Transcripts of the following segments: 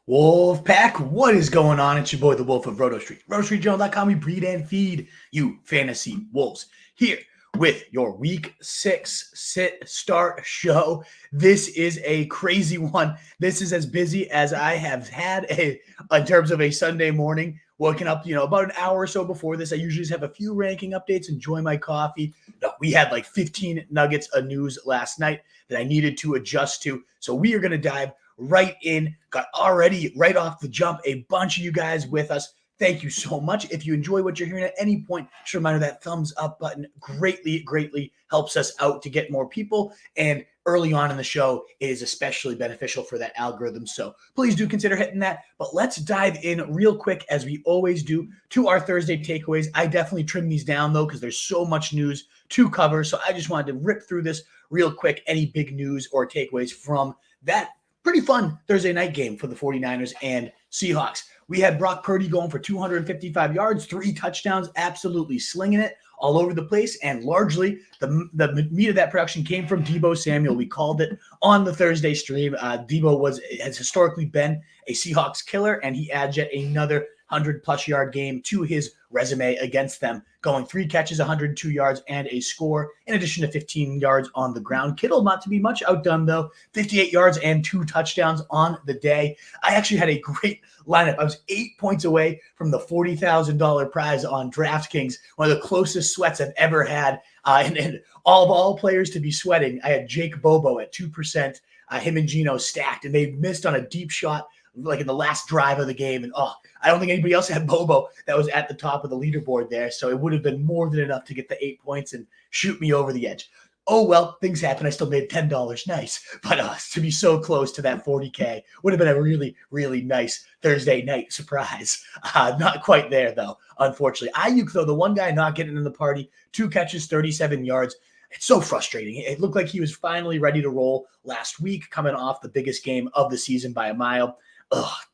Wolfpack, what is going on? It's your boy, the Wolf of Roto Street. RotoStreetJournal.com, we breed and feed you fantasy wolves. Here with your Week 6 sit-start show. This is a crazy one. This is as busy as I have had in terms of a Sunday morning. Waking up, about an hour or so before this. I usually just have a few ranking updates, enjoy my coffee. No, we had like 15 nuggets of news last night that I needed to adjust to. So we are going to dive right in. Got already right off the jump a bunch of you guys with us. Thank you so much. If you enjoy what you're hearing at any point, just a reminder that thumbs up button greatly helps us out to get more people. And early on in the show, it is especially beneficial for that algorithm. So please do consider hitting that. But let's dive in real quick, as we always do, to our Thursday takeaways. I definitely trimmed these down, though, because there's so much news to cover. So I just wanted to rip through this real quick. Any big news or takeaways from that pretty fun Thursday night game for the 49ers and Seahawks. We had Brock Purdy going for 255 yards, 3 touchdowns, absolutely slinging it all over the place. And largely the meat of that production came from Deebo Samuel. We called it on the Thursday stream. Deebo has historically been a Seahawks killer, and he adds yet another 100-plus yard game to his resume against them, going 3 catches, 102 yards, and a score, in addition to 15 yards on the ground. Kittle, not to be much outdone, though, 58 yards and 2 touchdowns on the day. I actually had a great lineup. I was 8 points away from the $40,000 prize on DraftKings, one of the closest sweats I've ever had. And all players to be sweating, I had Jake Bobo at 2%, him and Geno stacked, and they missed on a deep shot like in the last drive of the game. And I don't think anybody else had Bobo that was at the top of the leaderboard there. So it would have been more than enough to get the 8 points and shoot me over the edge. Oh, well, things happen. I still made $10. Nice. But to be so close to that 40K would have been a really nice Thursday night surprise. Not quite there, though, unfortunately. Ayuk, though, the one guy not getting in the party, 2 catches, 37 yards. It's so frustrating. It looked like he was finally ready to roll last week, coming off the biggest game of the season by a mile.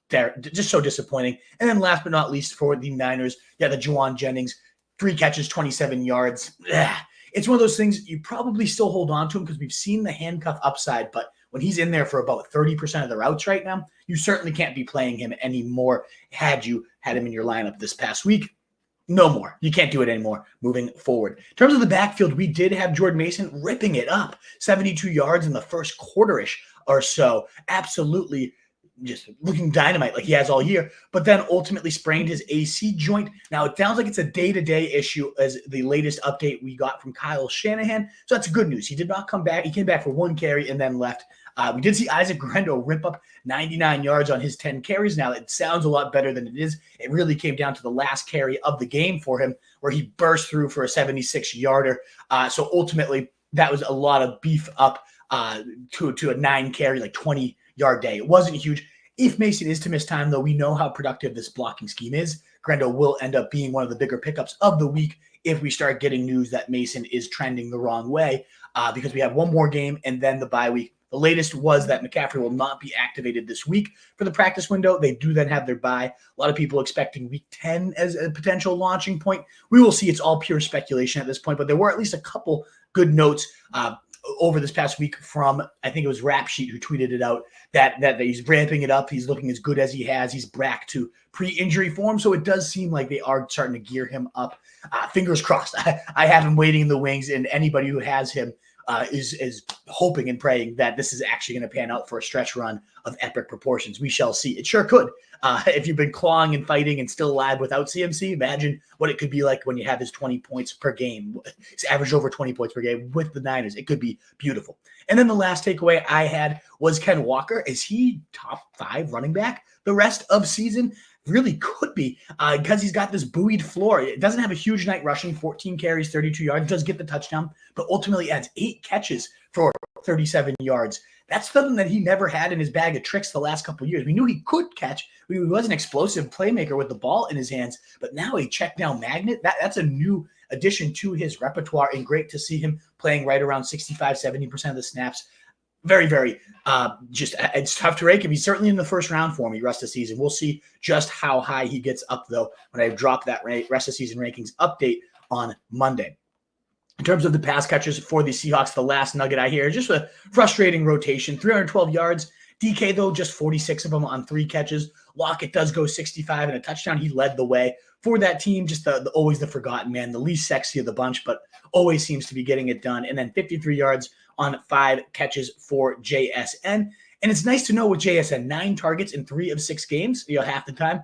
They're just so disappointing. And then last but not least for the Niners, the Juwan Jennings, 3 catches, 27 yards. It's one of those things you probably still hold on to him because we've seen the handcuff upside, but when he's in there for about 30% of the routes right now, you certainly can't be playing him anymore had you had him in your lineup this past week. No more. You can't do it anymore moving forward. In terms of the backfield, we did have Jordan Mason ripping it up, 72 yards in the first quarter-ish or so. Absolutely just looking dynamite like he has all year, but then ultimately sprained his AC joint. Now, it sounds like it's a day-to-day issue as the latest update we got from Kyle Shanahan, so that's good news. He did not come back. He came back for 1 carry and then left. We did see Isaac Grendo rip up 99 yards on his 10 carries. Now, it sounds a lot better than it is. It really came down to the last carry of the game for him, where he burst through for a 76-yarder. So ultimately, that was a lot of beef up to a 9-carry, like 20-yard day. It wasn't huge. If Mason is to miss time, though, we know how productive this blocking scheme is. Grendo will end up being one of the bigger pickups of the week if we start getting news that Mason is trending the wrong way, because we have one more game and then the bye week. The latest was that McCaffrey will not be activated this week for the practice window. They do then have their bye. A lot of people expecting week 10 as a potential launching point. We will see. It's all pure speculation at this point, but there were at least a couple good notes over this past week from, I think it was Rap Sheet who tweeted it out, that he's ramping it up. He's looking as good as he has. He's back to pre-injury form, so it does seem like they are starting to gear him up. Fingers crossed. I have him waiting in the wings, and anybody who has him is hoping and praying that this is actually going to pan out for a stretch run of epic proportions. We shall see. It sure could. If you've been clawing and fighting and still alive without CMC, imagine what it could be like when you have his 20 points per game. It's averaged over 20 points per game with the Niners. It could be beautiful. And then the last takeaway I had was Ken Walker. Is he top 5 running back the rest of season? Really could be, because he's got this buoyed floor. It doesn't have a huge night rushing, 14 carries, 32 yards, does get the touchdown, but ultimately adds 8 catches for 37 yards. That's something that he never had in his bag of tricks the last couple of years. We knew he could catch. He was an explosive playmaker with the ball in his hands, but now a check down magnet, that's a new addition to his repertoire, and great to see him playing right around 65-70% of the snaps. Very, it's tough to rake him. He's certainly in the first round for me rest of the season. We'll see just how high he gets up, though, when I drop that rest of season rankings update on Monday. In terms of the pass catchers for the Seahawks, the last nugget I hear is just a frustrating rotation. 312 yards DK, though, just 46 of them on 3 catches. Lockett does go 65 and a touchdown. He led the way for that team, just always the forgotten man, the least sexy of the bunch, but always seems to be getting it done. And then 53 yards on 5 catches for JSN. And it's nice to know with JSN, 9 targets in 3 of 6 games, half the time.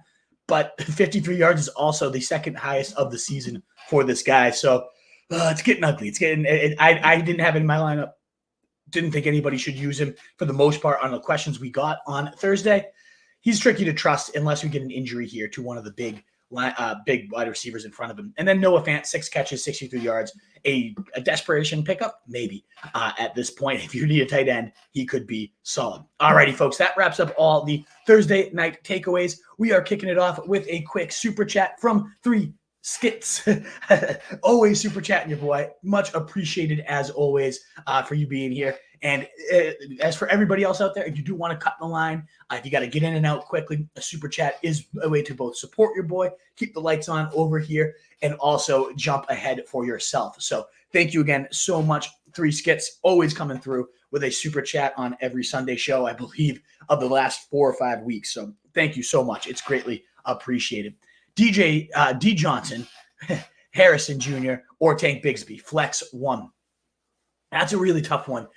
But 53 yards is also the second highest of the season for this guy. So it's getting ugly. I didn't have it in my lineup. Didn't think anybody should use him for the most part on the questions we got on Thursday. He's tricky to trust unless we get an injury here to one of the big wide receivers in front of him. And then Noah Fant, 6 catches, 63 yards, a desperation pickup, maybe at this point. If you need a tight end, he could be solid. Alrighty, folks, that wraps up all the Thursday night takeaways. We are kicking it off with a quick super chat from 3 Skits. Always super chatting your boy. Much appreciated as always for you being here. And as for everybody else out there, if you do want to cut the line, if you got to get in and out quickly, a super chat is a way to both support your boy, keep the lights on over here, and also jump ahead for yourself. So thank you again so much. 3 Skits always coming through with a super chat on every Sunday show, I believe, of the last 4 or 5 weeks. So thank you so much. It's greatly appreciated. D. Johnson, Harrison Jr., or Tank Bigsby, flex 1. That's a really tough one.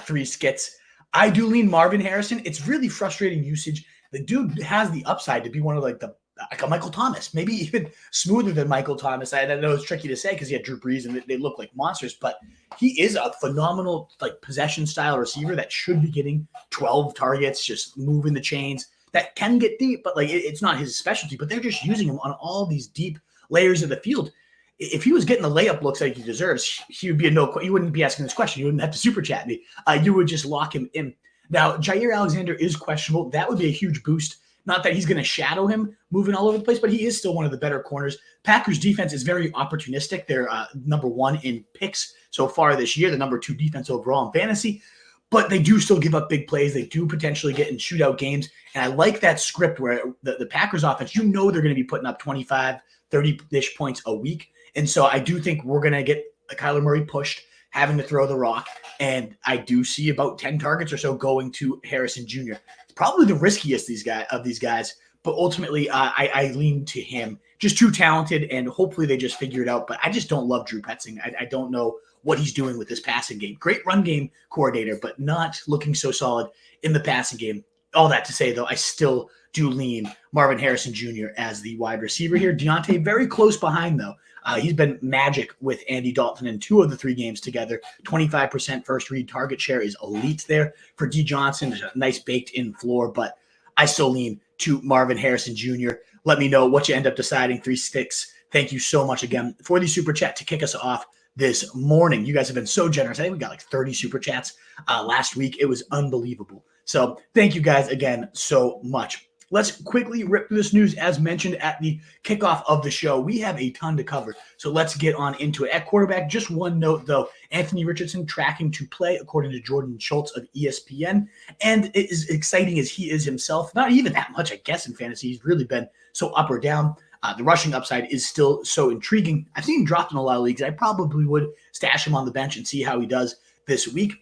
3 Skits. I do lean Marvin Harrison. It's really frustrating usage. The dude has the upside to be one of like a Michael Thomas, maybe even smoother than Michael Thomas. I know it's tricky to say because he had Drew Brees and they look like monsters, but he is a phenomenal like possession style receiver that should be getting 12 targets, just moving the chains. That can get deep, but like it's not his specialty. But they're just using him on all these deep layers of the field. If he was getting the layup looks like he deserves, he would be you wouldn't be asking this question. You wouldn't have to super chat me. You would just lock him in. Now, Jair Alexander is questionable. That would be a huge boost. Not that he's going to shadow him moving all over the place, but he is still one of the better corners. Packers defense is very opportunistic. They're number 1 in picks so far this year, the number 2 defense overall in fantasy. But they do still give up big plays. They do potentially get in shootout games. And I like that script where the Packers offense, they're going to be putting up 25, 30-ish points a week. And so I do think we're going to get Kyler Murray pushed, having to throw the rock. And I do see about 10 targets or so going to Harrison Jr. It's probably the riskiest of these guys. But ultimately, I lean to him. Just too talented, and hopefully they just figure it out. But I just don't love Drew Petzing. I don't know what he's doing with this passing game. Great run game coordinator, but not looking so solid in the passing game. All that to say, though, I still do lean Marvin Harrison Jr. as the wide receiver here. Deontay very close behind, though. He's been magic with Andy Dalton in 2 of the 3 games together. 25% first read target share is elite there for D. Johnson. There's a nice baked-in floor, but I still lean to Marvin Harrison Jr. Let me know what you end up deciding. 3 Sticks. Thank you so much again for the super chat to kick us off this morning. You guys have been so generous. I think we got like 30 super chats last week. It was unbelievable. So thank you guys again so much. Let's quickly rip through this news. As mentioned at the kickoff of the show, we have a ton to cover. So let's get on into it. At quarterback, just one note, though. Anthony Richardson tracking to play, according to Jordan Schultz of ESPN. And it is exciting as he is himself. Not even that much, I guess, in fantasy. He's really been so up or down. The rushing upside is still so intriguing. I've seen him dropped in a lot of leagues. I probably would stash him on the bench and see how he does this week.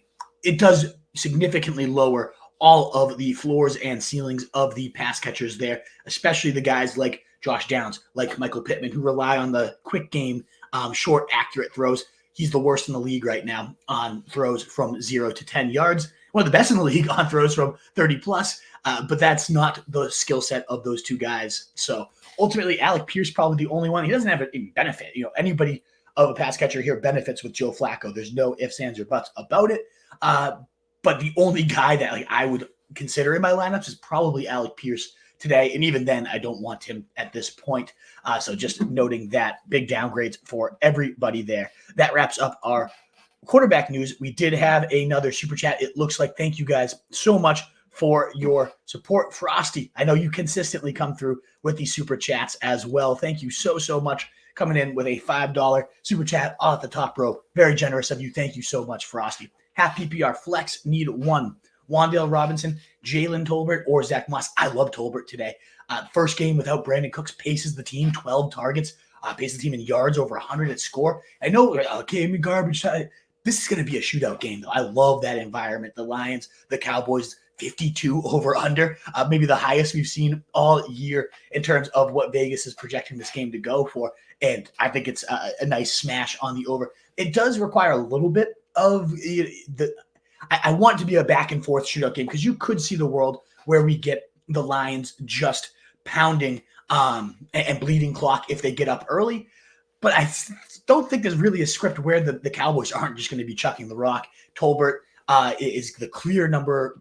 It does significantly lower all of the floors and ceilings of the pass catchers there, especially the guys like Josh Downs, like Michael Pittman, who rely on the quick game, short, accurate throws. He's the worst in the league right now on throws from 0 to 10 yards. One of the best in the league on throws from 30 plus, but that's not the skill set of those 2 guys. So ultimately, Alec Pierce probably the only one. He doesn't have any benefit. Anybody of a pass catcher here benefits with Joe Flacco. There's no ifs, ands, or buts about it. But the only guy that I would consider in my lineups is probably Alec Pierce today. And even then, I don't want him at this point. So just noting that, big downgrades for everybody there. That wraps up our quarterback news. We did have another super chat. It looks like, thank you guys so much for your support. Frosty, I know you consistently come through with these super chats as well. Thank you so much. Coming in with a $5 super chat off the top row. Very generous of you. Thank you so much, Frosty. Half PPR flex, need 1. Wan'Dale Robinson, Jalen Tolbert, or Zach Moss. I love Tolbert today. First game without Brandon Cooks, paces the team, 12 targets, paces the team in yards, over 100 at score. I know, okay, garbage time. This is going to be a shootout game, though. I love that environment. The Lions, the Cowboys, 52 over under, maybe the highest we've seen all year in terms of what Vegas is projecting this game to go for. And I think it's a nice smash on the over. It does require a little bit of I want it to be a back and forth shootout game, because you could see the world where we get the Lions just pounding and bleeding clock if they get up early. But I don't think there's really a script where the Cowboys aren't just going to be chucking the rock. Tolbert is the clear number.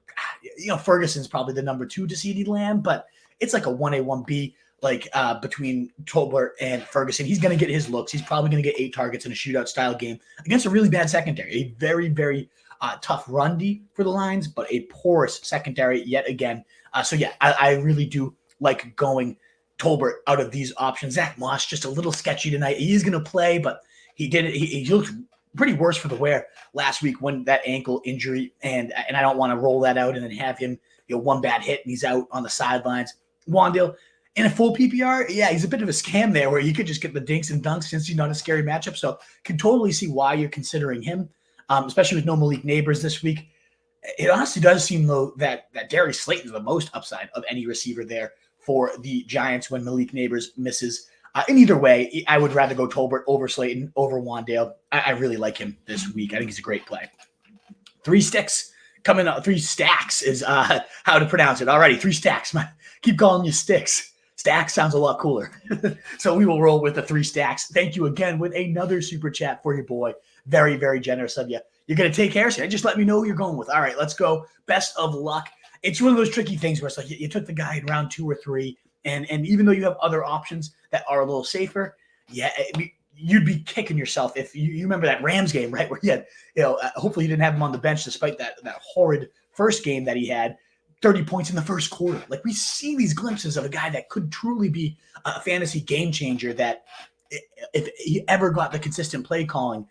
Ferguson's probably the number 2 to CeeDee Lamb, but it's like a 1A, 1B, like between Tolbert and Ferguson. He's going to get his looks. He's probably going to get 8 targets in a shootout style game against a really bad secondary. A very, very tough run D for the Lions, but a porous secondary yet again. I really do like going Tolbert out of these options. Zach Moss just a little sketchy tonight. He's going to play, but he looked pretty worse for the wear last week when that ankle injury, and I don't want to roll that out and then have him one bad hit and he's out on the sidelines. Wan'Dale in a full PPR, yeah, he's a bit of a scam there where you could just get the dinks and dunks since he's not a scary matchup. So can totally see why you're considering him, especially with no Malik Nabers this week. It honestly does seem, though, that Darius Slayton's the most upside of any receiver there for the Giants when Malik Nabers misses. And either way, I would rather go Tolbert over Slayton, over Wan'Dale. I really like him this week. I think he's a great play. 3 sticks coming up. 3 stacks is how to pronounce it. Alrighty, 3 stacks. Keep calling you sticks. Stacks sounds a lot cooler. So we will roll with the 3 stacks. Thank you again with another super chat for your boy. Very, very generous of you. You're going to take Harrison. Just let me know who you're going with. All right, let's go. Best of luck. It's one of those tricky things where it's like you took the guy in round 2 or 3, and even though you have other options that are a little safer, you'd be kicking yourself if you remember that Rams game, right? Where he had, hopefully you didn't have him on the bench despite that horrid first game that he had, 30 points in the first quarter. Like, we see these glimpses of a guy that could truly be a fantasy game changer, that if he ever got the consistent play calling,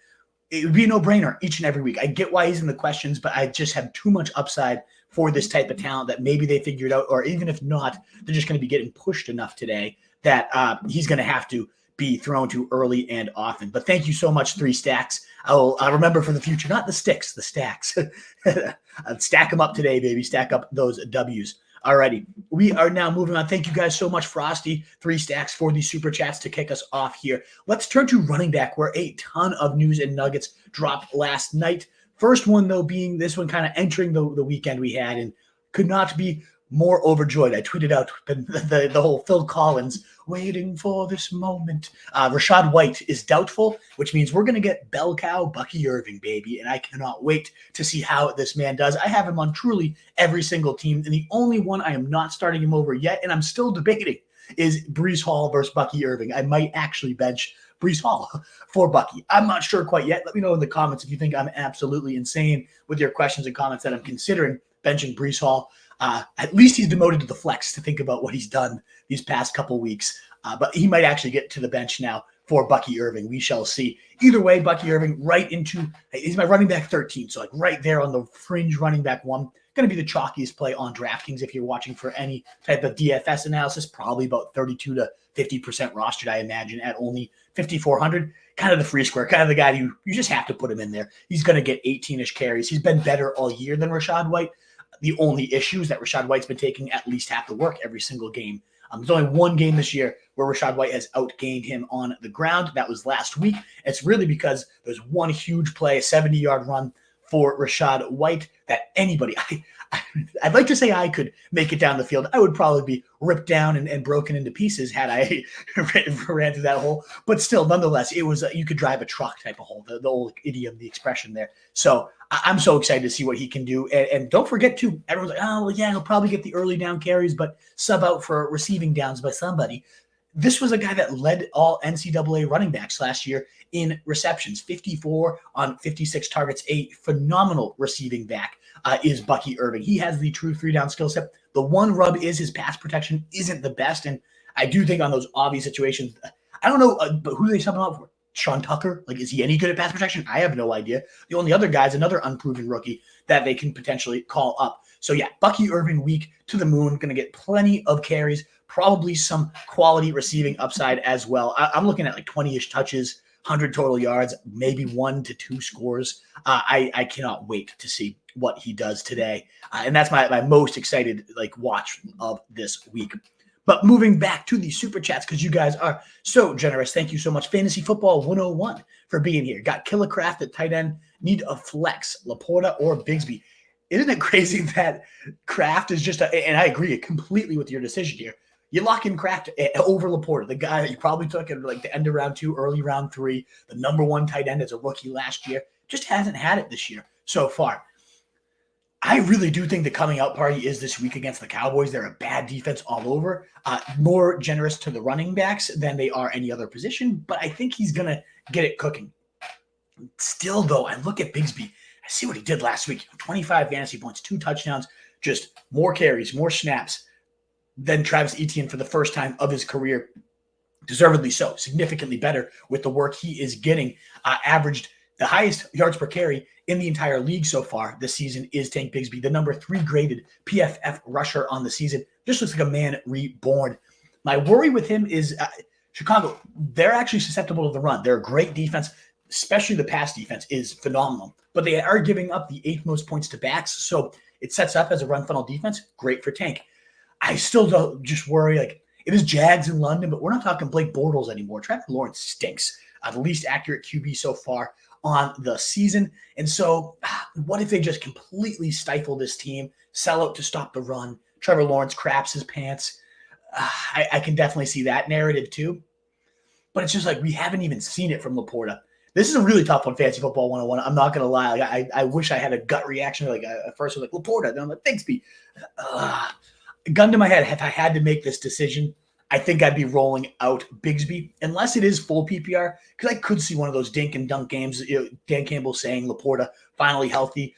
it would be a no-brainer each and every week. I get why he's in the questions, but I just have too much upside for this type of talent that maybe they figured out, or even if not, they're just going to be getting pushed enough today that he's going to have to be thrown to early and often. But thank you so much, 3 stacks. I'll remember for the future, not the sticks, the stacks. Stack them up today, baby. Stack up those W's. Alrighty, we are now moving on. Thank you guys so much, Frosty. 3 stacks for these super chats to kick us off here. Let's turn to running back, where a ton of news and nuggets dropped last night. First one, though, being this one kind of entering the weekend we had, and could not be more overjoyed. I tweeted out the whole Phil Collins, waiting for this moment. Rachaad White is doubtful, which means we're going to get bell cow Bucky Irving, baby, and I cannot wait to see how this man does. I have him on truly every single team, and the only one I am not starting him over yet, and I'm still debating, is Breece Hall versus Bucky Irving. I might actually bench Breece Hall for Bucky. I'm not sure quite yet. Let me know in the comments if you think I'm absolutely insane with your questions and comments that I'm considering benching Breece Hall. At least he's demoted to the flex to think about what he's done these past couple weeks. But he might actually get to the bench now for Bucky Irving. We shall see. Either way, Bucky Irving he's my running back 13. So like right there on the fringe running back 1. Going to be the chalkiest play on DraftKings if you're watching for any type of DFS analysis. Probably about 32 to 50% rostered, I imagine, at only 5,400. Kind of the free square, kind of the guy you just have to put him in there. He's going to get 18-ish carries. He's been better all year than Rachaad White. The only issue is that Rachaad White's been taking at least half the work every single game. There's only one game this year where Rachaad White has outgained him on the ground. That was last week. It's really because there's one huge play, a 70-yard run for Rachaad White that anybody, I'd like to say I could make it down the field. I would probably be ripped down and broken into pieces had I ran through that hole. But still, nonetheless, it was you could drive a truck type of hole, the old idiom, the expression there. So I'm so excited to see what he can do. And don't forget, too, everyone's like, oh, well, yeah, he'll probably get the early down carries, but sub out for receiving downs by somebody. This was a guy that led all NCAA running backs last year in receptions, 54 on 56 targets. A phenomenal receiving back is Bucky Irving. He has the true 3-down skill set. The one rub is his pass protection isn't the best, and I do think on those obvious situations, I don't know, but who do they sub him out for? Sean Tucker? Like, is he any good at pass protection? I have no idea. The only other guy is another unproven rookie that they can potentially call up. So, yeah, Bucky Irving week to the moon, going to get plenty of carries, probably some quality receiving upside as well. I'm looking at like 20-ish touches, 100 total yards, maybe 1 to 2 scores. I cannot wait to see what he does today. And that's my most excited watch of this week. But moving back to the super chats, because you guys are so generous. Thank you so much. Fantasy Football 101 for being here. Got Killercraft at tight end. Need a flex, Laporta or Bigsby. Isn't it crazy that Kraft is just and I agree completely with your decision here. You lock in Kraft over Laporta, the guy that you probably took at the end of round 2, early round 3, the number 1 tight end as a rookie last year. Just hasn't had it this year so far. I really do think the coming out party is this week against the Cowboys. They're a bad defense all over, more generous to the running backs than they are any other position, but I think he's going to get it cooking. Still, though, I look at Bigsby. I see what he did last week. 25 fantasy points, 2 touchdowns, just more carries, more snaps than Travis Etienne for the first time of his career. Deservedly so. Significantly better with the work he is getting. Averaged the highest yards per carry in the entire league so far this season is Tank Bigsby, the number 3 graded PFF rusher on the season. Just looks like a man reborn. My worry with him is Chicago, they're actually susceptible to the run. They're a great defense, especially the pass defense is phenomenal. But they are giving up the 8th most points to backs, so it sets up as a run funnel defense. Great for Tank. I still don't just worry, it is Jags in London, but we're not talking Blake Bortles anymore. Trevor Lawrence stinks. The least accurate QB so far on the season. And so what if they just completely stifle this team, sell out to stop the run? Trevor Lawrence craps his pants. I can definitely see that narrative too. But it's just we haven't even seen it from Laporta. This is a really tough one, Fantasy Football 101. I'm not going to lie. I wish I had a gut reaction. At first I was Laporta. Then I'm Bigsby. Gun to my head, if I had to make this decision, I think I'd be rolling out Bigsby, unless it is full PPR, because I could see one of those dink and dunk games. Dan Campbell saying Laporta finally healthy.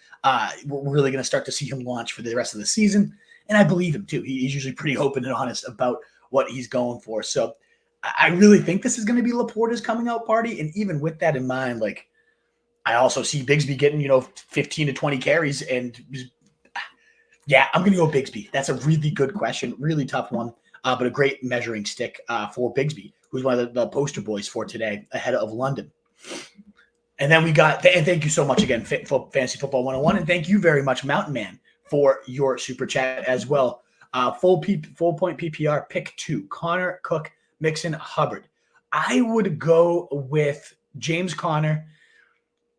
We're really going to start to see him launch for the rest of the season, and I believe him too. He's usually pretty open and honest about what he's going for. So I really think this is going to be Laporta's coming out party, and even with that in mind, I also see Bigsby getting 15 to 20 carries, and yeah, I'm going to go Bigsby. That's a really good question, really tough one. But a great measuring stick for Bigsby, who's one of the poster boys for today ahead of London. And then we got, and thank you so much again, Fantasy Football 101. And thank you very much, Mountain Man, for your super chat as well. Full point PPR, pick 2, Connor, Cook, Mixon, Hubbard. I would go with James Conner,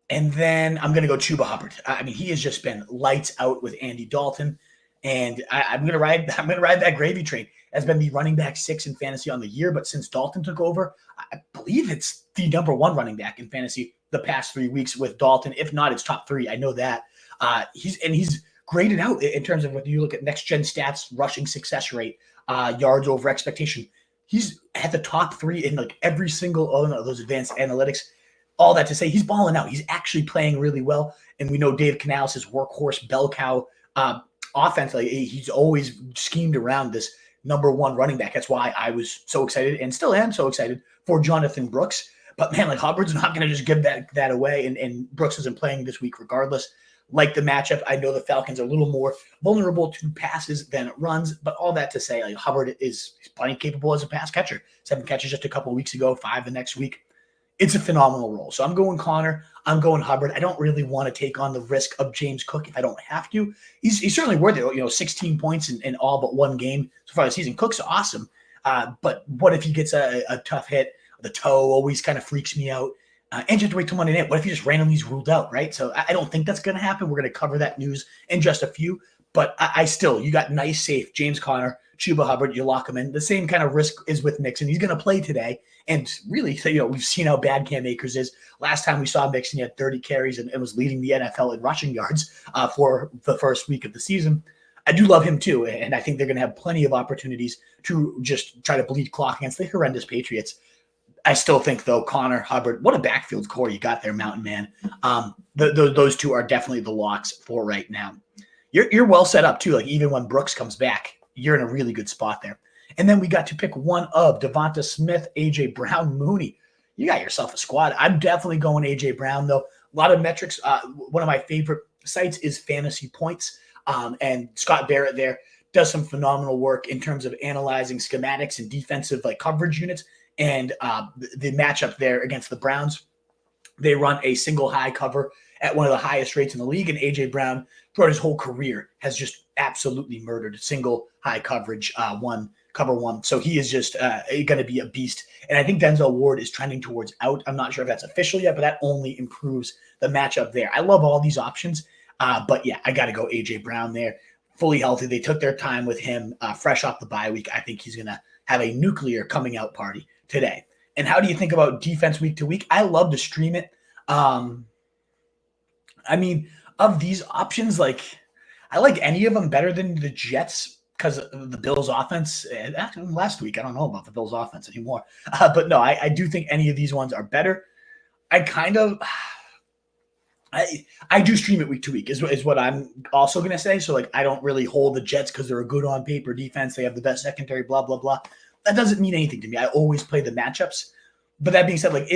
and then I'm going to go Chuba Hubbard. I mean, he has just been lights out with Andy Dalton. And I'm gonna ride that gravy train. Has been the running back 6 in fantasy on the year, but since Dalton took over, I believe it's the number 1 running back in fantasy the past 3 weeks with Dalton. If not, it's top 3. I know that. He's graded out in terms of when you look at next gen stats, rushing success rate, yards over expectation. He's at the top 3 in every single of those advanced analytics. All that to say, he's balling out. He's actually playing really well, and we know Dave Canales' workhorse bell cow offense. He's always schemed around this number 1 running back. That's why I was so excited and still am so excited for Jonathan Brooks. But man, Hubbard's not going to just give that away. And Brooks isn't playing this week regardless. Like the matchup, I know the Falcons are a little more vulnerable to passes than runs. But all that to say, Hubbard is plenty capable as a pass catcher. 7 catches just a couple of weeks ago, 5 the next week. It's a phenomenal role. So I'm going Connor. I'm going Hubbard. I don't really want to take on the risk of James Cook if I don't have to. He's certainly worth it. 16 points in all but 1 game so far this season. Cook's awesome. But what if he gets a tough hit? The toe always kind of freaks me out. And you have to wait till Monday night. What if he just randomly is ruled out, right? So I don't think that's going to happen. We're going to cover that news in just a few. But I still, you got nice, safe James Conner, Chuba Hubbard, you lock him in. The same kind of risk is with Mixon. He's going to play today. And really, we've seen how bad Cam Akers is. Last time we saw Mixon, he had 30 carries and was leading the NFL in rushing yards for the first week of the season. I do love him too, and I think they're going to have plenty of opportunities to just try to bleed clock against the horrendous Patriots. I still think, though, Connor, Hubbard, what a backfield core you got there, Mountain Man. Those 2 are definitely the locks for right now. You're well set up too. Even when Brooks comes back, you're in a really good spot there. And then we got to pick one of Devonta Smith, A.J. Brown, Mooney. You got yourself a squad. I'm definitely going A.J. Brown, though. A lot of metrics. One of my favorite sites is Fantasy Points. And Scott Barrett there does some phenomenal work in terms of analyzing schematics and defensive coverage units. And the matchup there against the Browns, they run a single high cover at one of the highest rates in the league. And A.J. Brown throughout his whole career has just absolutely murdered single high coverage, cover one. So he is just going to be a beast. And I think Denzel Ward is trending towards out. I'm not sure if that's official yet, but that only improves the matchup there. I love all these options. But yeah, I got to go AJ Brown there. Fully healthy. They took their time with him fresh off the bye week. I think he's going to have a nuclear coming out party today. And how do you think about defense week to week? I love to stream it. I mean, of these options, like I like any of them better than the Jets because of the Bills offense. Actually, last week, I don't know about the Bills offense anymore. But no, I do think any of these ones are better. I do stream it week to week is what I'm also going to say. So like, I don't really hold the Jets because they're a good on paper defense. They have the best secondary, blah, blah, blah. That doesn't mean anything to me. I always play the matchups. But that being said, like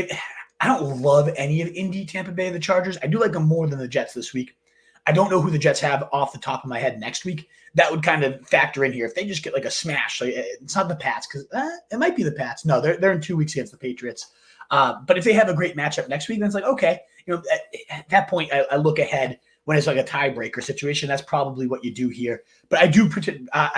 I don't love any of Indy, Tampa Bay, the Chargers. I do like them more than the Jets this week. I don't know who the Jets have off the top of my head next week. That would kind of factor in here. If they just get like a smash, like it's not the Pats because it might be the Pats. No, they're in 2 weeks against the Patriots. But if they have a great matchup next week, then it's like, okay, at that point, I look ahead when it's like a tiebreaker situation. That's probably what you do here. But I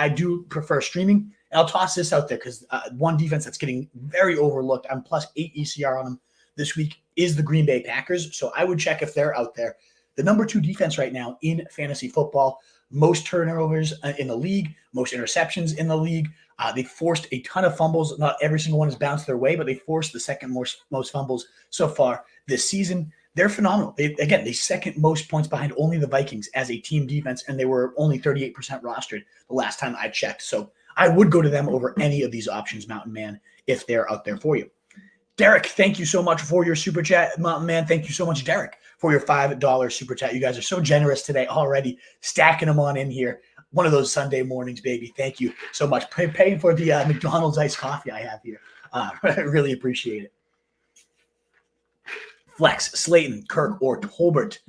do prefer streaming. And I'll toss this out there because one defense that's getting very overlooked, I'm plus 8 ECR on them this week, is the Green Bay Packers. So I would check if they're out there. The number 2 defense right now in fantasy football, most turnovers in the league, most interceptions in the league. They forced a ton of fumbles. Not every single one has bounced their way, but they forced the second most fumbles so far this season. They're phenomenal. They second most points behind only the Vikings as a team defense, and they were only 38% rostered the last time I checked. So I would go to them over any of these options, Mountain Man, if they're out there for you. Derek, thank you so much for your super chat. Mountain Man, thank you so much, Derek, for your $5 super chat. You guys are so generous today already, stacking them on in here. One of those Sunday mornings, baby. Thank you so much. Paying for the McDonald's iced coffee I have here. I really appreciate it. Flex, Slayton, Kirk, or Tolbert.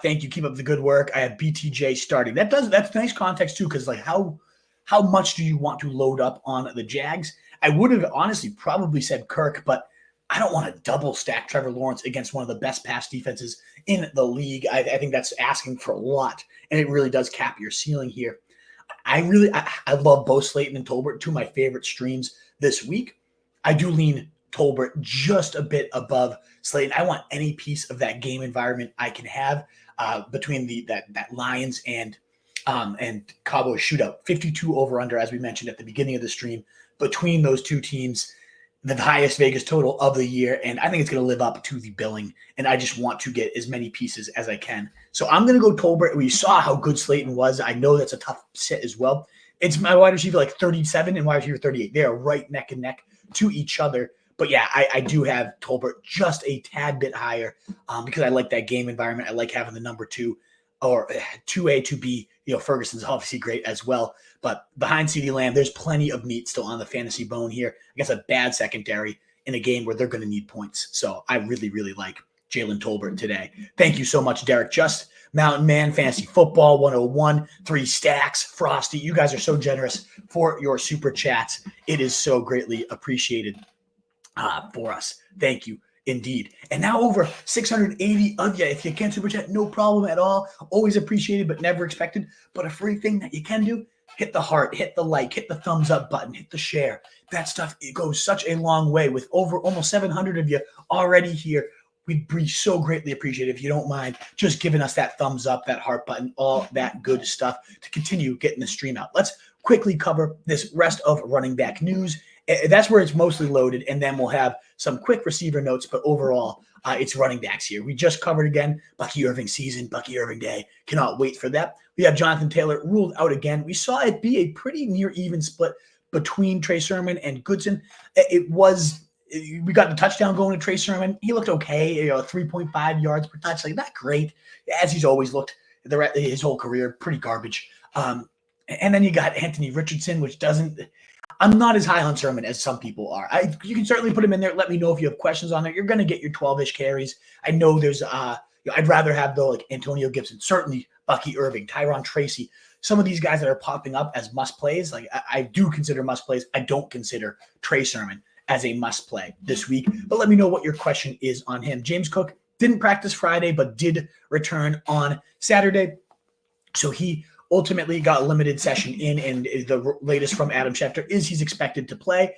Thank you. Keep up the good work. I have BTJ starting. That's nice context too, because like how much do you want to load up on the Jags? I would have honestly probably said Kirk, but I don't want to double stack Trevor Lawrence against one of the best pass defenses in the league. I think that's asking for a lot, and it really does cap your ceiling here. I love both Slayton and Tolbert, two of my favorite streams this week. I do lean Tolbert just a bit above Slayton. I want any piece of that game environment I can have between that Lions and Cowboys shootout. 52 over under, as we mentioned at the beginning of the stream, between those two teams. The highest Vegas total of the year, and I think it's going to live up to the billing, and I just want to get as many pieces as I can. So I'm going to go Tolbert. We saw how good Slayton was. I know that's a tough sit as well. It's my wide receiver like 37 and wide receiver 38. They are right neck and neck to each other. But yeah, I do have Tolbert just a tad bit higher because I like that game environment. I like having the number 2 or 2A, 2B. Ferguson's obviously great as well. But behind CeeDee Lamb, there's plenty of meat still on the fantasy bone here against a bad secondary in a game where they're going to need points. So I really, really like Jalen Tolbert today. Thank you so much, Derek. Just Mountain Man, Fantasy Football 101, 3 stacks, Frosty. You guys are so generous for your super chats. It is so greatly appreciated for us. Thank you. Indeed. And now over 680 of you. If you can't super chat, no problem at all. Always appreciated, but never expected. But a free thing that you can do, hit the heart, hit the like, hit the thumbs up button, hit the share. That stuff, it goes such a long way. With over almost 700 of you already here, we'd be so greatly appreciated if you don't mind just giving us that thumbs up, that heart button, all that good stuff to continue getting the stream out. Let's quickly cover this rest of running back news. That's where it's mostly loaded, and then we'll have some quick receiver notes, but overall, it's running backs here. We just covered again Bucky Irving season, Bucky Irving day. Cannot wait for that. We have Jonathan Taylor ruled out again. We saw it be a pretty near even split between Trey Sermon and Goodson. We got the touchdown going to Trey Sermon. He looked okay, 3.5 yards per touch, like not great, as he's always looked his whole career, pretty garbage. And then you got Anthony Richardson, which doesn't. I'm not as high on Sermon as some people are. You can certainly put him in there. Let me know if you have questions on it. You're going to get your 12-ish carries. I know there's I'd rather have like Antonio Gibson, certainly Bucky Irving, Tyron Tracy, some of these guys that are popping up as must plays. Like I do consider must plays. I don't consider Trey Sermon as a must play this week. But let me know what your question is on him. James Cook didn't practice Friday, but did return on Saturday. So he ultimately got a limited session in, and the latest from Adam Schefter is he's expected to play.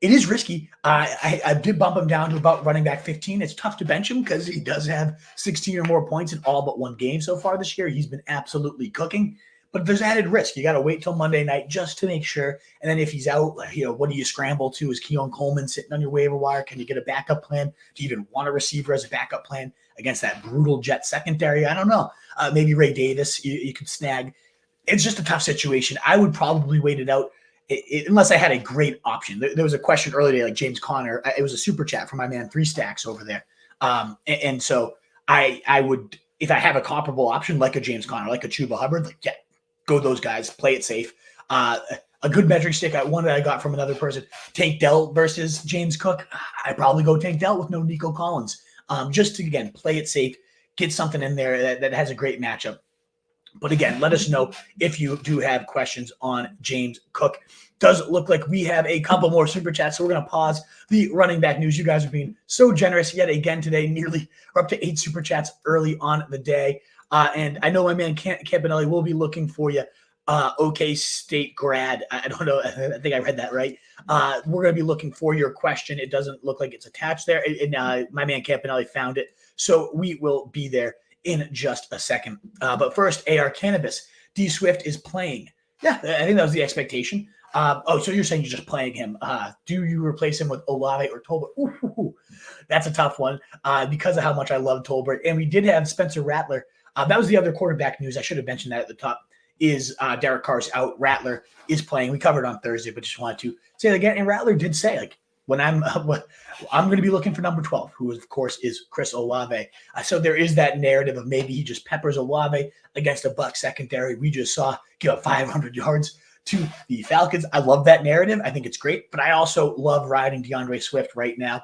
It is risky. I did bump him down to about running back 15. It's tough to bench him because he does have 16 or more points in all but one game so far this year. He's been absolutely cooking. But there's added risk. You got to wait till Monday night just to make sure. And then if he's out, what do you scramble to? Is Keon Coleman sitting on your waiver wire? Can you get a backup plan? Do you even want a receiver as a backup plan against that brutal Jet secondary? I don't know. Maybe Ray Davis you could snag. It's just a tough situation. I would probably wait it out unless I had a great option. There was a question earlier, like James Conner. It was a super chat from my man 3 Stacks over there. And so I would, if I have a comparable option like a James Conner, like a Chuba Hubbard, like, yeah, go those guys, play it safe. A good measuring stick, one that I got from another person, Tank Dell versus James Cook. I probably go Tank Dell with no Nico Collins. Just to, again, play it safe, get something in there that has a great matchup. But again, let us know if you do have questions on James Cook. Does look like we have a couple more super chats, so we're going to pause the running back news. You guys are being so generous yet again today. We're up to 8 super chats early on the day. And I know my man Campanelli will be looking for you. OK State grad. I don't know. I think I read that right. We're going to be looking for your question. It doesn't look like it's attached there. My man Campanelli found it. So we will be there in just a second. But first, AR Cannabis. D Swift is playing. Yeah, I think that was the expectation. So you're saying you're just playing him. Do you replace him with Olave or Tolbert? Ooh, that's a tough one because of how much I love Tolbert. And we did have Spencer Rattler. That was the other quarterback news. I should have mentioned that at the top. Is Derek Carr's out. Rattler is playing. We covered on Thursday, but just wanted to say that again. And Rattler did say, like, when I'm going to be looking for number 12, who of course is Chris Olave. So there is that narrative of maybe he just peppers Olave against a Buck secondary. We just saw give up 500 yards to the Falcons. I love that narrative. I think it's great, but I also love riding DeAndre Swift right now.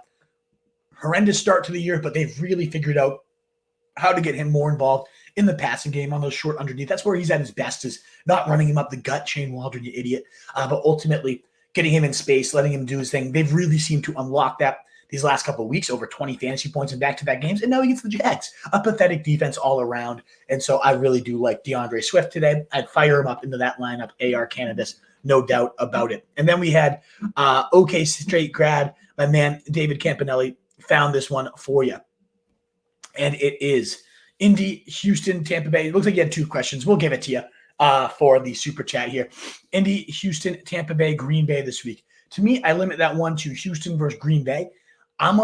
Horrendous start to the year, but they've really figured out how to get him more involved in the passing game on those short underneath. That's where he's at his best, is not running him up the gut, Shane Waldron, you idiot, but ultimately getting him in space, letting him do his thing. They've really seemed to unlock that these last couple of weeks, over 20 fantasy points in back-to-back games, and now he gets the Jags. A pathetic defense all around, and so I really do like DeAndre Swift today. I'd fire him up into that lineup, AR Cannabis, no doubt about it. And then we had OK Straight grad, my man David Campanelli found this one for you, and it is Indy, Houston, Tampa Bay. It looks like you had 2 questions. We'll give it to you for the super chat here. Indy, Houston, Tampa Bay, Green Bay this week. To me, I limit that one to Houston versus Green Bay. I'm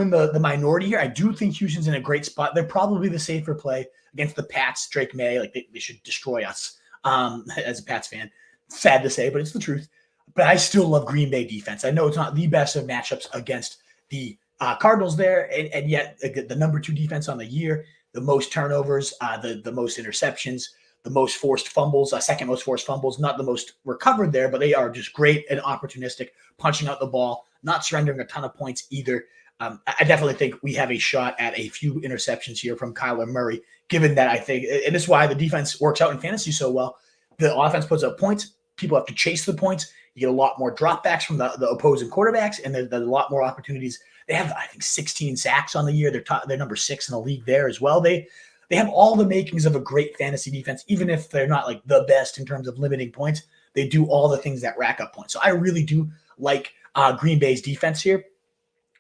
in the minority here. I do think Houston's in a great spot. They're probably the safer play against the Pats. Drake May, like they should destroy us as a Pats fan. Sad to say, but it's the truth. But I still love Green Bay defense. I know it's not the best of matchups against the Cardinals there, and yet the number 2 defense on the year, the most turnovers, the most interceptions, the most forced fumbles, second most forced fumbles, not the most recovered there, but they are just great and opportunistic, punching out the ball, not surrendering a ton of points either. I definitely think we have a shot at a few interceptions here from Kyler Murray, given that I think, and this is why the defense works out in fantasy so well. The offense puts up points. People have to chase the points. You get a lot more dropbacks from the opposing quarterbacks, and there's a lot more opportunities. They have, I think, 16 sacks on the year. They're number 6 in the league there as well. They have all the makings of a great fantasy defense, even if they're not like the best in terms of limiting points. They do all the things that rack up points. So I really do like Green Bay's defense here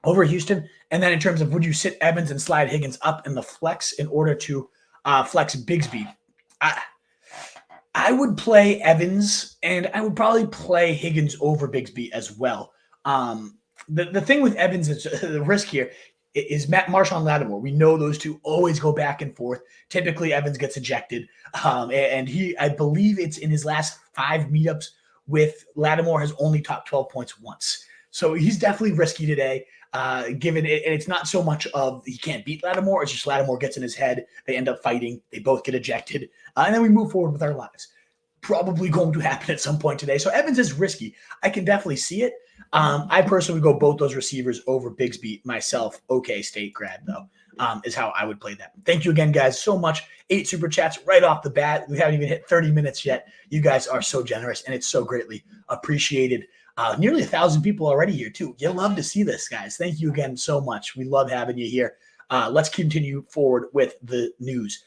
over Houston. And then in terms of, would you sit Evans and slide Higgins up in the flex in order to flex Bigsby? I would play Evans, and I would probably play Higgins over Bigsby as well. The thing with Evans is the risk here is Marshawn Lattimore. We know those two always go back and forth. Typically, Evans gets ejected, and I believe it's in his last 5 meetups with Lattimore has only topped 12 points once. So he's definitely risky today, given it. And it's not so much of he can't beat Lattimore. It's just Lattimore gets in his head. They end up fighting. They both get ejected. And then we move forward with our lives. Probably going to happen at some point today. So Evans is risky. I can definitely see it. I personally go both those receivers over Bigsby myself. OK State grad, though, is how I would play that. Thank you again, guys, so much. 8 super chats right off the bat. We haven't even hit 30 minutes yet. You guys are so generous, and it's so greatly appreciated. Nearly 1,000 people already here, too. You love to see this, guys. Thank you again so much. We love having you here. Let's continue forward with the news.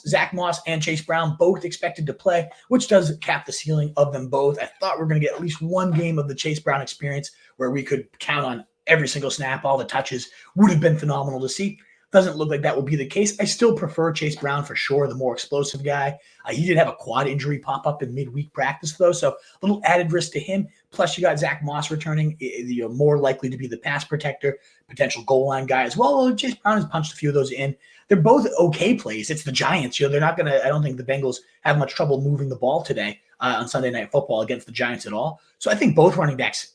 Zach Moss and Chase Brown both expected to play, which does cap the ceiling of them both. I thought we were going to get at least one game of the Chase Brown experience where we could count on every single snap, all the touches. Would have been phenomenal to see. Doesn't look like that will be the case. I still prefer Chase Brown for sure, the more explosive guy. He did have a quad injury pop up in midweek practice, though, so a little added risk to him. Plus, you got Zach Moss returning, more likely to be the pass protector, potential goal line guy as well. Chase Brown has punched a few of those in. They're both okay plays. It's the Giants. They're not going to – I don't think the Bengals have much trouble moving the ball today on Sunday Night Football against the Giants at all. So I think both running backs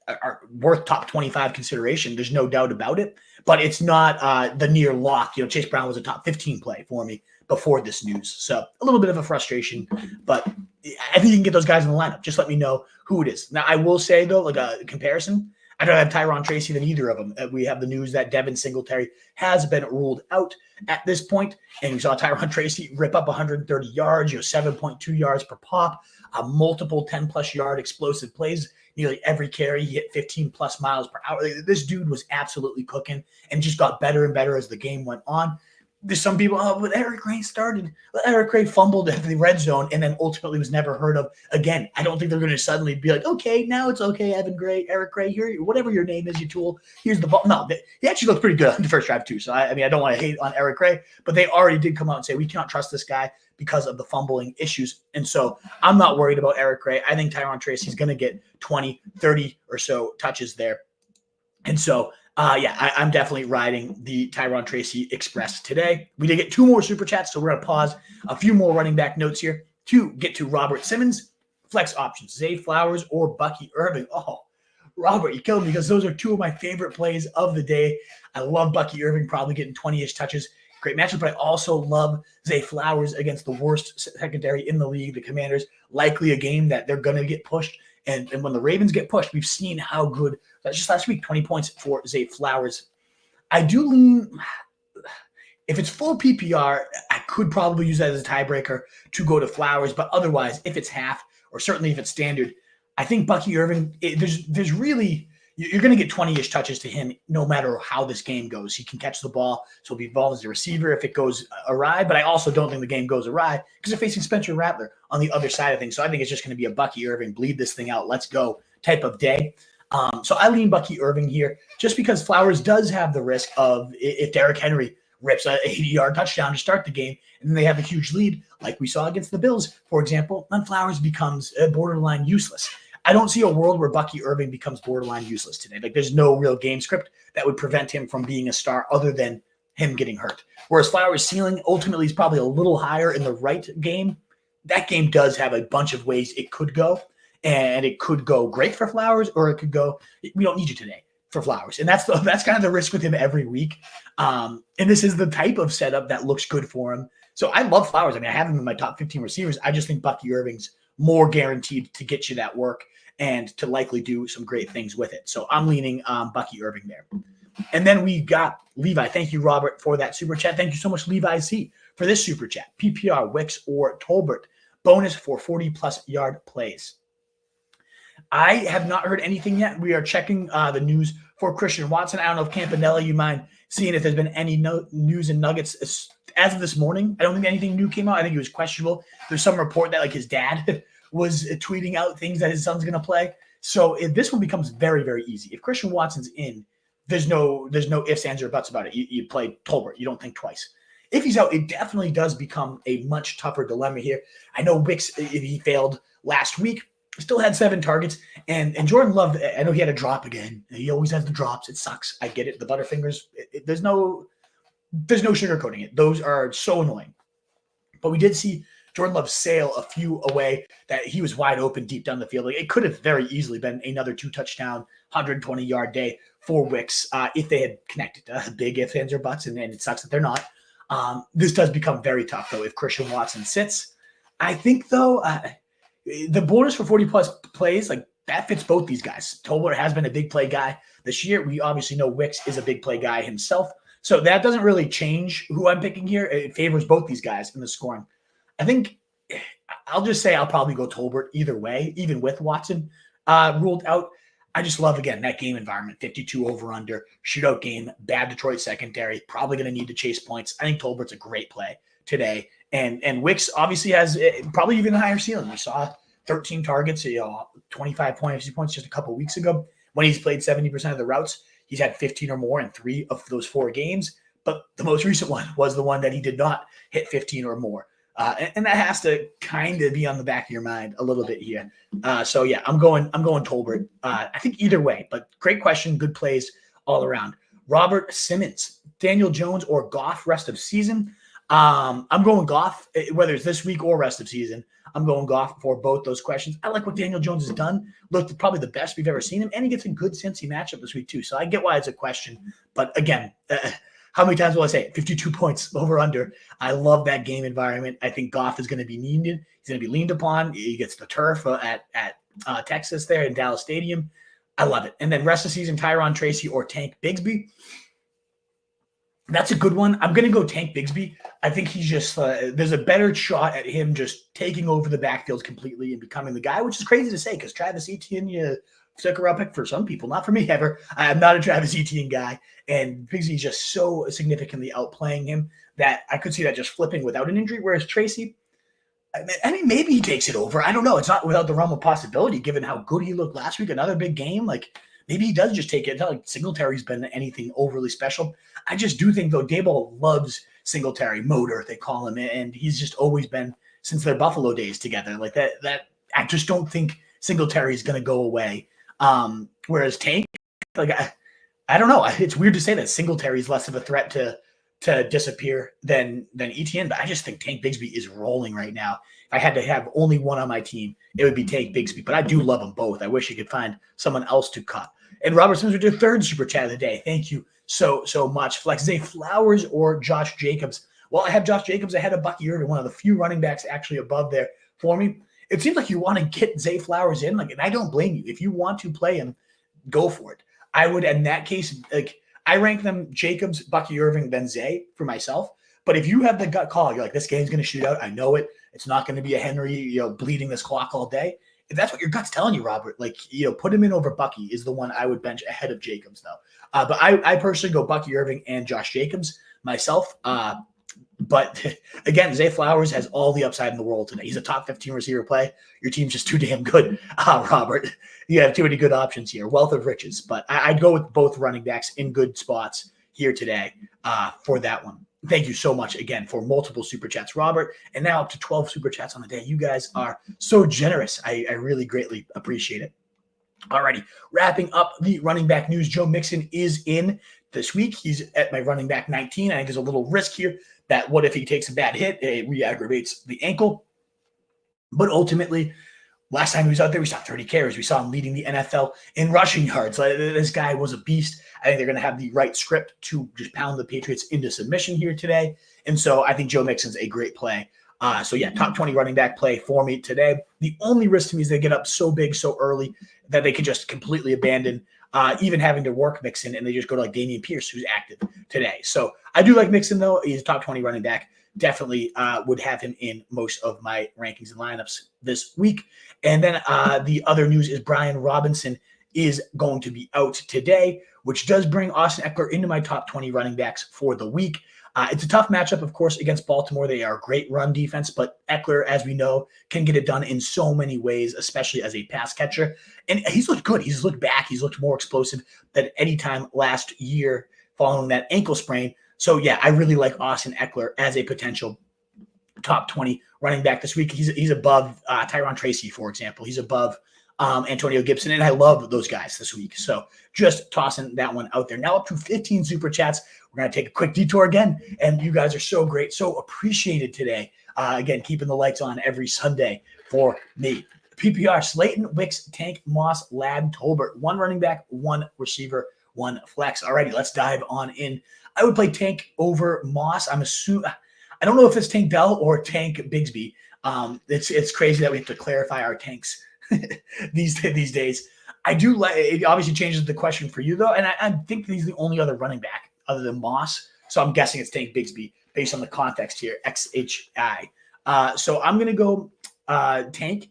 are worth top 25 consideration. There's no doubt about it, but it's not the near lock. Chase Brown was a top 15 play for me before this news. So a little bit of a frustration, but I think you can get those guys in the lineup. Just let me know who it is. Now, I will say, though, like a comparison, I'd rather have Tyron Tracy than either of them. We have the news that Devin Singletary has been ruled out at this point, and we saw Tyron Tracy rip up 130 yards, 7.2 yards per pop, multiple 10-plus yard explosive plays. Nearly every carry, he hit 15-plus miles per hour. This dude was absolutely cooking and just got better and better as the game went on. There's some people, but Eric Gray started. Eric Gray fumbled at the red zone and then ultimately was never heard of again. I don't think they're going to suddenly be like, okay, now it's okay, Eric Gray, here, whatever your name is, you tool, here's the ball. No, he actually looked pretty good on the first drive too. So, I don't want to hate on Eric Gray, but they already did come out and say, we cannot trust this guy because of the fumbling issues. And so I'm not worried about Eric Gray. I think Tyron Tracy's going to get 20, 30 or so touches there. And so, I'm definitely riding the Tyron Tracy Express today. We did get 2 more Super Chats, so we're going to pause a few more running back notes here to get to Robert Simmons. Flex options, Zay Flowers or Bucky Irving. Oh, Robert, you killed me because those are 2 of my favorite plays of the day. I love Bucky Irving probably getting 20-ish touches. Great matchup, but I also love Zay Flowers against the worst secondary in the league, the Commanders. Likely a game that they're going to get pushed. And when the Ravens get pushed, we've seen how good. That's just last week, 20 points for Zay Flowers. I do lean, if it's full PPR, I could probably use that as a tiebreaker to go to Flowers. But otherwise, if it's half, or certainly if it's standard, I think Bucky Irving, there's really, you're going to get 20-ish touches to him no matter how this game goes. He can catch the ball, so he'll be involved as a receiver if it goes awry. But I also don't think the game goes awry because they're facing Spencer Rattler on the other side of things. So I think it's just going to be a Bucky Irving, bleed this thing out, let's go type of day. So I lean Bucky Irving here just because Flowers does have the risk of if Derrick Henry rips a 80-yard touchdown to start the game and then they have a huge lead like we saw against the Bills, for example, then Flowers becomes borderline useless. I don't see a world where Bucky Irving becomes borderline useless today. Like there's no real game script that would prevent him from being a star other than him getting hurt. Whereas Flowers' ceiling ultimately is probably a little higher in the right game. That game does have a bunch of ways it could go, and it could go great for Flowers, or it could go, we don't need you today for Flowers. And that's kind of the risk with him every week. And this is the type of setup that looks good for him. So I love Flowers. I have him in my top 15 receivers. I just think Bucky Irving's more guaranteed to get you that work and to likely do some great things with it. So I'm leaning Bucky Irving there. And then we got Levi. Thank you, Robert, for that super chat. Thank you so much, Levi C, for this super chat. PPR, Wicks, or Tolbert. Bonus for 40-plus yard plays. I have not heard anything yet. We are checking the news for Christian Watson. I don't know if Campanella, you mind seeing if there's been any news and nuggets as of this morning. I don't think anything new came out. I think it was questionable. There's some report that his dad was tweeting out things that his son's going to play. So this one becomes very, very easy. If Christian Watson's in, there's no ifs, ands, or buts about it. You play Tolbert. You don't think twice. If he's out, it definitely does become a much tougher dilemma here. I know Wicks, he failed last week, still had 7 targets. And Jordan Love, I know he had a drop again. He always has the drops. It sucks. I get it. The Butterfingers, there's no sugarcoating it. Those are so annoying. But we did see Jordan Love sail a few away that he was wide open deep down the field. It could have very easily been another 2-touchdown, 120-yard day for Wicks if they had connected. Big ifs, ands, or buts, and it sucks that they're not. This does become very tough, though, if Christian Watson sits. I think, though, the bonus for 40-plus plays, that fits both these guys. Tolbert has been a big play guy this year. We obviously know Wicks is a big play guy himself. So that doesn't really change who I'm picking here. It favors both these guys in the scoring. I think I'll just say I'll probably go Tolbert either way, even with Watson ruled out. I just love, again, that game environment, 52 over-under, shootout game, bad Detroit secondary, probably going to need to chase points. I think Tolbert's a great play today. And Wicks obviously has probably even a higher ceiling. We saw 13 targets, 25 points just a couple of weeks ago. When he's played 70% of the routes, he's had 15 or more in 3 of those 4 games. But the most recent one was the one that he did not hit 15 or more. And that has to kind of be on the back of your mind a little bit here. So yeah, I'm going Tolbert. I think either way, but great question. Good plays all around. Robert Simmons, Daniel Jones or Goff rest of season. I'm going Goff, whether it's this week or rest of season. I'm going Goff for both those questions. I like what Daniel Jones has done. Looked probably the best we've ever seen him, and he gets a good Cincy matchup this week too. So I get why it's a question. But again, how many times will I say it? 52 points over under. I love that game environment. I think Goff is going to be needed. He's going to be leaned upon. He gets the turf at Texas there in Dallas Stadium. I love it. And then rest of the season, Tyron Tracy or Tank Bigsby. That's a good one. I'm going to go Tank Bigsby. I think he's just there's a better shot at him just taking over the backfield completely and becoming the guy, which is crazy to say because Travis Etienne, second-round pick for some people, not for me ever. I'm not a Travis Etienne guy, and Bigsy's just so significantly outplaying him that I could see that just flipping without an injury, whereas Tracy, I mean, maybe he takes it over. I don't know. It's not without the realm of possibility given how good he looked last week. Another big game. Like, maybe he does just take it. It's not like Singletary's been anything overly special. I just do think, though, Daboll loves Singletary, motor, they call him, and he's just always been, since their Buffalo days together, like that I just don't think Singletary is going to go away. Whereas Tank, like, I don't know. It's weird to say that Singletary is less of a threat to disappear than Etienne, but I just think Tank Bigsby is rolling right now. If I had to have only one on my team, it would be Tank Bigsby, but I do love them both. I wish you could find someone else to cut. And Robert Simmons with your third super chat of the day. Thank you so much. Flex Zay Flowers or Josh Jacobs. Well, I have Josh Jacobs ahead of Bucky Irving, one of the few running backs actually above there for me. It seems like you want to get Zay Flowers in, and I don't blame you. If you want to play him, go for it. I would, in that case, I rank them Jacobs, Bucky Irving, then Zay for myself. But if you have the gut call, you're like, this game's going to shoot out. I know it. It's not going to be a Henry, bleeding this clock all day. If that's what your gut's telling you, Robert, put him in over Bucky is the one I would bench ahead of Jacobs, though. But I personally go Bucky Irving and Josh Jacobs myself. But again, Zay Flowers has all the upside in the world today. He's a top 15 receiver play. Your team's just too damn good, Robert. You have too many good options here. Wealth of riches. But I'd go with both running backs in good spots here today for that one. Thank you so much again for multiple super chats, Robert. And now up to 12 super chats on the day. You guys are so generous. I really greatly appreciate it. Alrighty, wrapping up the running back news. Joe Mixon is in this week. He's at my running back 19. I think there's a little risk here that what if he takes a bad hit, it re-aggravates the ankle. But ultimately, last time he was out there, we saw 30 carries. We saw him leading the NFL in rushing yards. This guy was a beast. I think they're going to have the right script to just pound the Patriots into submission here today. And so I think Joe Mixon's a great play. Top 20 running back play for me today. The only risk to me is they get up so big so early that they could just completely abandon even having to work Mixon, and they just go to like Dameon Pierce, who's active today. So I do like Mixon, though. He's a top 20 running back. Definitely would have him in most of my rankings and lineups this week. And then the other news is Brian Robinson is going to be out today, which does bring Austin Eckler into my top 20 running backs for the week. It's a tough matchup, of course, against Baltimore. They are a great run defense, but Eckler, as we know, can get it done in so many ways, especially as a pass catcher. And he's looked good. He's looked back. He's looked more explosive than any time last year following that ankle sprain. So, yeah, I really like Austin Eckler as a potential top 20 running back this week. He's above Tyron Tracy, for example. He's above Antonio Gibson, and I love those guys this week. So just tossing that one out there. Now up to 15 super chats. We're going to take a quick detour again, and you guys are so great, so appreciated today. Again, keeping the lights on every Sunday for me. PPR, Slayton, Wicks, Tank, Moss, Ladd, Tolbert. One running back, one receiver, one flex. Alrighty, let's dive on in. I would play Tank over Moss. I don't know if it's Tank Dell or Tank Bigsby. It's crazy that we have to clarify our tanks these days. I do like it. Obviously changes the question for you, though, and I think he's the only other running back other than Moss. So I'm guessing it's Tank Bigsby based on the context here, XHI. So I'm going to go Tank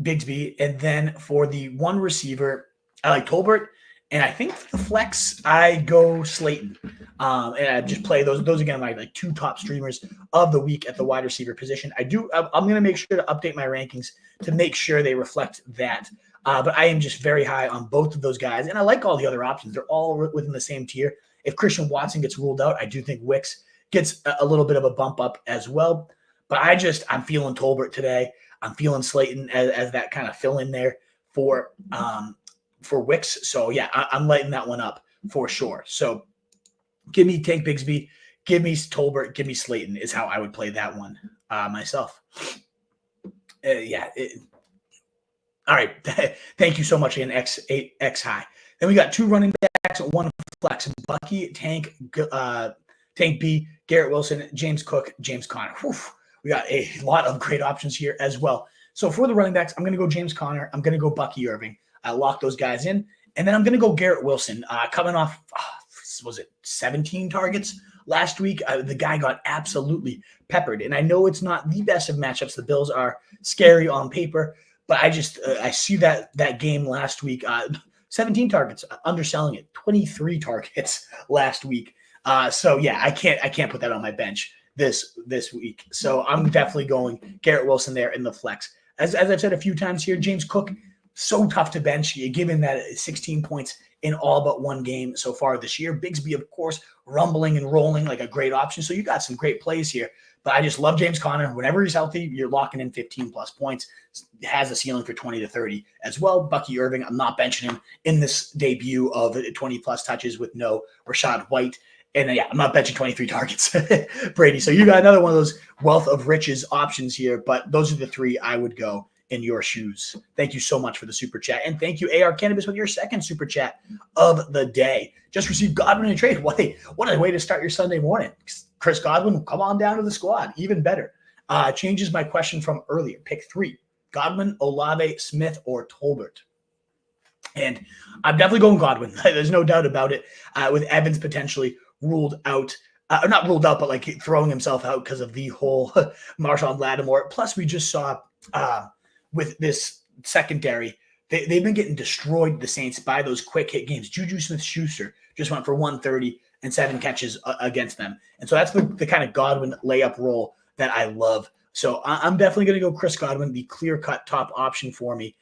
Bigsby, and then for the one receiver, I like Tolbert And I think for the flex, I go Slayton. And I just play those. Those again, like two top streamers of the week at the wide receiver position. I'm going to make sure to update my rankings to make sure they reflect that. But I am just very high on both of those guys. And I like all the other options. They're all within the same tier. If Christian Watson gets ruled out, I do think Wicks gets a little bit of a bump up as well. But I'm feeling Tolbert today. I'm feeling Slayton as that kind of fill in there for Wicks. So yeah, I'm lighting that one up for sure. So give me Tank Bigsby, give me Tolbert, give me Slayton is how I would play that one myself. All right. Thank you so much again, X high. Then we got two running backs, one flex, Bucky, Tank B, Garrett Wilson, James Cook, James Conner. Whew. We got a lot of great options here as well. So for the running backs, I'm going to go James Conner. I'm going to go Bucky Irving. I lock those guys in. And then I'm going to go Garrett Wilson. Coming off, was it 17 targets last week? The guy got absolutely peppered. And I know it's not the best of matchups. The Bills are scary on paper. But I see that game last week. 17 targets, underselling it. 23 targets last week. So yeah, I can't put that on my bench this week. So I'm definitely going Garrett Wilson there in the flex. As I've said a few times here, James Cook, so tough to bench, given that 16 points in all but one game so far this year. Bigsby, of course, rumbling and rolling like a great option. So you got some great plays here. But I just love James Conner. Whenever he's healthy, you're locking in 15-plus points. Has a ceiling for 20 to 30 as well. Bucky Irving, I'm not benching him in this debut of 20-plus touches with no Rashad White. And yeah, I'm not benching 23 targets, Brady. So you got another one of those wealth of riches options here. But those are the three I would go in your shoes. Thank you so much for the super chat. And thank you, AR Cannabis, with your second super chat of the day. Just received Godwin in a trade. What a way to start your Sunday morning. Chris Godwin, come on down to the squad. Even better. Changes my question from earlier. Pick 3. Godwin, Olave, Smith, or Tolbert. And I'm definitely going Godwin. There's no doubt about it. With Evans potentially ruled out. Not ruled out, but like throwing himself out because of the whole Marshawn Lattimore. Plus, we just saw with this secondary, they've been getting destroyed, the Saints, by those quick hit games. Juju Smith-Schuster just went for 130 and 7 catches against them. And so that's the kind of Godwin layup role that I love. So I'm definitely going to go Chris Godwin, the clear-cut top option for me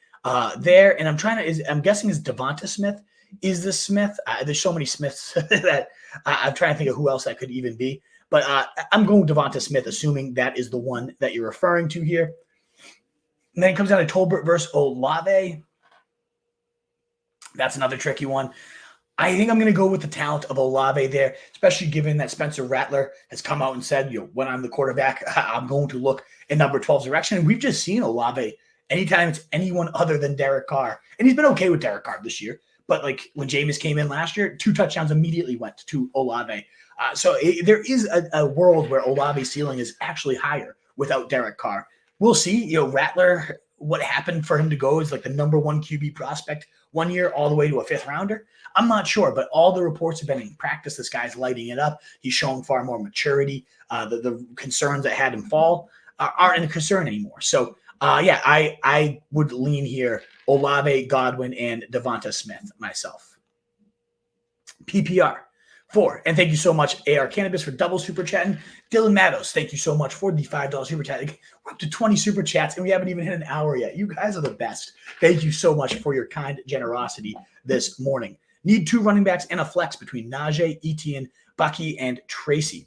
there. And I'm guessing is Devonta Smith. Is this Smith? There's so many Smiths that I'm trying to think of who else that could even be. But I'm going Devonta Smith, assuming that is the one that you're referring to here. And then it comes down to Tolbert versus Olave. That's another tricky one. I think I'm going to go with the talent of Olave there, especially given that Spencer Rattler has come out and said, when I'm the quarterback, I'm going to look in number 12's direction. And we've just seen Olave anytime it's anyone other than Derek Carr. And he's been okay with Derek Carr this year. But like when Jameis came in last year, 2 touchdowns immediately went to Olave. There is a world where Olave's ceiling is actually higher without Derek Carr. We'll see. Rattler, what happened for him to go is like the number 1 QB prospect one year all the way to a 5th rounder. I'm not sure, but all the reports have been in practice. This guy's lighting it up. He's showing far more maturity. The concerns that had him fall aren't a concern anymore. So, I would lean here Olave, Godwin, and Devonta Smith myself. PPR. 4. And thank you so much, AR Cannabis, for double super chatting. Dylan Matos, thank you so much for the $5 super chat. We're up to 20 super chats, and we haven't even hit an hour yet. You guys are the best. Thank you so much for your kind generosity this morning. Need 2 running backs and a flex between Najee, Etienne, Bucky, and Tracy.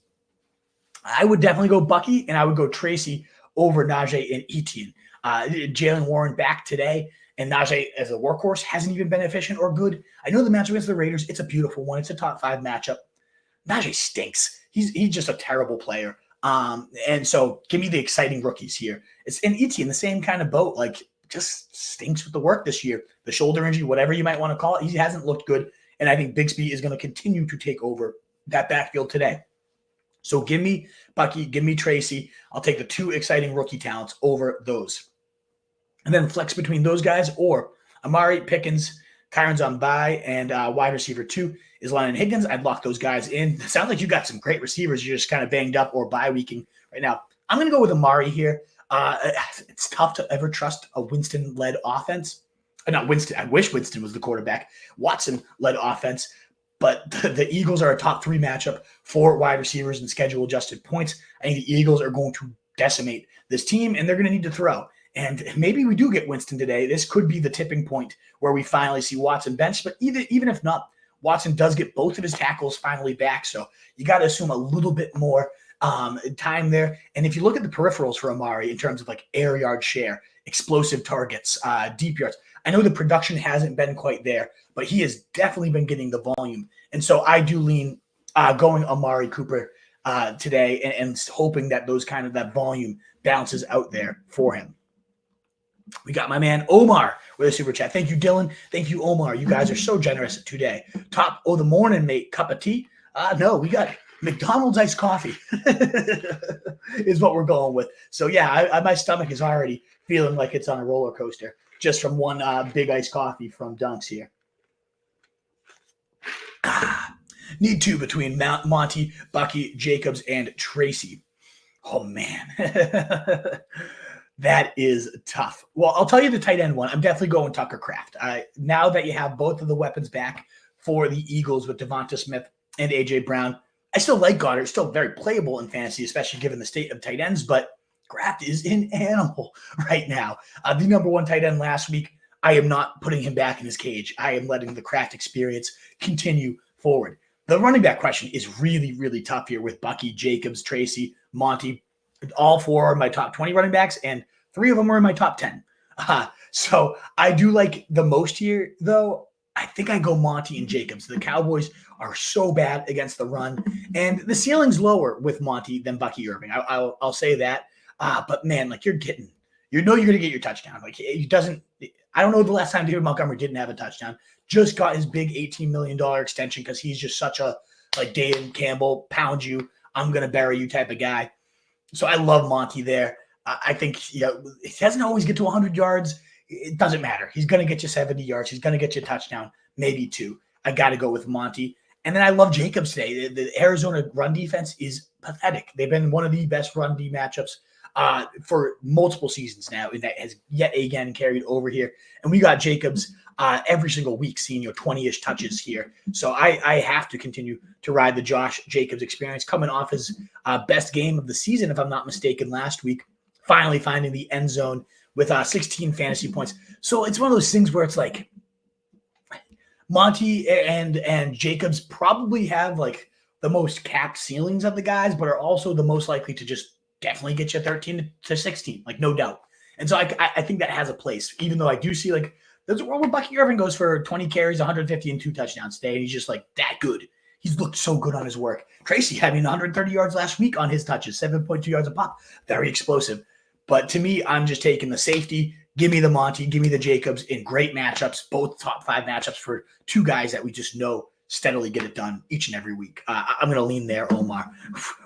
I would definitely go Bucky, and I would go Tracy over Najee and Etienne. Jalen Warren back today. And Najee, as a workhorse, hasn't even been efficient or good. I know the matchup against the Raiders, it's a beautiful one. It's a top 5 matchup. Najee stinks. He's just a terrible player. And so give me the exciting rookies here. And Etienne, the same kind of boat, just stinks with the work this year. The shoulder injury, whatever you might want to call it, he hasn't looked good. And I think Bigsby is going to continue to take over that backfield today. So give me Bucky, give me Tracy. I'll take the 2 exciting rookie talents over those. And then flex between those guys or Amari, Pickens, Kyron's on bye, and wide receiver 2 is Lennon Higgins. I'd lock those guys in. It sounds like you got some great receivers. You're just kind of banged up or bye-weeking right now. I'm going to go with Amari here. It's tough to ever trust a Winston-led offense. not Winston. I wish Winston was the quarterback. Watson led offense, but the Eagles are a top 3 matchup for wide receivers and schedule adjusted points. I think the Eagles are going to decimate this team, and they're going to need to throw. And maybe we do get Winston today. This could be the tipping point where we finally see Watson benched. But even if not, Watson does get both of his tackles finally back. So you got to assume a little bit more time there. And if you look at the peripherals for Amari in terms of like air yard share, explosive targets, deep yards, I know the production hasn't been quite there, but he has definitely been getting the volume. And so I do lean going Amari Cooper today and hoping that that volume bounces out there for him. We got my man Omar with a super chat. Thank you, Dylan. Thank you, Omar. You guys are so generous today. Top of the morning, mate. Cup of tea? No, we got McDonald's iced coffee is what we're going with. So, yeah, my stomach is already feeling like it's on a roller coaster just from one big iced coffee from Dunks here. Need 2 between Monty, Bucky, Jacobs, and Tracy. Oh, man. That is tough. Well, I'll tell you the tight end one. I'm definitely going Tucker Kraft. Now that you have both of the weapons back for the Eagles with Devonta Smith and A.J. Brown, I still like Goddard. Still very playable in fantasy, especially given the state of tight ends, but Kraft is an animal right now. The number 1 tight end last week, I am not putting him back in his cage. I am letting the Kraft experience continue forward. The running back question is really, really tough here with Bucky, Jacobs, Tracy, Monty. All 4 are my top 20 running backs, and 3 of them are in my top 10. So I do like the most here, though. I think I go Monty and Jacobs. The Cowboys are so bad against the run, and the ceiling's lower with Monty than Bucky Irving. I'll say that. But man, like you're going to get your touchdown. Like he doesn't. I don't know the last time David Montgomery didn't have a touchdown. Just got his big $18 million extension because he's just such a like Dave Campbell, pound you, I'm going to bury you type of guy. So I love Monty there. I think he doesn't always get to 100 yards. It doesn't matter. He's going to get you 70 yards. He's going to get you a touchdown, maybe 2. I got to go with Monty. And then I love Jacobs today. The Arizona run defense is pathetic. They've been one of the best run D matchups for multiple seasons now, and that has yet again carried over here. And we got Jacobs every single week seeing 20-ish touches here. So I have to continue to ride the Josh Jacobs experience, coming off his best game of the season, if I'm not mistaken, last week, finally finding the end zone with 16 fantasy points. So it's one of those things where it's like Monty and Jacobs probably have like the most capped ceilings of the guys, but are also the most likely to just definitely get you 13 to 16, like no doubt. And so I think that has a place, even though I do see like there's a world where Bucky Irving goes for 20 carries, 150 and 2 touchdowns today, and he's just like that good. He's looked so good on his work. Tracy having 130 yards last week on his touches, 7.2 yards a pop, very explosive. But to me, I'm just taking the safety. Give me the Monty, give me the Jacobs in great matchups, both top 5 matchups for 2 guys that we just know steadily get it done each and every week. I'm going to lean there, Omar.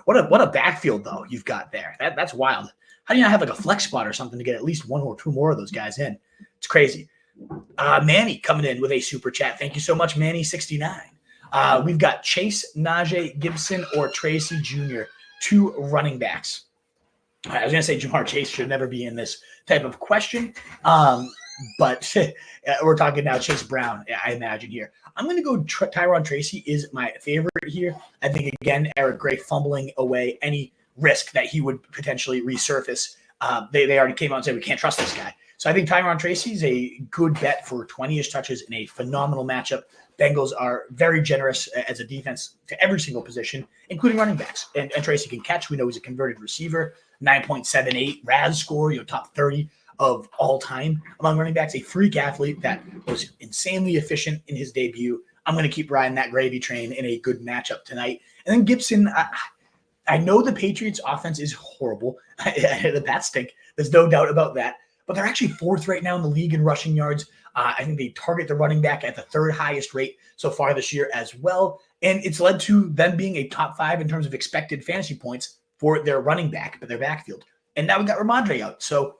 What a backfield, though, you've got there. That's wild. How do you not have like a flex spot or something to get at least 1 or 2 more of those guys in? It's crazy. Manny coming in with a super chat. Thank you so much, Manny69. We've got Chase, Najee, Gibson, or Tracy Jr., 2 running backs. I was going to say Jamar Chase should never be in this type of question, but we're talking now Chase Brown, I imagine here. I'm going to go Tyron Tracy is my favorite here. I think, again, Eric Gray fumbling away any risk that he would potentially resurface. They already came out and said we can't trust this guy. So I think Tyron Tracy is a good bet for 20-ish touches in a phenomenal matchup. Bengals are very generous as a defense to every single position, including running backs. And Tracy can catch. We know he's a converted receiver, 9.78 RAS score, top 30 of all time among running backs, a freak athlete that was insanely efficient in his debut. I'm going to keep riding that gravy train in a good matchup tonight. And then Gibson, I know the Patriots offense is horrible. The Pats stink. There's no doubt about that. But they're actually 4th right now in the league in rushing yards. I think they target the running back at the 3rd highest rate so far this year as well. And it's led to them being a top 5 in terms of expected fantasy points for their running back, but their backfield. And now we got Rhamondre out. So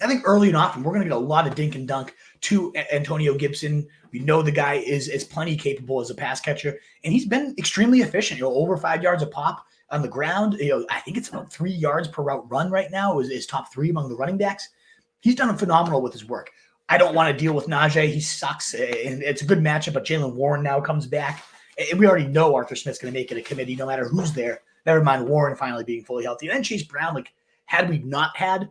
I think early and often we're going to get a lot of dink and dunk to Antonio Gibson. We know the guy is plenty capable as a pass catcher, and he's been extremely efficient. Over 5 yards a pop on the ground. I think it's about 3 yards per route run right now is top 3 among the running backs. He's done phenomenal with his work. I don't want to deal with Najee. He sucks. And it's a good matchup, but Jalen Warren now comes back. And we already know Arthur Smith's going to make it a committee no matter who's there. Never mind Warren finally being fully healthy. And then Chase Brown, like, had we not had,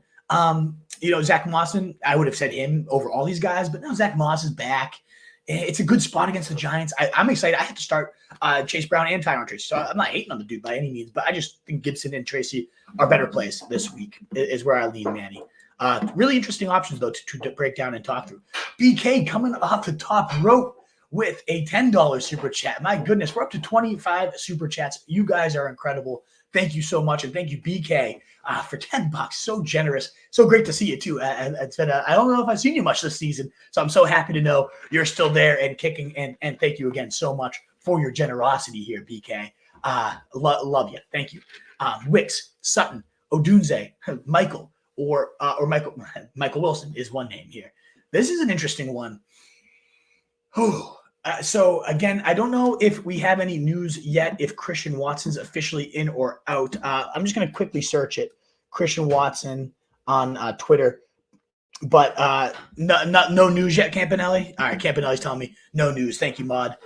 Zach Mawson, I would have said him over all these guys. But now Zach Moss is back. It's a good spot against the Giants. I'm excited. I have to start Chase Brown and Tyron Tracy. So I'm not hating on the dude by any means, but I just think Gibson and Tracy are better plays this week is where I lean, Manny. Really interesting options, though, to break down and talk through. BK coming off the top rope with a $10 super chat. My goodness, we're up to 25 super chats. You guys are incredible. Thank you so much. And thank you, BK, for $10. So generous. So great to see you, too. It's been I don't know if I've seen you much this season, so I'm so happy to know you're still there and kicking. And thank you again so much for your generosity here, BK. Love you. Thank you. Wicks, Sutton, Odunze, Michael, or Michael Wilson is one name here. This is an interesting one. So, again, I don't know if we have any news yet, if Christian Watson's officially in or out. I'm just going to quickly search it, Christian Watson on Twitter. But no news yet, Campanelli? All right, Campanelli's telling me no news. Thank you, Maud,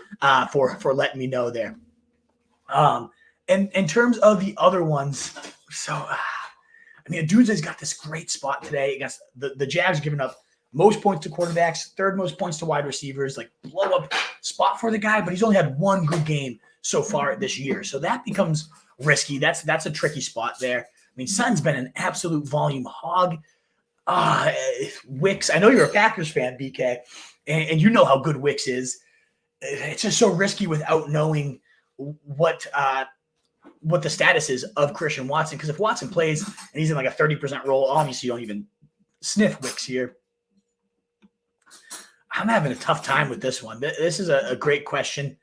for letting me know there. And in terms of the other ones, so, Adunze's got this great spot today against the Jags, giving up most points to quarterbacks, third most points to wide receivers, like blow up spot for the guy, but he's only had one good game so far this year. So that becomes risky. That's a tricky spot there. Sutton's been an absolute volume hog. Wicks, I know you're a Packers fan, BK, and you know how good Wicks is. It's just so risky without knowing what the status is of Christian Watson. Because if Watson plays and he's in like a 30% role, obviously you don't even sniff Wicks here. I'm having a tough time with this one. This is a great question.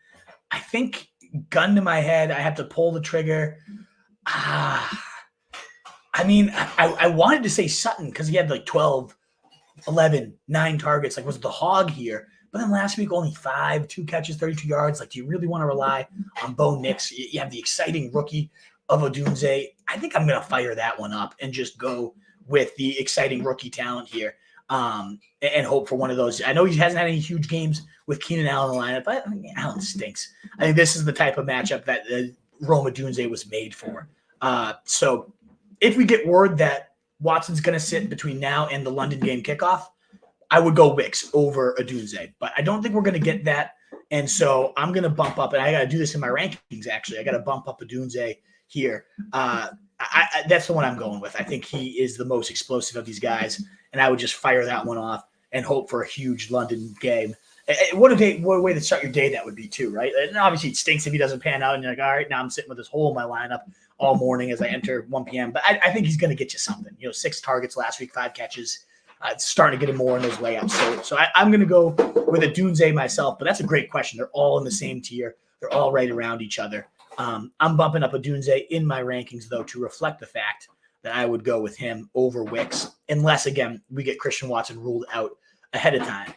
I think, gun to my head, I have to pull the trigger. I wanted to say Sutton because he had like 12, 11, 9 targets. Like, was the hog here? But then last week, only 5, 2 catches, 32 yards. Like, do you really want to rely on Bo Nix? You have the exciting rookie of Odunze. I think I'm going to fire that one up and just go with the exciting rookie talent here. And hope for one of those. I know he hasn't had any huge games with Keenan Allen in the lineup, but Allen stinks. I think this is the type of matchup that Rome Odunze was made for. So if we get word that Watson's going to sit between now and the London game kickoff, I would go Wicks over Odunze. But I don't think we're going to get that. And so I'm going to bump up, and I got to do this in my rankings, actually. I got to bump up Odunze here. That's the one I'm going with. I think he is the most explosive of these guys, and I would just fire that one off and hope for a huge London game. What a way to start your day that would be too, right? And obviously it stinks if he doesn't pan out and you're like, all right, now I'm sitting with this hole in my lineup all morning as I enter 1 p.m. But I think he's going to get you something. 6 targets last week, 5 catches. It's starting to get him more in those layups. So I'm going to go with Odunze myself, but that's a great question. They're all in the same tier. They're all right around each other. I'm bumping up Odunze in my rankings, though, to reflect the fact that I would go with him over Wicks, unless, again, we get Christian Watson ruled out ahead of time.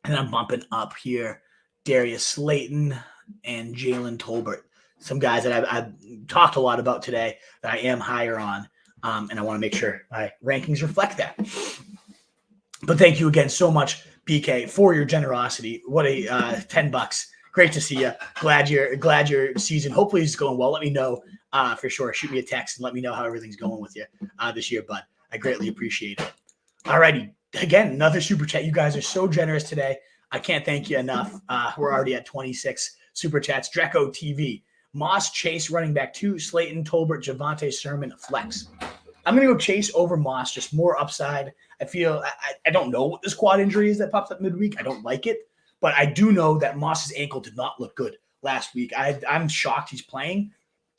And I'm bumping up here Darius Slayton and Jalen Tolbert, some guys that I've talked a lot about today that I am higher on, and I want to make sure my rankings reflect that. But thank you again so much, BK, for your generosity. What a $10. Great to see you. Glad your season hopefully is going well. Let me know for sure. Shoot me a text and let me know how everything's going with you this year, bud. I greatly appreciate it. All righty. Again, another super chat. You guys are so generous today. I can't thank you enough. We're already at 26 super chats. Dreco TV. Moss, Chase, running back 2. Slayton, Tolbert, Javonte, Sermon, flex. I'm going to go Chase over Moss, just more upside. I feel I don't know what this quad injury is that pops up midweek. I don't like it. But I do know that Moss's ankle did not look good last week. I'm shocked he's playing.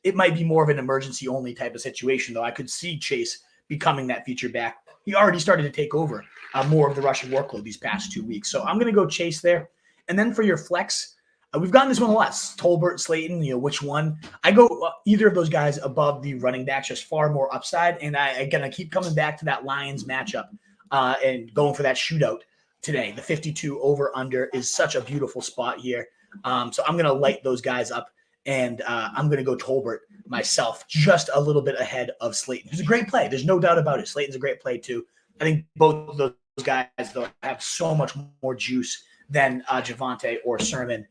It might be more of an emergency-only type of situation, though. I could see Chase becoming that feature back. He already started to take over more of the rushing workload these past 2 weeks. So I'm going to go Chase there. And then for your flex, we've gotten this one a lot. Tolbert, Slayton, which one? I go either of those guys above the running backs, just far more upside. And I keep coming back to that Lions matchup and going for that shootout today. The 52 over under is such a beautiful spot here. So I'm going to light those guys up, and I'm going to go Tolbert myself, just a little bit ahead of Slayton. It's a great play. There's no doubt about it. Slayton's a great play too. I think both of those guys, though, have so much more juice than Javonte or Sermon.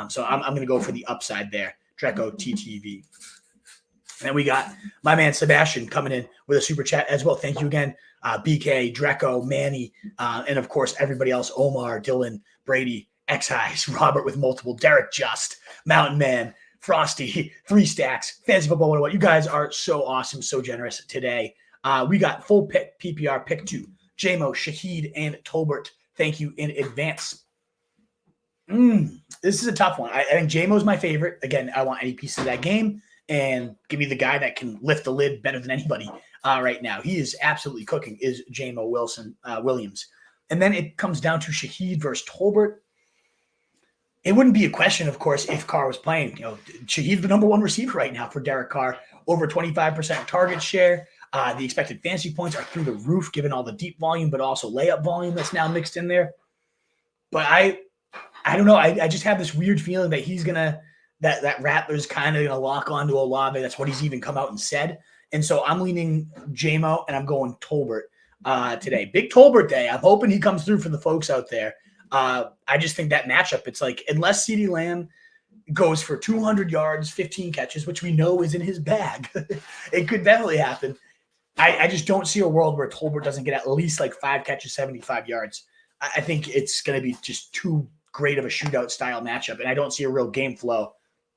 So I'm going to go for the upside there. Dreco TTV. And we got my man Sebastian coming in with a super chat as well. Thank you again, BK, Dreco, Manny, and of course everybody else: Omar, Dylan, Brady, X-Highs, Robert with multiple, Derek Just, Mountain Man, Frosty, 3 Stacks, Fantasy Football 101. You guys are so awesome, so generous today. We got full pick PPR pick 2, JMO, Shaheed, and Tolbert. Thank you in advance. This is a tough one. I think JMO's my favorite. Again, I want any piece of that game. And give me the guy that can lift the lid better than anybody right now. He is absolutely cooking, is Jamo Williams. And then it comes down to Shaheed versus Tolbert. It wouldn't be a question, of course, if Carr was playing. Shaheed's the number 1 receiver right now for Derek Carr, over 25% target share. The expected fantasy points are through the roof, given all the deep volume, but also layup volume that's now mixed in there. But I don't know. I just have this weird feeling that he's going to – that Rattler's kind of going to lock onto Olave. That's what he's even come out and said. And so I'm leaning JMO, and I'm going Tolbert today. Big Tolbert day. I'm hoping he comes through for the folks out there. I just think that matchup, it's like, unless CeeDee Lamb goes for 200 yards, 15 catches, which we know is in his bag, it could definitely happen. I just don't see a world where Tolbert doesn't get at least like 5 catches, 75 yards. I think it's going to be just too great of a shootout style matchup, and I don't see a real game flow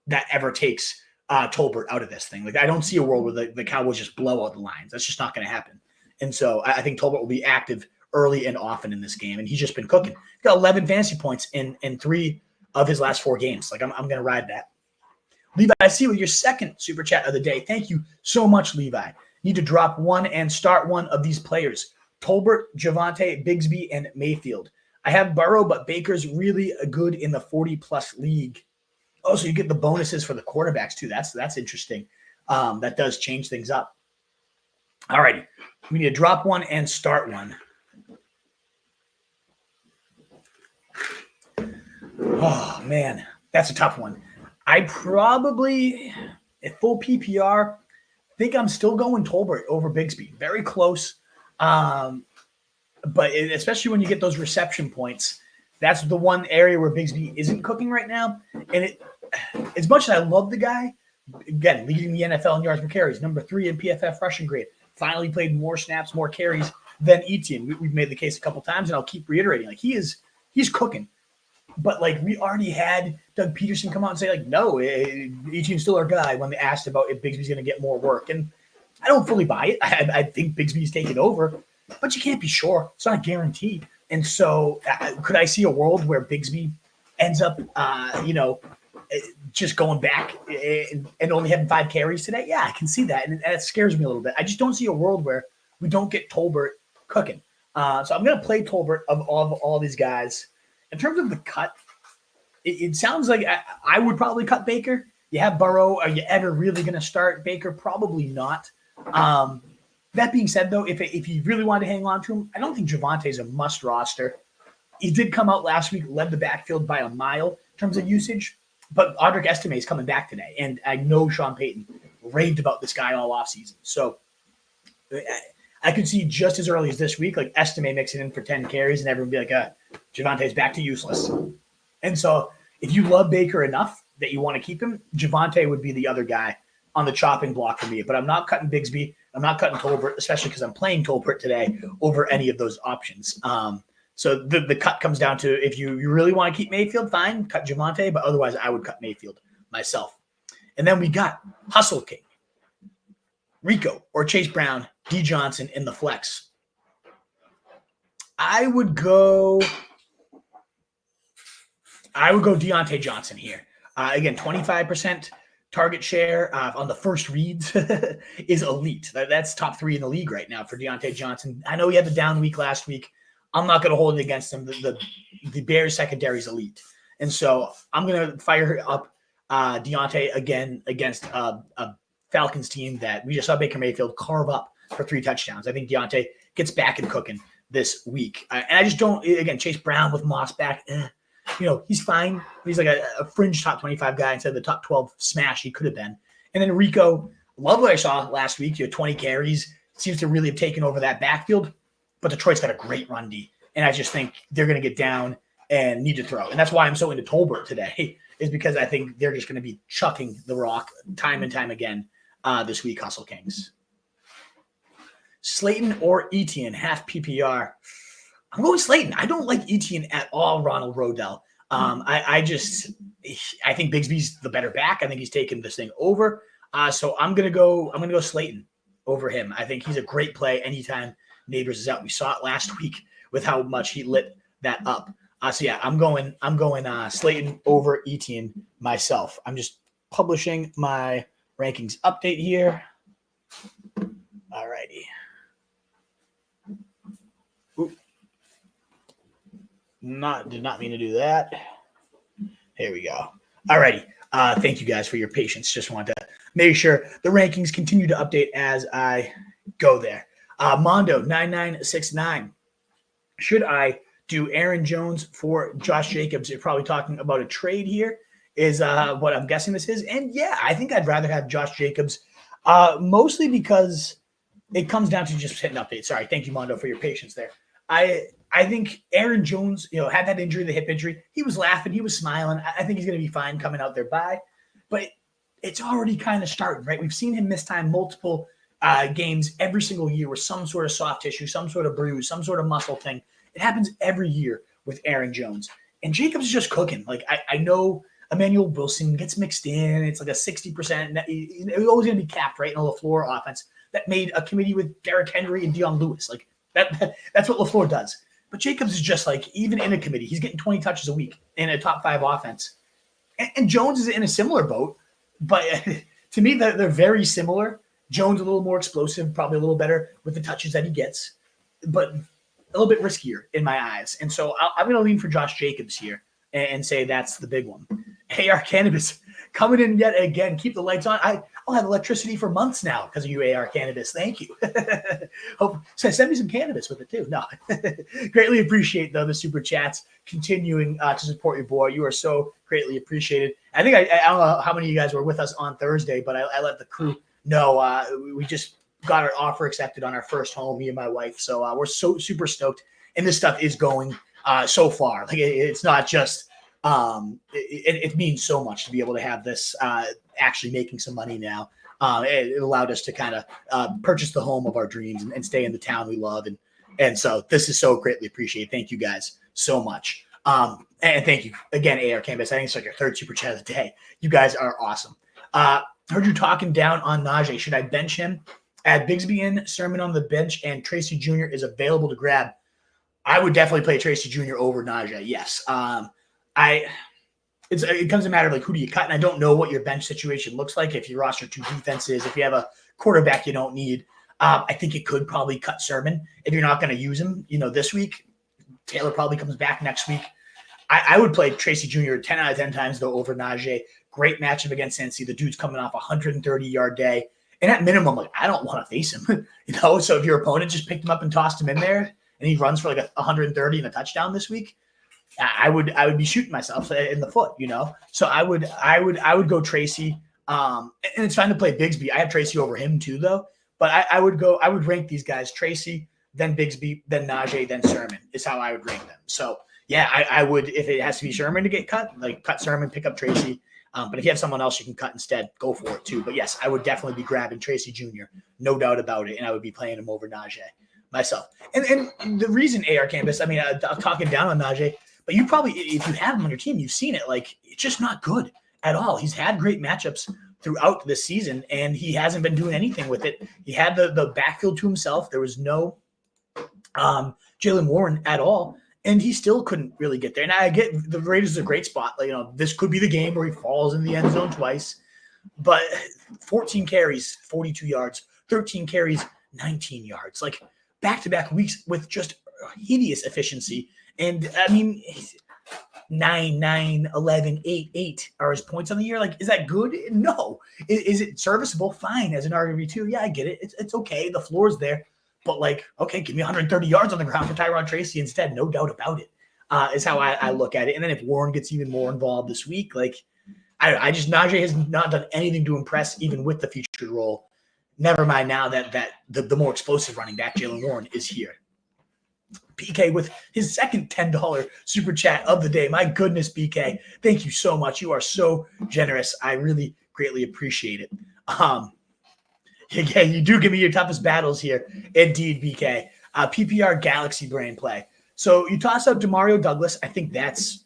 that ever takes Tolbert out of this thing. Like, I don't see a world where the Cowboys just blow out the Lions. That's just not going to happen. And so I think Tolbert will be active early and often in this game, and he's just been cooking. He's got 11 fantasy points in 3 of his last 4 games. Like, I'm going to ride that. Levi, I see with your second super chat of the day. Thank you so much, Levi. Need to drop one and start one of these players: Tolbert, Javonte, Bigsby, and Mayfield. I have Burrow, but Baker's really good in the 40-plus league. Oh, so you get the bonuses for the quarterbacks too. That's interesting. That does change things up. All righty. We need to drop one and start one. Oh, man. That's a tough one. I probably, at full PPR, think I'm still going Tolbert over Bigsby. Very close. But especially when you get those reception points, that's the one area where Bigsby isn't cooking right now. And as much as I love the guy, again, leading the NFL in yards per carries, number 3 in PFF rushing grade, finally played more snaps, more carries than Etienne. We've made the case a couple times, and I'll keep reiterating. Like, he's cooking. But, like, we already had Doug Peterson come out and say, like, no, Etienne's still our guy when they asked about if Bigsby's going to get more work. And I don't fully buy it. I think Bigsby's taking over, but you can't be sure. It's not a guarantee. And so could I see a world where Bigsby ends up, just going back and only having 5 carries today? Yeah, I can see that. And that scares me a little bit. I just don't see a world where we don't get Tolbert cooking. So I'm going to play Tolbert of all these guys. In terms of the cut, it sounds like I would probably cut Baker. You have Burrow. Are you ever really going to start Baker? Probably not. That being said, though, if you really want to hang on to him, I don't think Javonte is a must roster. He did come out last week, led the backfield by a mile in terms of usage, but Audric Estime is coming back today, and I know Sean Payton raved about this guy all offseason. So I could see just as early as this week, like Estime mixing in for 10 carries, and everyone would be like, Javonte's back to useless. And so if you love Baker enough that you want to keep him, Javonte would be the other guy on the chopping block for me. But I'm not cutting Bigsby. I'm not cutting Tolbert, especially because I'm playing Tolbert today over any of those options. So the cut comes down to, if you really want to keep Mayfield, fine, cut Javonte. But otherwise, I would cut Mayfield myself. And then we got Hustle King, Rico, or Chase Brown, D. Johnson in the flex. I would go Deontay Johnson here. Again, 25% target share on the first reads is elite. That's top 3 in the league right now for Deontay Johnson. I know he had the down week last week. I'm not going to hold it against him. The Bears secondary is elite. And so I'm going to fire up Deontay again against a Falcons team that we just saw Baker Mayfield carve up for 3 touchdowns. I think Deontay gets back and cooking this week. And I just don't, again, Chase Brown with Moss back, he's fine. He's like a fringe top 25 guy instead of the top 12 smash he could have been. And then Rico, love what I saw last week. 20 carries, seems to really have taken over that backfield. But Detroit's got a great run D. And I just think they're going to get down and need to throw. And that's why I'm so into Tolbert today, is because I think they're just going to be chucking the rock time and time again this week, Hustle Kings. Slayton or Etienne, half PPR. I'm going Slayton. I don't like Etienne at all, Ronald Rodell. I think Bigsby's the better back. I think he's taken this thing over. So I'm gonna go Slayton over him. I think he's a great play anytime Nabers is out. We saw it last week with how much he lit that up. So yeah, I'm going Slayton over Etienne myself. I'm just publishing my rankings update here. All righty. Did not mean to do that. Here we go. All righty. Thank you guys for your patience. Just wanted to make sure the rankings continue to update as I go there. Mondo9969. Should I do Aaron Jones for Josh Jacobs? You're probably talking about a trade here, is what I'm guessing this is. And yeah, I think I'd rather have Josh Jacobs, mostly because it comes down to just hitting updates. Sorry. Thank you, Mondo, for your patience there. I think Aaron Jones, had that injury, the hip injury. He was laughing. He was smiling. I think he's going to be fine coming out there by. But it's already kind of starting, right? We've seen him miss time multiple games every single year with some sort of soft tissue, some sort of bruise, some sort of muscle thing. It happens every year with Aaron Jones. And Jacobs is just cooking. Like, I know Emmanuel Wilson gets mixed in. It's like a 60%. He's always going to be capped, right, in a LaFleur offense that made a committee with Derrick Henry and Dion Lewis. Like, that's what LaFleur does. But Jacobs is just like, even in a committee, he's getting 20 touches a week in a top 5 offense. And Jones is in a similar boat. But to me, they're very similar. Jones a little more explosive, probably a little better with the touches that he gets, but a little bit riskier in my eyes. And so I'm going to lean for Josh Jacobs here and say that's the big one. AR Cannabis coming in yet again. Keep the lights on. I'll have electricity for months now because of you, AR Cannabis. Thank you. Send me some cannabis with it too. No, greatly appreciate the super chats continuing to support your boy. You are so greatly appreciated. I think I don't know how many of you guys were with us on Thursday, but I let the crew know we just got our offer accepted on our first home, me and my wife. So we're so super stoked, and this stuff is going so far. Like it's not just. It means so much to be able to have this actually making some money now. It allowed us to kind of purchase the home of our dreams and stay in the town we love. And so this is so greatly appreciated. Thank you guys so much. And thank you again, AR Canvas. I think it's like your third super chat of the day. You guys are awesome. Heard you talking down on Najee. Should I bench him? Add Bigsby in, Sermon on the bench, and Tracy Jr. is available to grab. I would definitely play Tracy Jr. over Najee. Yes. It comes a matter of like, who do you cut? And I don't know what your bench situation looks like. If you roster 2 defenses, if you have a quarterback you don't need, I think it could probably cut Sermon if you're not going to use him, this week. Taylor probably comes back next week. I would play Tracy Jr. 10 out of 10 times though over Najee. Great matchup against Cincy. The dude's coming off a 130-yard day. And at minimum, like, I don't want to face him, So if your opponent just picked him up and tossed him in there and he runs for like 130 and a touchdown this week, I would be shooting myself in the foot, So I would go Tracy. And it's fine to play Bigsby. I have Tracy over him too, though. But I would rank these guys Tracy, then Bigsby, then Najee, then Sermon is how I would rank them. So yeah, I would, if it has to be Sermon to get cut, like cut Sermon, pick up Tracy. But if you have someone else you can cut instead, go for it too. But yes, I would definitely be grabbing Tracy Jr., no doubt about it. And I would be playing him over Najee myself. And the reason AR Canvas, I'm talking down on Najee, but you probably, if you have him on your team, you've seen it. Like, it's just not good at all. He's had great matchups throughout the season, and he hasn't been doing anything with it. He had the backfield to himself. There was no Jaylen Warren at all, and he still couldn't really get there. And I get the Raiders is a great spot. Like, this could be the game where he falls in the end zone twice. But 14 carries, 42 yards, 13 carries, 19 yards. Like, back-to-back weeks with just hideous efficiency. And 9, 11, 8 are his points on the year. Like, is that good? No. Is it serviceable? Fine. As an RB2, yeah, I get it. It's okay. The floor's there. But like, okay, give me 130 yards on the ground for Tyrod Tracy instead. No doubt about it. Is how I look at it. And then if Warren gets even more involved this week, like, Najee has not done anything to impress even with the featured role. Never mind now that the more explosive running back, Jaylen Warren, is here. BK with his second $10 super chat of the day. My goodness, BK, thank you so much. You are so generous. I really greatly appreciate it. Yeah, you do give me your toughest battles here. Indeed, BK. PPR Galaxy Brain play. So you toss out Demario Douglas. I think that's,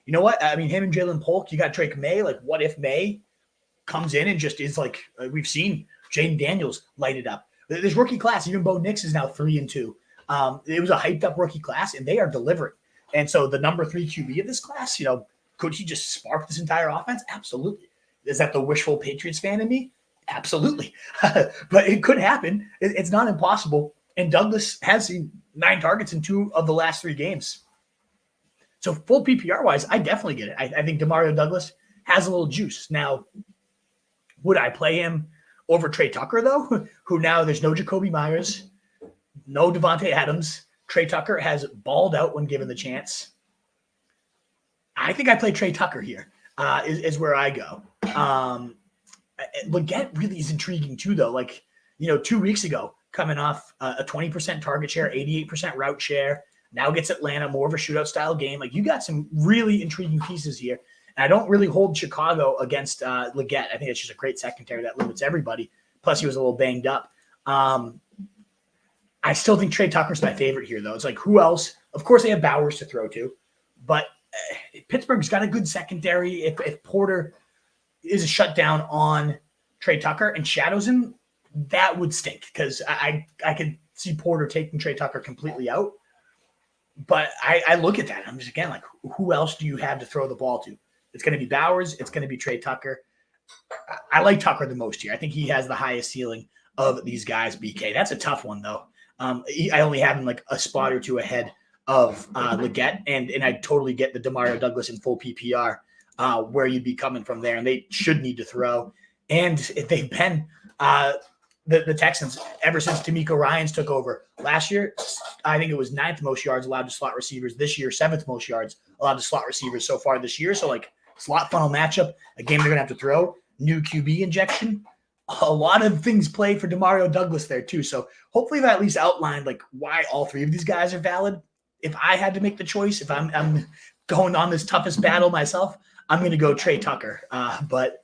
you know what? I mean, him and Jalen Polk, you got Drake May. Like, what if May comes in and just is like, we've seen Jaden Daniels light it up. This rookie class, even Bo Nix is now 3-2. It was a hyped up rookie class, and they are delivering. And so the number 3 QB of this class, you know, could he just spark this entire offense? Absolutely. Is that the wishful Patriots fan in me? Absolutely. But it could happen. It's not impossible. And Douglas has seen 9 targets in 2 of the last 3 games. So full PPR wise, I definitely get it. I think Demario Douglas has a little juice. Now, would I play him over Trey Tucker, though? Who now there's no Jacoby Myers, no Devontae Adams. Trey Tucker has balled out when given the chance. I think I play Trey Tucker here, is where I go. Leggett really is intriguing too, though. Like, you know, 2 weeks ago, coming off a 20% target share, 88% route share, now gets Atlanta, more of a shootout style game. Like, you got some really intriguing pieces here. And I don't really hold Chicago against Leggett. I think it's just a great secondary that limits everybody. Plus, he was a little banged up. I still think Trey Tucker's my favorite here, though. It's like, who else? Of course, they have Bowers to throw to, but Pittsburgh's got a good secondary. If Porter is a shutdown on Trey Tucker and shadows him, that would stink, because I could see Porter taking Trey Tucker completely out. But I look at that. I'm just, again, like, who else do you have to throw the ball to? It's going to be Bowers. It's going to be Trey Tucker. I like Tucker the most here. I think he has the highest ceiling of these guys, BK. That's a tough one, though. I only have him like a spot or 2 ahead of Leggett, and I totally get the Demario Douglas in full PPR, where you'd be coming from there, and they should need to throw. And they've been the Texans ever since D'Amico Ryans took over. Last year, I think it was 9th most yards allowed to slot receivers. This year, 7th most yards allowed to slot receivers so far this year. So, like, slot funnel matchup, a game they're going to have to throw, new QB injection. A lot of things play for Demario Douglas there too. So hopefully that at least outlined like why all 3 of these guys are valid. If I had to make the choice, if I'm going on this toughest battle myself, I'm going to go Trey Tucker. But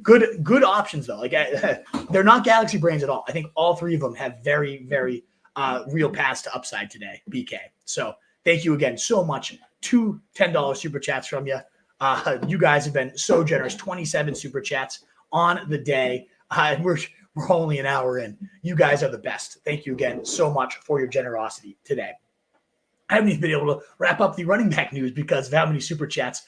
good options though. Like, they're not Galaxy brains at all. I think all 3 of them have very, very real paths to upside today, BK. So thank you again so much. 2 $10 super chats from you. You guys have been so generous. 27 super chats on the day. And we're only an hour in. You guys are the best. Thank you again so much for your generosity today. I haven't even been able to wrap up the running back news because of how many super chats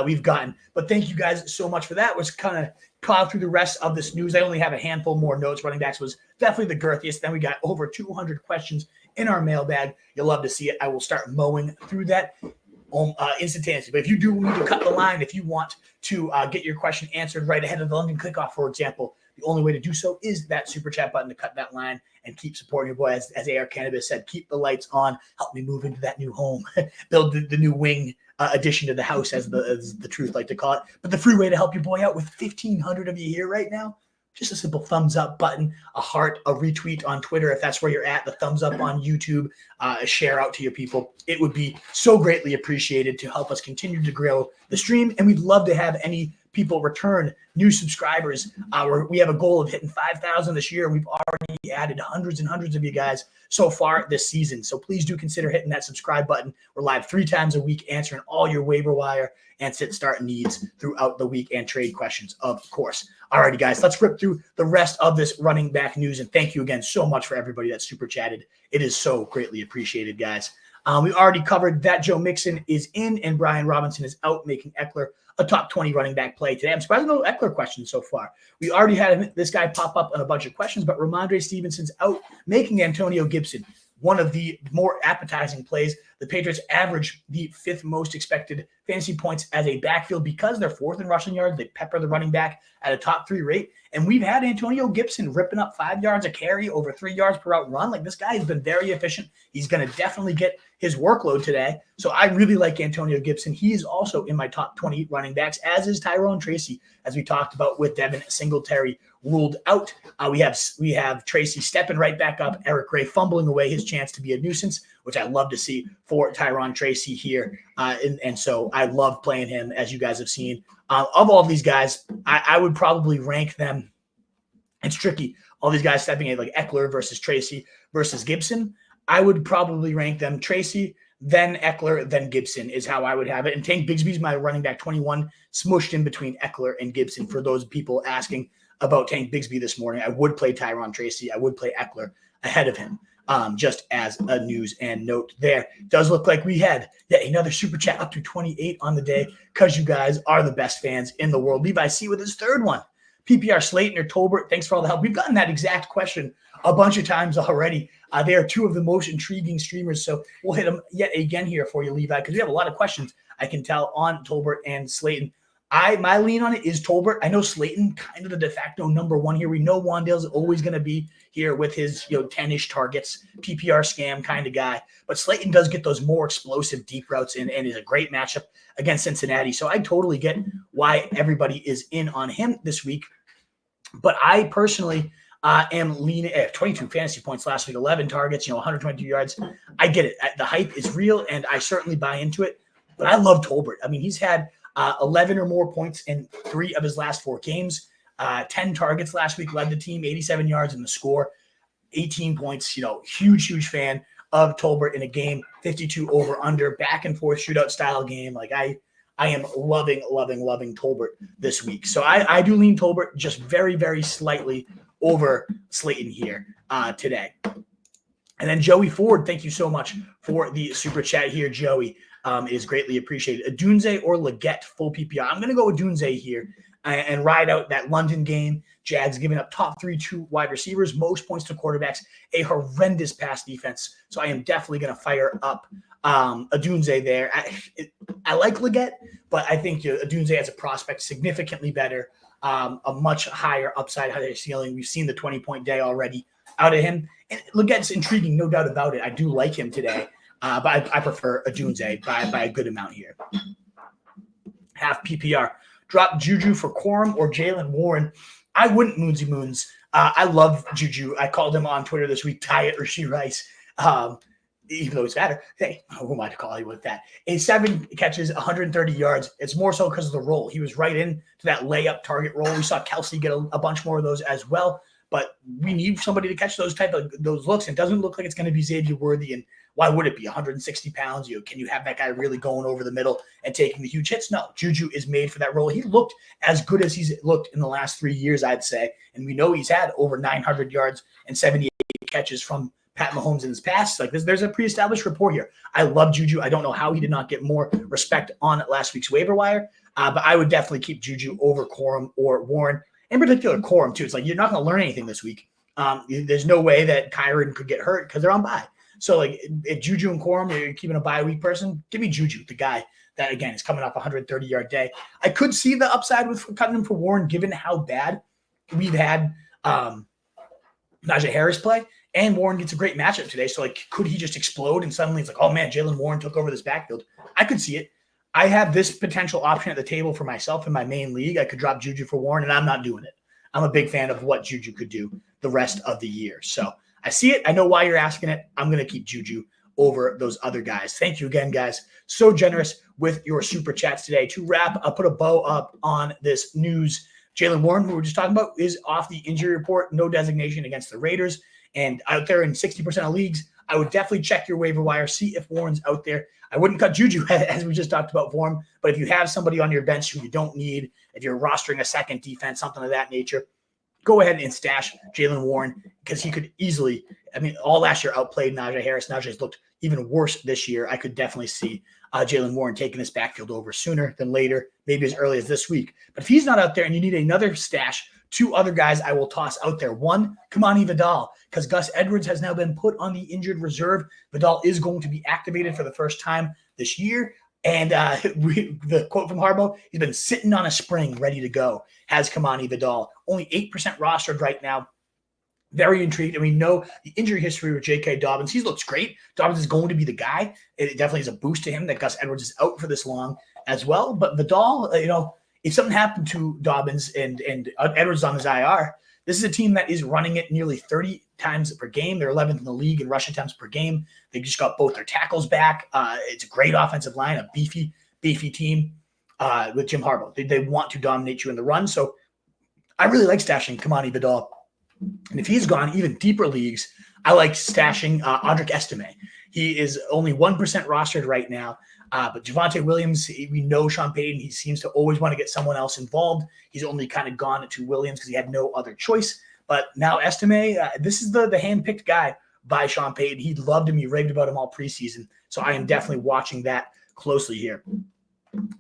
we've gotten. But thank you guys so much for that. Was kind of plowed through the rest of this news. I only have a handful more notes. Running backs was definitely the girthiest. Then we got over 200 questions in our mailbag. You'll love to see it. I will start mowing through that instantaneously. But if you do need to cut the line, if you want to get your question answered right ahead of the London kickoff, for example, the only way to do so is that super chat button to cut that line and keep supporting your boy. As AR Cannabis said, keep the lights on. Help me move into that new home. Build the new wing addition to the house, as the truth like to call it. But the free way to help your boy out with 1,500 of you here right now, just a simple thumbs up button, a heart, a retweet on Twitter if that's where you're at, the thumbs up on YouTube, a share out to your people. It would be so greatly appreciated to help us continue to grow the stream. And we'd love to have any people return, new subscribers. We have a goal of hitting 5,000 this year. We've already added hundreds and hundreds of you guys so far this season. So please do consider hitting that subscribe button. We're live 3 times a week, answering all your waiver wire and sit start needs throughout the week, and trade questions, of course. Alrighty, guys, let's rip through the rest of this running back news. And thank you again so much for everybody that super chatted. It is so greatly appreciated, guys. We already covered that Joe Mixon is in and Brian Robinson is out, making Eckler a top 20 running back play today. I'm surprised no Eckler questions so far. We already had this guy pop up on a bunch of questions, but Rhamondre Stevenson's out, making Antonio Gibson one of the more appetizing plays. The Patriots average the 5th most expected fantasy points as a backfield because they're 4th in rushing yards. They pepper the running back at a top 3 rate. And we've had Antonio Gibson ripping up 5 yards a carry, over 3 yards per route run. Like, this guy has been very efficient. He's going to definitely get his workload today. So I really like Antonio Gibson. He is also in my top 20 running backs, as is Tyrone Tracy, as we talked about with Devin Singletary ruled out. We have Tracy stepping right back up. Eric Gray fumbling away his chance to be a nuisance which I love to see for Tyron Tracy here. And so I love playing him, as you guys have seen. Of all these guys, I would probably rank them. It's tricky. All these guys stepping in, like Eckler versus Tracy versus Gibson. I would probably rank them Tracy, then Eckler, then Gibson is how I would have it. And Tank Bigsby's my running back 21, smushed in between Eckler and Gibson. For those people asking about Tank Bigsby this morning, I would play Tyron Tracy. I would play Eckler ahead of him, just as a news and note there. Does look like we had another super chat up to 28 on the day because you guys are the best fans in the world. Levi C with his third one. PPR Slayton or Tolbert, thanks for all the help. We've gotten that exact question a bunch of times already. They are two of the most intriguing streamers, so we'll hit them yet again here for you, Levi, because we have a lot of questions I can tell on Tolbert and Slayton. My lean on it is Tolbert. I know Slayton, kind of the de facto number one here. We know Wan'Dale's always going to be here with his 10-ish targets, PPR scam kind of guy. But Slayton does get those more explosive deep routes and is a great matchup against Cincinnati. So I totally get why everybody is in on him this week. But I personally am leaning at 22 fantasy points last week, 11 targets, 122 yards. I get it. The hype is real, and I certainly buy into it. But I love Tolbert. I mean, he's had 11 or more points in 3 of his last 4 games. 10 targets last week, led the team, 87 yards in the score, 18 points. Huge fan of Tolbert in a game, 52 over under, back and forth shootout style game. Like I am loving Tolbert this week. So I do lean Tolbert just very, very slightly over Slayton here today. And then Joey Ford, thank you so much for the super chat here, Joey. Is greatly appreciated. Adunze or Leggett full PPR. I'm going to go with Adunze here and ride out that London game. Jags giving up top 3 to wide receivers, most points to quarterbacks, a horrendous pass defense. So I am definitely going to fire up Adunze there. I like Leggett, but I think Adunze as a prospect significantly better, a much higher upside, higher ceiling. We've seen the 20-point day already out of him. And Legett's intriguing, no doubt about it. I do like him today. But I prefer Adunze by a good amount here. Half PPR. Drop Juju for Quorum or Jalen Warren. I wouldn't Moonsy Moons. I love Juju. I called him on Twitter this week, tie it or she rice. Even though he's fatter. Hey, who am I to call you with that? 7 catches, 130 yards. It's more so because of the role. He was right in to that layup target role. We saw Kelsey get a bunch more of those as well. But we need somebody to catch those looks. It doesn't look like it's going to be Xavier Worthy. And why would it be 160 pounds? Can you have that guy really going over the middle and taking the huge hits? No, Juju is made for that role. He looked as good as he's looked in the last 3 years, I'd say. And we know he's had over 900 yards and 78 catches from Pat Mahomes in his past. Like there's a pre-established rapport here. I love Juju. I don't know how he did not get more respect on last week's waiver wire. But I would definitely keep Juju over Quorum or Warren. In particular, Quorum, too. It's like you're not going to learn anything this week. There's no way that Kyron could get hurt because they're on bye. So, like, if Juju and Quorum, you're keeping a bye week person, give me Juju, the guy that, again, is coming off a 130-yard day. I could see the upside with cutting him for Warren, given how bad we've had Najee Harris play. And Warren gets a great matchup today. So, like, could he just explode and suddenly it's like, oh, man, Jalen Warren took over this backfield? I could see it. I have this potential option at the table for myself in my main league. I could drop Juju for Warren, and I'm not doing it. I'm a big fan of what Juju could do the rest of the year. So I see it. I know why you're asking it. I'm going to keep Juju over those other guys. Thank you again, guys. So generous with your super chats today. To wrap, I'll put a bow up on this news. Jalen Warren, who we were just talking about, is off the injury report. No designation against the Raiders. And out there in 60% of leagues, I would definitely check your waiver wire, see if Warren's out there. I wouldn't cut Juju, as we just talked about for him. But if you have somebody on your bench who you don't need, if you're rostering a second defense, something of that nature, go ahead and stash Jalen Warren because he could easily, all last year outplayed Najee Harris. Najee's looked even worse this year. I could definitely see Jalen Warren taking this backfield over sooner than later, maybe as early as this week. But if he's not out there and you need another stash, 2 other guys I will toss out there. One, Kamani Vidal, because Gus Edwards has now been put on the injured reserve. Vidal is going to be activated for the first time this year. And the quote from Harbaugh, he's been sitting on a spring ready to go, has Kamani Vidal. Only 8% rostered right now. Very intrigued. And we know the injury history with J.K. Dobbins. He looks great. Dobbins is going to be the guy. It definitely is a boost to him that Gus Edwards is out for this long as well. But Vidal, if something happened to Dobbins and Edwards on his IR, This is a team that is running it nearly 30 times per game. They're 11th in the league in rush attempts per game. They just got both their tackles back. It's a great offensive line, a beefy team with Jim Harbaugh. They want to dominate you in the run. So I really like stashing Kamani Vidal. And if he's gone even deeper leagues, I like stashing Audric Estime. He is only 1% rostered right now. But Javonte Williams, we know Sean Payton. He seems to always want to get someone else involved. He's only kind of gone to Williams because he had no other choice. But now Estime, this is the hand-picked guy by Sean Payton. He loved him. He raved about him all preseason. So I am definitely watching that closely here.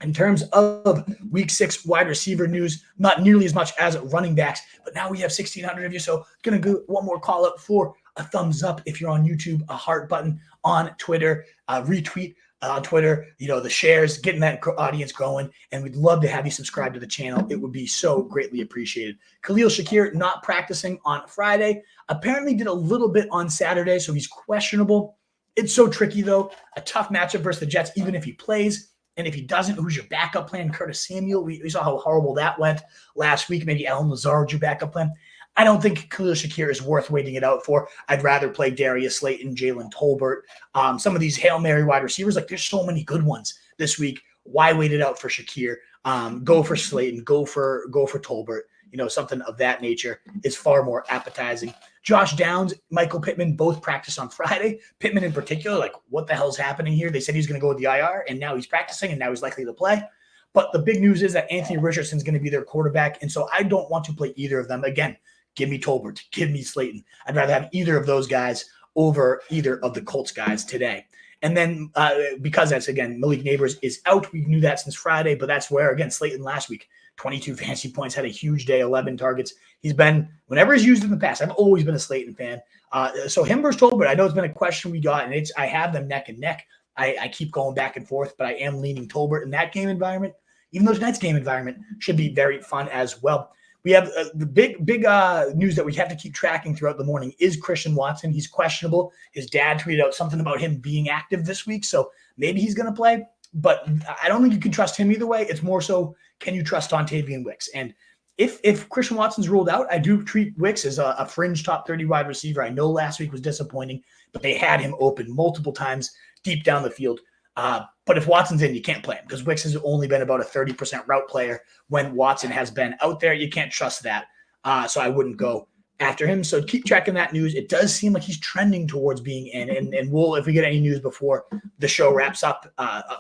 In terms of week 6 wide receiver news, not nearly as much as running backs, but now we have 1,600 of you. So going to go one more call up for a thumbs up if you're on YouTube, a heart button on Twitter, retweet on Twitter, the shares, getting that audience growing. And we'd love to have you subscribe to the channel. It would be so greatly appreciated. Khalil Shakir not practicing on Friday, apparently did a little bit on Saturday, so he's questionable. It's so tricky, though. A tough matchup versus the Jets, even if he plays. And if he doesn't, who's your backup plan? Curtis Samuel. We saw how horrible that went last week. Maybe Allen Lazard, your backup plan. I don't think Khalil Shakir is worth waiting it out for. I'd rather play Darius Slayton, Jalen Tolbert. Some of these Hail Mary wide receivers, there's so many good ones this week. Why wait it out for Shakir? Go for Slayton. Go for Tolbert. Something of that nature is far more appetizing. Josh Downs, Michael Pittman, both practiced on Friday. Pittman in particular, what the hell's happening here? They said he was going to go with the IR, and now he's practicing, and now he's likely to play. But the big news is that Anthony Richardson's going to be their quarterback, and so I don't want to play either of them. Again, give me Tolbert, give me Slayton. I'd rather have either of those guys over either of the Colts guys today. And then because that's, again, Malik Nabers is out. We knew that since Friday, but that's where, again, Slayton last week, 22 fantasy points, had a huge day, 11 targets. He's been, whenever he's used in the past, I've always been a Slayton fan. So him versus Tolbert, I know it's been a question we got, and I have them neck and neck. I keep going back and forth, but I am leaning Tolbert in that game environment, even though tonight's game environment should be very fun as well. We have the big news that we have to keep tracking throughout the morning is Christian Watson. He's questionable. His dad tweeted out something about him being active this week, so maybe he's going to play. But I don't think you can trust him either way. It's more so, can you trust Dontavian Wicks? And if Christian Watson's ruled out, I do treat Wicks as a fringe top 30 wide receiver. I know last week was disappointing, but they had him open multiple times deep down the field. But if Watson's in, you can't play him because Wicks has only been about a 30% route player when Watson has been out there. You can't trust that. So I wouldn't go after him. So keep tracking that news. It does seem like he's trending towards being in. And we'll, if we get any news before the show wraps up,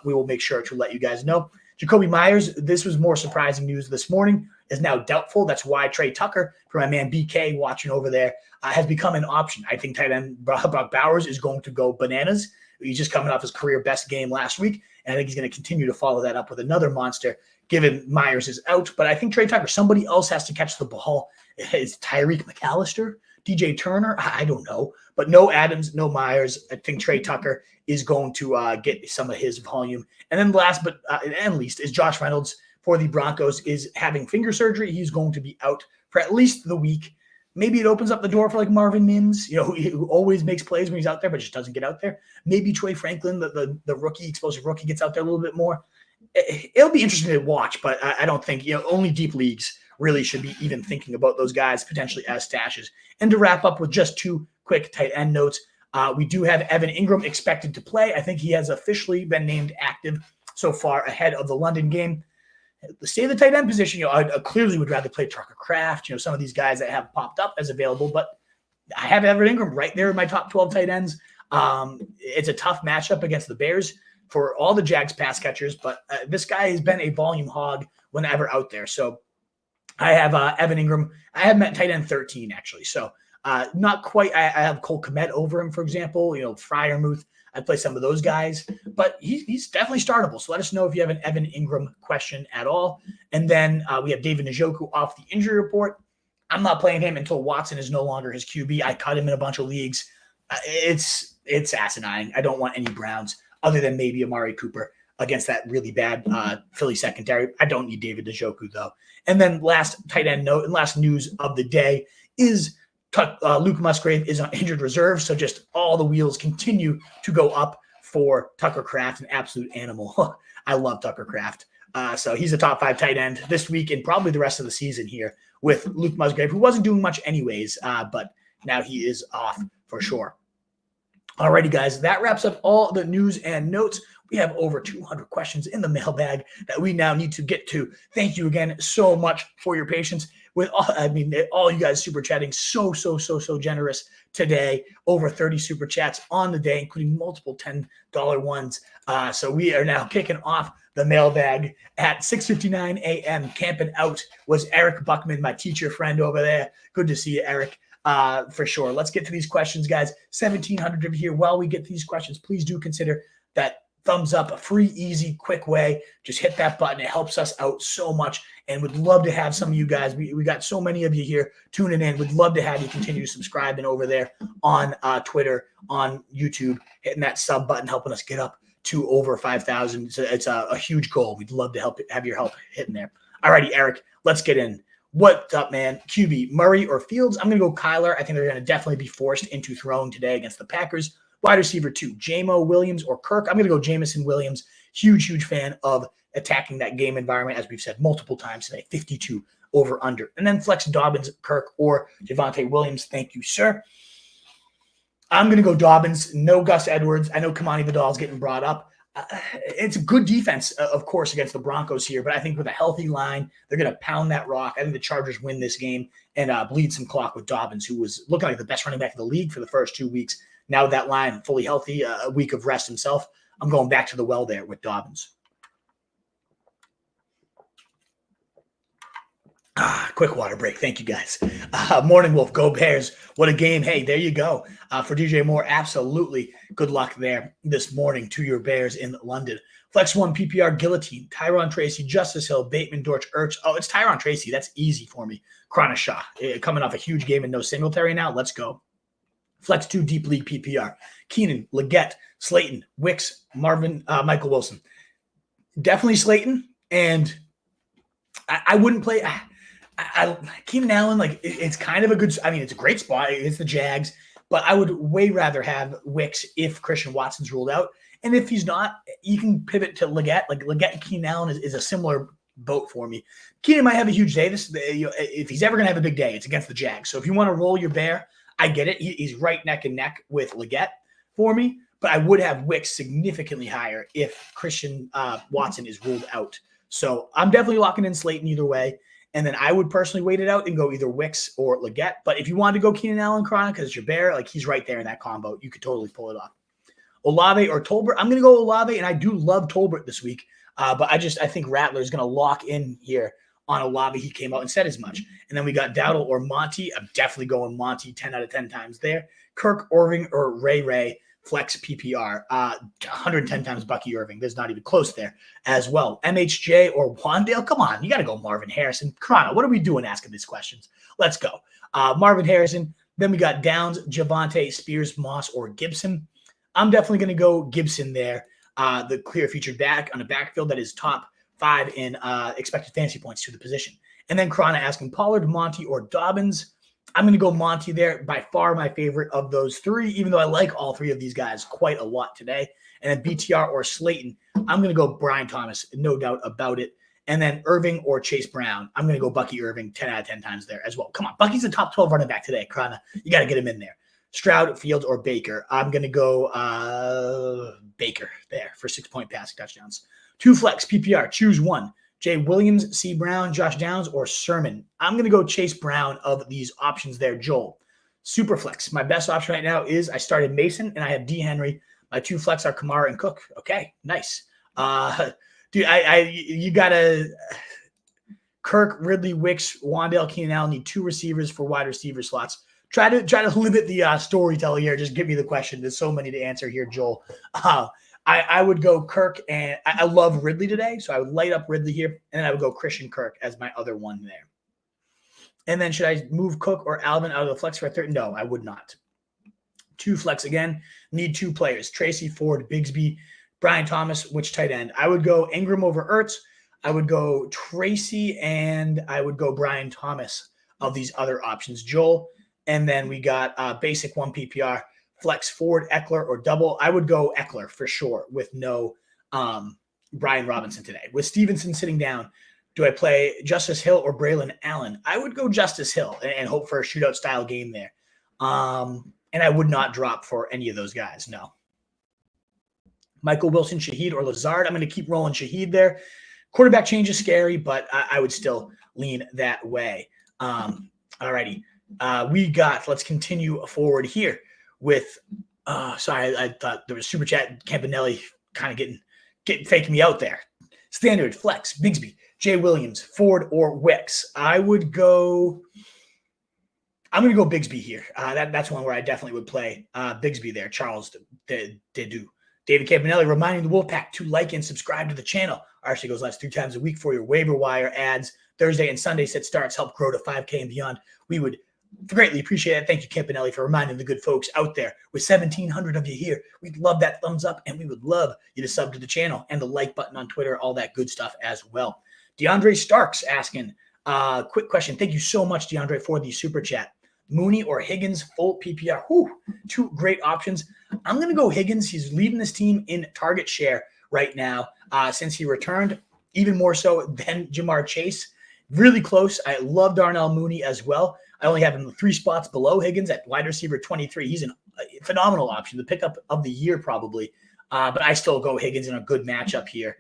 we will make sure to let you guys know. Jacoby Myers, this was more surprising news this morning, is now doubtful. That's why Trey Tucker, for my man BK watching over there, has become an option. I think tight end Brock Bowers is going to go bananas. He's just coming off his career best game last week, and I think he's going to continue to follow that up with another monster, given Myers is out. But I think Trey Tucker, somebody else has to catch the ball. Is Tyreek McAllister? DJ Turner? I don't know. But no Adams, no Myers. I think Trey Tucker is going to get some of his volume. And then last but and least is Josh Reynolds for the Broncos is having finger surgery. He's going to be out for at least the week. Maybe it opens up the door for Marvin Mims, who always makes plays when he's out there, but just doesn't get out there. Maybe Troy Franklin, the rookie, explosive rookie, gets out there a little bit more. It'll be interesting to watch, but I don't think, only deep leagues really should be even thinking about those guys potentially as stashes. And to wrap up with just two quick tight end notes, we do have Evan Ingram expected to play. I think he has officially been named active so far ahead of the London game. The state of the tight end position, I clearly would rather play Tucker Kraft, some of these guys that have popped up as available, but I have Evan Ingram right there in my top 12 tight ends. It's a tough matchup against the Bears for all the Jags pass catchers, but this guy has been a volume hog whenever out there. So I have Evan Ingram. I have him at tight end 13, actually. So not quite. I have Cole Kmet over him, for example, Freiermuth. I play some of those guys, but he's definitely startable. So let us know if you have an Evan Ingram question at all. And then we have David Njoku off the injury report. I'm not playing him until Watson is no longer his QB. I cut him in a bunch of leagues. It's asinine. I don't want any Browns other than maybe Amari Cooper against that really bad Philly secondary. I don't need David Njoku, though. And then last tight end note and last news of the day is Luke Musgrave is on injured reserve, so just all the wheels continue to go up for Tucker Kraft, an absolute animal. I love Tucker Kraft. So he's a top 5 tight end this week and probably the rest of the season here with Luke Musgrave, who wasn't doing much anyways, but now he is off for sure. Alrighty, guys, that wraps up all the news and notes. We have over 200 questions in the mailbag that we now need to get to. Thank you again so much for your patience with all you guys super chatting. So generous today. Over 30 super chats on the day, including multiple $10 ones. So we are now kicking off the mailbag at 6:59 a.m. Camping out was Eric Buckman, my teacher friend over there. Good to see you, Eric. For sure. Let's get to these questions, guys. 1,700 of you here. While we get to these questions, please do consider that thumbs up, a free, easy, quick way. Just hit that button. It helps us out so much, and would love to have some of you guys. We got so many of you here tuning in. Would love to have you continue subscribing over there on Twitter, on YouTube, hitting that sub button, helping us get up to over 5,000. It's a huge goal. We'd love to have your help hitting there. All righty, Eric, let's get in. What's up, man? QB, Murray or Fields? I'm going to go Kyler. I think they're going to definitely be forced into throwing today against the Packers. Wide receiver 2, Jamo Williams or Kirk? I'm going to go Jamison Williams. Huge fan of attacking that game environment, as we've said multiple times today. 52 over under. And then flex Dobbins, Kirk, or Javonte Williams. Thank you, sir. I'm going to go Dobbins. No Gus Edwards. I know Kamani Vidal's getting brought up. It's a good defense, of course, against the Broncos here, but I think with a healthy line, they're going to pound that rock. I think the Chargers win this game and bleed some clock with Dobbins, who was looking like the best running back in the league for the first 2 weeks. Now that line fully healthy, a week of rest himself. I'm going back to the well there with Dobbins. Quick water break. Thank you, guys. Morning Wolf, go Bears. What a game. Hey, there you go. For DJ Moore, absolutely good luck there this morning to your Bears in London. Flex 1 PPR Guillotine, Tyron Tracy, Justice Hill, Bateman, Dortch, Ertz. Oh, it's Tyron Tracy. That's easy for me. Shaw, coming off a huge game and no Singletary now. Let's go. Flex 2 Deep League PPR. Keenan, Leggett, Slayton, Wicks, Marvin, Michael Wilson. Definitely Slayton. And I wouldn't play Keenan Allen. Like, it's kind of a good – I mean, it's a great spot. It's the Jags. But I would way rather have Wicks if Christian Watson's ruled out. And if he's not, you can pivot to Leggett. Like, Leggett and Keenan Allen is a similar boat for me. Keenan might have a huge day. If he's ever going to have a big day, it's against the Jags. So if you want to roll your bear – I get it. He's right neck and neck with Leggett for me, but I would have Wicks significantly higher if Christian Watson is ruled out. So I'm definitely locking in Slayton either way. And then I would personally wait it out and go either Wicks or Leggett. But if you want to go Keenan Allen Chronic because it's your bear, like he's right there in that combo. You could totally pull it off. Olave or Tolbert. I'm going to go Olave, and I do love Tolbert this week. But I think Rattler is going to lock in here on Olave. He came out and said as much. And then we got Dowdle or Monty. I'm definitely going Monty 10 out of 10 times there. Kirk, Irving, or Ray, flex PPR. 110 times Bucky Irving. There's not even close there as well. MHJ or Wandale. Come on. You got to go Marvin Harrison. Chrono, what are we doing asking these questions? Let's go. Marvin Harrison. Then we got Downs, Javonte, Spears, Moss, or Gibson. I'm definitely going to go Gibson there. The clear featured back on a backfield that is top 5 in expected fantasy points to the position. And then Krana asking Pollard, Monty, or Dobbins. I'm going to go Monty there. By far my favorite of those 3, even though I like all 3 of these guys quite a lot today. And then BTR or Slayton, I'm going to go Brian Thomas, no doubt about it. And then Irving or Chase Brown, I'm going to go Bucky Irving 10 out of 10 times there as well. Come on, Bucky's a top 12 running back today, Krana. You got to get him in there. Stroud, Fields, or Baker. I'm going to go Baker there for 6-point passing touchdowns. 2 flex, PPR, choose one. Jay Williams, C. Brown, Josh Downs, or Sermon. I'm going to go Chase Brown of these options there. Joel. Super flex. My best option right now is I started Mason, and I have D. Henry. My 2 flex are Kamara and Cook. Okay, nice. Dude, you got to Kirk, Ridley, Wicks, Wandale, Keenan Allen need 2 receivers for wide receiver slots. Try to limit the storytelling here. Just give me the question. There's so many to answer here, Joel. I would go Kirk, and I love Ridley today, so I would light up Ridley here, and then I would go Christian Kirk as my other one there. And then should I move Cook or Alvin out of the flex for a third? No, I would not. 2 flex again. Need 2 players. Tracy, Ford, Bigsby, Brian Thomas, which tight end? I would go Ingram over Ertz. I would go Tracy, and I would go Brian Thomas of these other options. Joel, and then we got basic 1 PPR. Flex Ford, Eckler, or double. I would go Eckler for sure with no Brian Robinson today. With Stevenson sitting down, Do I play Justice Hill or Braylon Allen? I would go Justice Hill and hope for a shootout style game there. And I would not drop for any of those guys. No. Michael Wilson, Shaheed, or Lazard. I'm going to keep rolling Shaheed there. Quarterback change is scary, but I would still lean that way. All righty. Let's continue forward here with, sorry, I thought there was Super Chat, Campanelli kind of getting faking me out there. Standard, Flex, Bigsby, Jay Williams, Ford, or Wicks. I'm going to go Bigsby here. That's one where I definitely would play Bigsby there. Charles they do. David Campanelli reminding the Wolfpack to like and subscribe to the channel. RC goes live 3 times a week for your waiver wire ads. Thursday and Sunday set starts help grow to 5K and beyond. We would greatly appreciate it. Thank you, Campanelli, for reminding the good folks out there. With 1,700 of you here, we'd love that thumbs up, and we would love you to sub to the channel and the like button on Twitter, all that good stuff as well. DeAndre Starks asking, quick question. Thank you so much, DeAndre, for the super chat. Mooney or Higgins, full PPR. Whew, 2 great options. I'm going to go Higgins. He's leading this team in target share right now since he returned, even more so than Jamar Chase. Really close. I love Darnell Mooney as well. I only have him 3 spots below Higgins at wide receiver 23. He's a phenomenal option, the pickup of the year probably. But I still go Higgins in a good matchup here.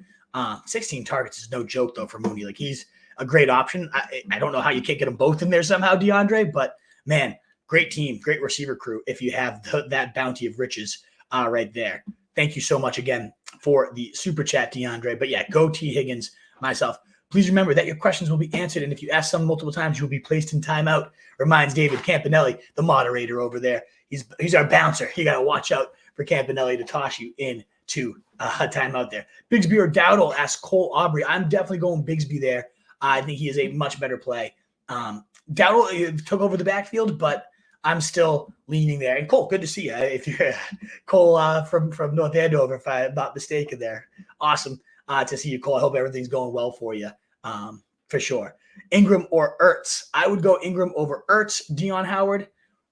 16 targets is no joke, though, for Mooney. Like, he's a great option. I don't know how you can't get them both in there somehow, DeAndre, but man, great team, great receiver crew if you have that bounty of riches right there. Thank you so much again for the super chat, DeAndre. But yeah, go T. Higgins, myself. Please remember that your questions will be answered, and if you ask some multiple times, you will be placed in timeout. Reminds David Campanelli, the moderator over there. He's our bouncer. You got to watch out for Campanelli to toss you into a timeout there. Bigsby or Dowdle, asks Cole Aubrey. I'm definitely going Bigsby there. I think he is a much better play. Dowdle took over the backfield, but I'm still leaning there. And Cole, good to see you. If you're Cole from North Andover, if I'm not mistaken there. Awesome to see you, Cole. I hope everything's going well for you, for sure. Ingram or Ertz. I would go Ingram over Ertz. Dion Howard,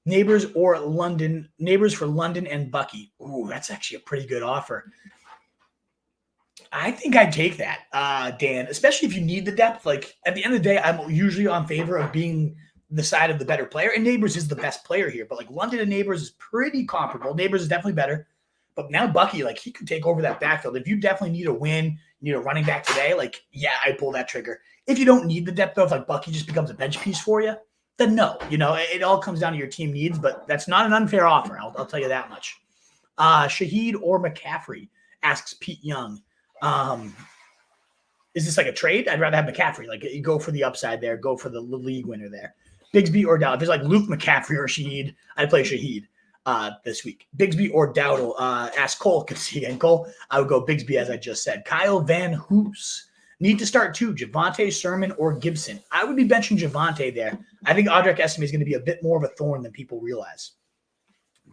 Nabers or London. Nabers for London and Bucky. Ooh, that's actually a pretty good offer. I think I'd take that, Dan, especially if you need the depth. Like, at the end of the day, I'm usually on favor of being the side of the better player, and Nabers is the best player here. But, like, London and Nabers is pretty comparable. Nabers is definitely better. But now Bucky, like, he could take over that backfield. If you definitely need a win, you need a running back today, like, yeah, I'd pull that trigger. If you don't need the depth, though, if, like, Bucky just becomes a bench piece for you, then no. You know, it all comes down to your team needs, but that's not an unfair offer. I'll tell you that much. Shaheed or McCaffrey, asks Pete Young. Is this like a trade? I'd rather have McCaffrey. Like, you go for the upside there. Go for the league winner there. Bigsby or Dowdle. If it's like Luke McCaffrey or Shaheed, I'd play Shaheed this week. Bigsby or Dowdle. Ask Cole. Good to see you again, Cole. I would go Bigsby, as I just said. Kyle Van Hoos. Need to start 2. Javonte, Sermon, or Gibson. I would be benching Javonte there. I think Audrek Estime is going to be a bit more of a thorn than people realize.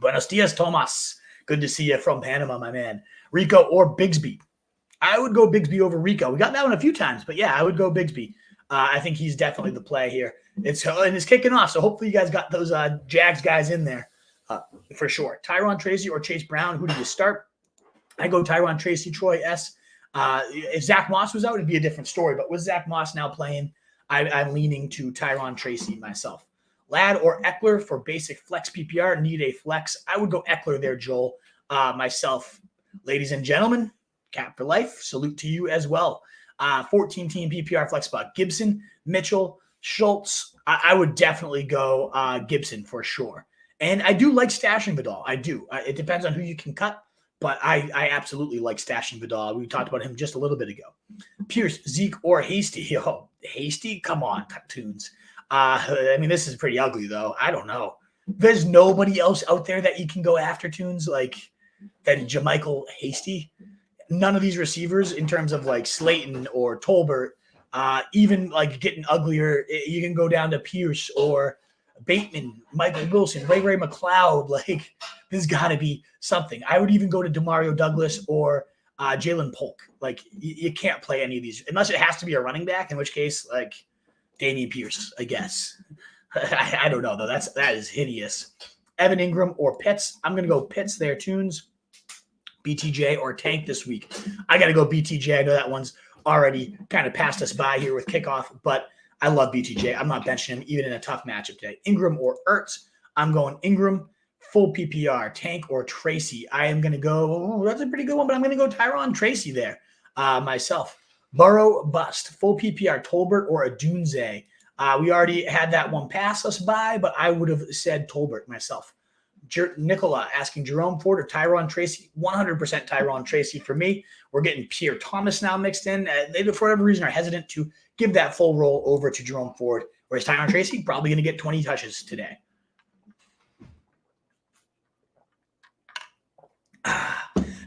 Buenos dias, Tomas. Good to see you from Panama, my man. Rico or Bigsby. I would go Bigsby over Rico. We got that one a few times, but yeah, I would go Bigsby. I think he's definitely the play here. It's kicking off, so hopefully you guys got those Jags guys in there for sure. Tyron Tracy or Chase Brown, who do you start? I go Tyron Tracy, Troy S. If Zach Moss was out, it'd be a different story, but with Zach Moss now playing, I'm leaning to Tyron Tracy myself. Ladd or Eckler for basic flex PPR, need a flex. I would go Eckler there, Joel, myself. Ladies and gentlemen, Cap for life. Salute to you as well. 14-team PPR flex spot. Gibson, Mitchell, Schultz. I would definitely go Gibson for sure. And I do like stashing Vidal. I do. It depends on who you can cut, but I absolutely like stashing Vidal. We talked about him just a little bit ago. Pierce, Zeke, or Hasty. Yo, Hasty? Come on, cartoons. I mean, this is pretty ugly, though. I don't know. There's nobody else out there that you can go after, Tunes, like than Jermichael Hasty. None of these receivers, in terms of like Slayton or Tolbert, even like getting uglier, you can go down to Pierce or Bateman, Michael Wilson, Ray McLeod. Like, there's got to be something. I would even go to Demario Douglas or Jalen Polk. Like, you can't play any of these unless it has to be a running back, in which case, like, Dameon Pierce, I guess. I don't know, though. That is hideous. Evan Ingram or Pitts. I'm going to go Pitts there, Tunes. BTJ or Tank this week. I got to go BTJ. I know that one's already kind of passed us by here with kickoff, but I love BTJ. I'm not benching him even in a tough matchup today. Ingram or Ertz. I'm going Ingram. Full PPR, Tank or Tracy. I am going to go, that's a pretty good one, but I'm going to go Tyron Tracy there myself. Burrow bust, full PPR, Tolbert or Adunze. We already had that one pass us by, but I would have said Tolbert myself. Nicola asking Jerome Ford or Tyron Tracy. 100% Tyron Tracy for me. We're getting Pierre Thomas now mixed in. They, for whatever reason, are hesitant to give that full roll over to Jerome Ford, whereas Tyron Tracy probably going to get 20 touches today.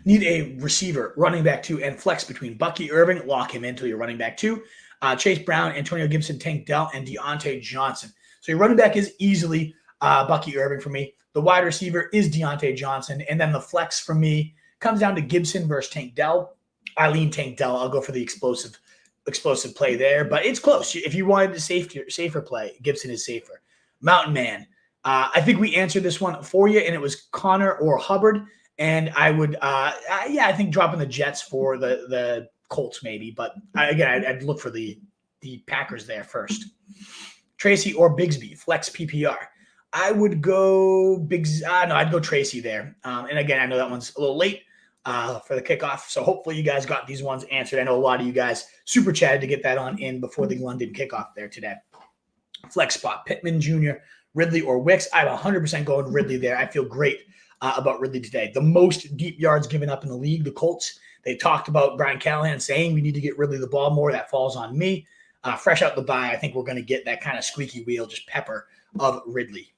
Need a receiver, running back 2, and flex between Bucky, Irving. Lock him into your running back 2. Chase Brown, Antonio Gibson, Tank Dell, and Deontay Johnson. So your running back is easily Bucky Irving for me. The wide receiver is Deontay Johnson. And then the flex for me comes down to Gibson versus Tank Dell. I lean Tank Dell. I'll go for the explosive play there. But it's close. If you wanted a safer play, Gibson is safer. Mountain Man. I think we answered this one for you, and it was Connor or Hubbard. And I would, I think dropping the Jets for the Colts maybe. But I'd look for the Packers there first. Tracy or Bigsby, flex PPR. I would go I'd go Tracy there. And again, I know that one's a little late for the kickoff. So hopefully you guys got these ones answered. I know a lot of you guys super chatted to get that on in before the London kickoff there today. Flex spot, Pittman Jr., Ridley or Wicks. I'm 100% going Ridley there. I feel great about Ridley today. The most deep yards given up in the league, the Colts. They talked about Brian Callahan saying we need to get Ridley the ball more. That falls on me. Fresh out the bye, I think we're going to get that kind of squeaky wheel, just pepper of Ridley.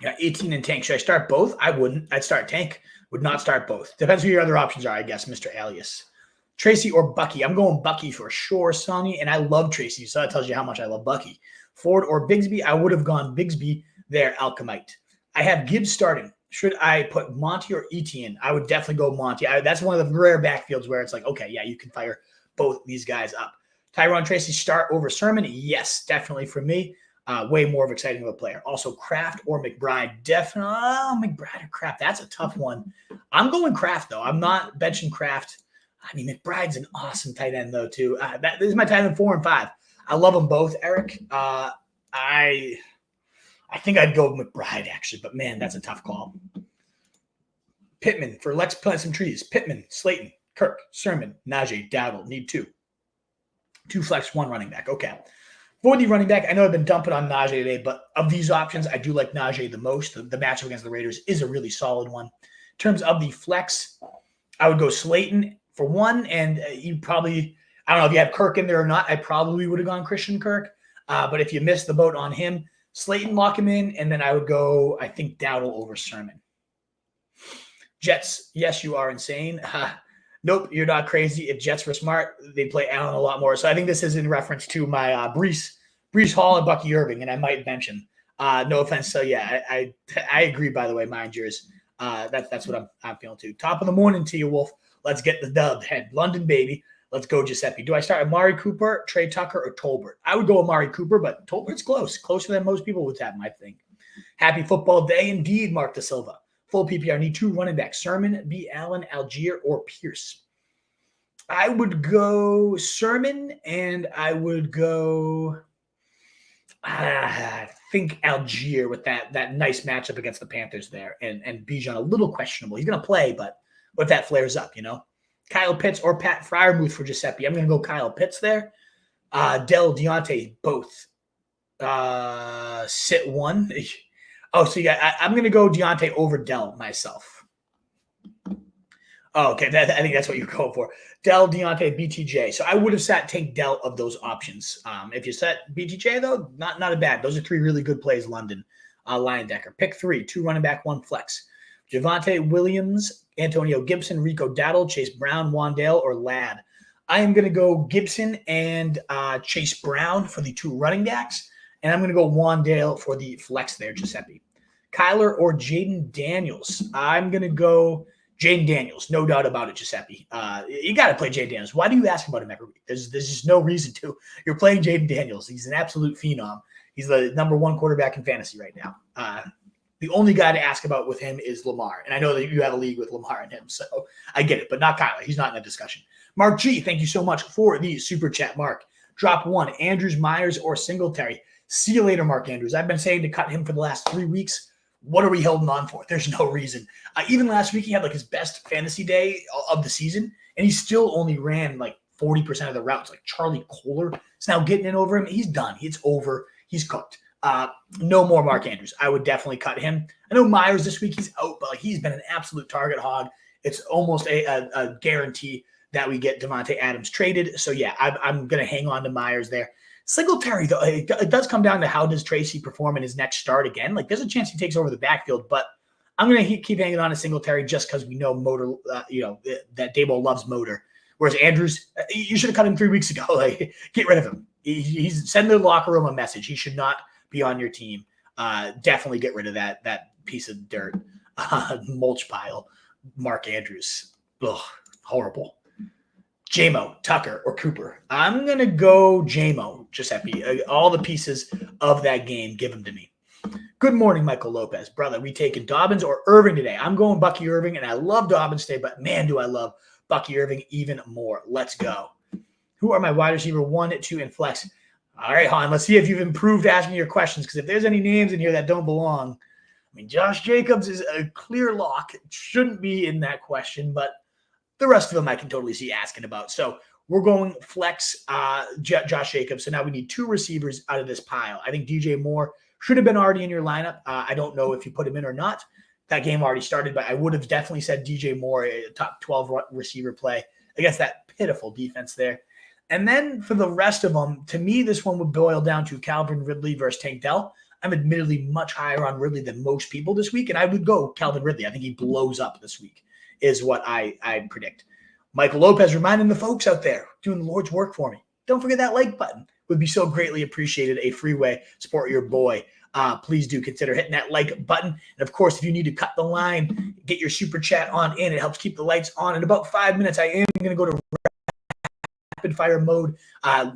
Yeah, 18 and Tank. Should I start both? I wouldn't. I'd start Tank. Would not start both. Depends who your other options are, I guess, Mr. Alias. Tracy or Bucky. I'm going Bucky for sure, Sonny, and I love Tracy, so that tells you how much I love Bucky. Ford or Bigsby. I would have gone Bigsby there, Alchemite. I have Gibbs starting. Should I put Monty or Etienne? I would definitely go Monty. That's one of the rare backfields where it's like, okay, yeah, you can fire both these guys up. Tyron Tracy start over Sermon? Yes, definitely for me. Way more of exciting of a player. Also, Kraft or McBride. Definitely. McBride or Kraft. That's a tough one. I'm going Kraft, though. I'm not benching Kraft. I mean, McBride's an awesome tight end, though, too. This is my tight end 4 and 5. I love them both, Eric. I think I'd go with McBride, actually, but man, that's a tough call. Pittman for Let's Plant Some Trees. Pittman, Slayton, Kirk, Sermon, Najee, Dowdle. Need 2. 2 flex, 1 running back. Okay. For the running back, I know I've been dumping on Najee today, but of these options, I do like Najee the most. The matchup against the Raiders is a really solid one. In terms of the flex, I would go Slayton for 1, and you probably, I don't know if you have Kirk in there or not. I probably would have gone Christian Kirk, but if you missed the boat on him, Slayton, lock him in, and then I would go, I think, Dowdle over Sermon. Jets, yes, you are insane. Nope, you're not crazy. If Jets were smart, they'd play Allen a lot more. So I think this is in reference to my Breece Hall and Bucky Irving, and I might mention. No offense. So, yeah, I agree, by the way, mind yours. That's what I'm feeling too. Top of the morning to you, Wolf. Let's get the dub. Head London, baby. Let's go, Giuseppe. Do I start Amari Cooper, Trey Tucker, or Tolbert? I would go Amari Cooper, but Tolbert's close. Closer than most people would have, I think. Happy football day indeed, Mark Da Silva. Full PPR. Need 2 running backs. Sermon, B. Allen, Algier, or Pierce. I would go Sermon, and I would go I think Algier with that nice matchup against the Panthers there. And Bijan a little questionable. He's going to play, but what if that flares up, you know? Kyle Pitts or Pat Freiermuth for Giuseppe. I'm going to go Kyle Pitts there. Dell, Deontay, both. Sit 1. Oh, so I'm going to go Deontay over Dell myself. Oh, okay. I think that's what you're going for. Dell, Deontay, BTJ. So I would have sat Tank Dell of those options. If you set BTJ, though, not a bad. Those are 3 really good plays, London. Lion Decker. Pick 3, 2 running back, 1 flex. Javonte Williams, Antonio Gibson, Rico Dowdle, Chase Brown, Wandale, or Ladd. I am going to go Gibson and Chase Brown for the 2 running backs, and I'm going to go Wandale for the flex there, Giuseppe. Kyler or Jaden Daniels. I'm going to go Jaden Daniels, no doubt about it, Giuseppe. You got to play Jaden Daniels. Why do you ask about him every week? There's just no reason to. You're playing Jaden Daniels. He's an absolute phenom. He's the number 1 quarterback in fantasy right now. The only guy to ask about with him is Lamar. And I know that you have a league with Lamar and him, so I get it, but not Kyler. He's not in that discussion. Mark G, thank you so much for the super chat, Mark. Drop one, Andrews, Myers, or Singletary. See you later, Mark Andrews. I've been saying to cut him for the last 3 weeks. What are we holding on for? There's no reason. Even last week, he had like his best fantasy day of the season, and he still only ran like 40% of the routes. Like Charlie Kohler is now getting in over him. He's done. It's over. He's cooked. No more Mark Andrews. I would definitely cut him. I know Myers this week, he's out, but like he's been an absolute target hog. It's almost a guarantee that we get Devontae Adams traded. So, yeah, I'm going to hang on to Myers there. Singletary, though, it does come down to how does Tracy perform in his next start again. Like, there's a chance he takes over the backfield, but I'm going to keep hanging on to Singletary just because we know Motor, that Daboll loves Motor. Whereas Andrews, you should have cut him 3 weeks ago. Like, get rid of him. He's send the locker room a message. He should not be on your team. Definitely get rid of that piece of dirt, mulch pile. Mark Andrews. Ugh, horrible. JMO, Tucker, or Cooper. I'm going to go JMO, Giuseppe. All the pieces of that game, give them to me. Good morning, Michael Lopez. Brother, we taking Dobbins or Irving today? I'm going Bucky Irving, and I love Dobbins today, but man, do I love Bucky Irving even more. Let's go. Who are my wide receiver 1, 2, and flex? All right, Han, let's see if you've improved asking your questions, because if there's any names in here that don't belong, I mean, Josh Jacobs is a clear lock. It shouldn't be in that question, but the rest of them I can totally see asking about. So we're going flex Josh Jacobs. So now we need 2 receivers out of this pile. I think DJ Moore should have been already in your lineup. I don't know if you put him in or not. That game already started, but I would have definitely said DJ Moore, a top 12 receiver play against that pitiful defense there. And then for the rest of them, to me, this one would boil down to Calvin Ridley versus Tank Dell. I'm admittedly much higher on Ridley than most people this week, and I would go Calvin Ridley. I think he blows up this week is what I predict. Michael Lopez reminding the folks out there doing the Lord's work for me. Don't forget that like button. Would be so greatly appreciated. A free way to support your boy. Please do consider hitting that like button. And, of course, if you need to cut the line, get your super chat on in. It helps keep the lights on. In about 5 minutes, I am going to go to rapid fire mode,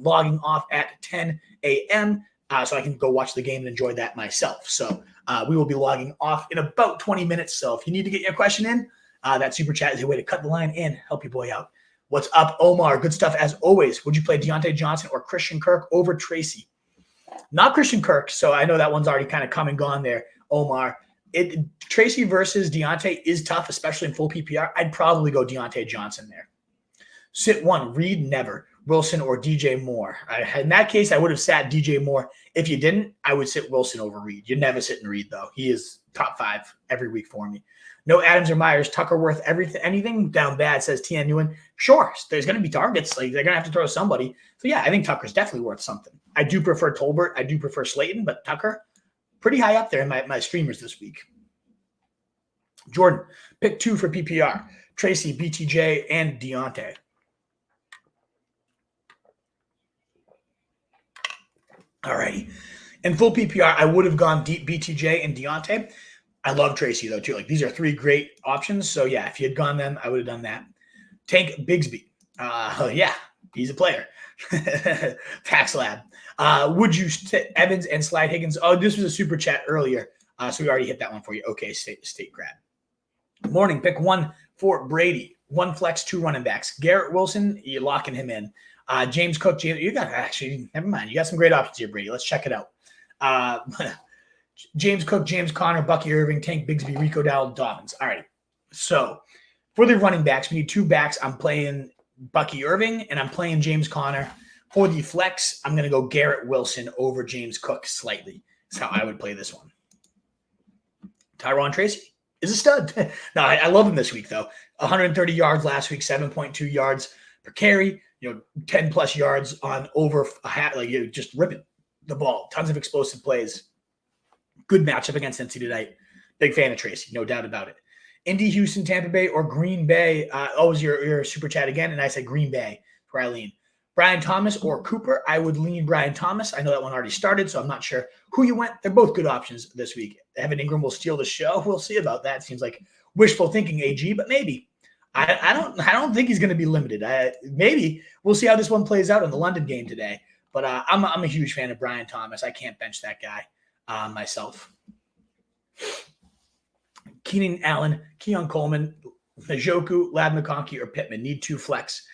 logging off at 10 a.m., so I can go watch the game and enjoy that myself. So we will be logging off in about 20 minutes. So if you need to get your question in, that super chat is a way to cut the line and help your boy out. What's up, Omar? Good stuff as always. Would you play Deontay Johnson or Christian Kirk over Tracy? Not Christian Kirk, so I know that one's already kind of come and gone there, Omar. Tracy versus Deontay is tough, especially in full PPR. I'd probably go Deontay Johnson there. Sit 1, Reed, never. Wilson or DJ Moore. In that case, I would have sat DJ Moore. If you didn't, I would sit Wilson over Reed. You're never sitting Reed, though. He is top 5 every week for me. No Adams or Myers. Tucker worth anything down bad, says TN Newen. Sure, there's going to be targets. Like, they're going to have to throw somebody. So, yeah, I think Tucker's definitely worth something. I do prefer Tolbert. I do prefer Slayton, but Tucker, pretty high up there in my streamers this week. Jordan, pick 2 for PPR. Tracy, BTJ, and Deontay. All righty. In full PPR, I would have gone deep BTJ and Deontay. I love Tracy, though, too. Like, these are 3 great options. So, yeah, if you had gone them, I would have done that. Tank Bigsby. Yeah, he's a player. Tax Lab. Would you sit Evans and Slide Higgins? Oh, this was a super chat earlier. So we already hit that one for you. Okay, state grad. Morning, pick 1 for Brady. 1 flex, 2 running backs. Garrett Wilson, you're locking him in. James Cook, you got actually, never mind. You got some great options here, Brady. Let's check it out. James Cook, James Conner, Bucky Irving, Tank Bigsby, Rico Dowell, Dobbins. All right. So for the running backs, we need 2 backs. I'm playing Bucky Irving and I'm playing James Conner. For the flex, I'm going to go Garrett Wilson over James Cook slightly. That's how I would play this one. Tyron Tracy is a stud. No, I love him this week, though. 130 yards last week, 7.2 yards per carry. 10 plus yards on over a hat, like you're just ripping the ball. Tons of explosive plays. Good matchup against NC tonight. Big fan of Tracy, no doubt about it. Indy, Houston, Tampa Bay, or Green Bay. Always your super chat again, and I said Green Bay where I lean. Brian Thomas or Cooper. I would lean Brian Thomas. I know that one already started, so I'm not sure who you went. They're both good options this week. Evan Ingram will steal the show. We'll see about that. Seems like wishful thinking, AG, but maybe. I don't think he's going to be limited. Maybe we'll see how this one plays out in the London game today. But I'm a huge fan of Brian Thomas. I can't bench that guy myself. Keenan Allen, Keon Coleman, Njoku, Lab McConkey, or Pittman. Need 2 flex.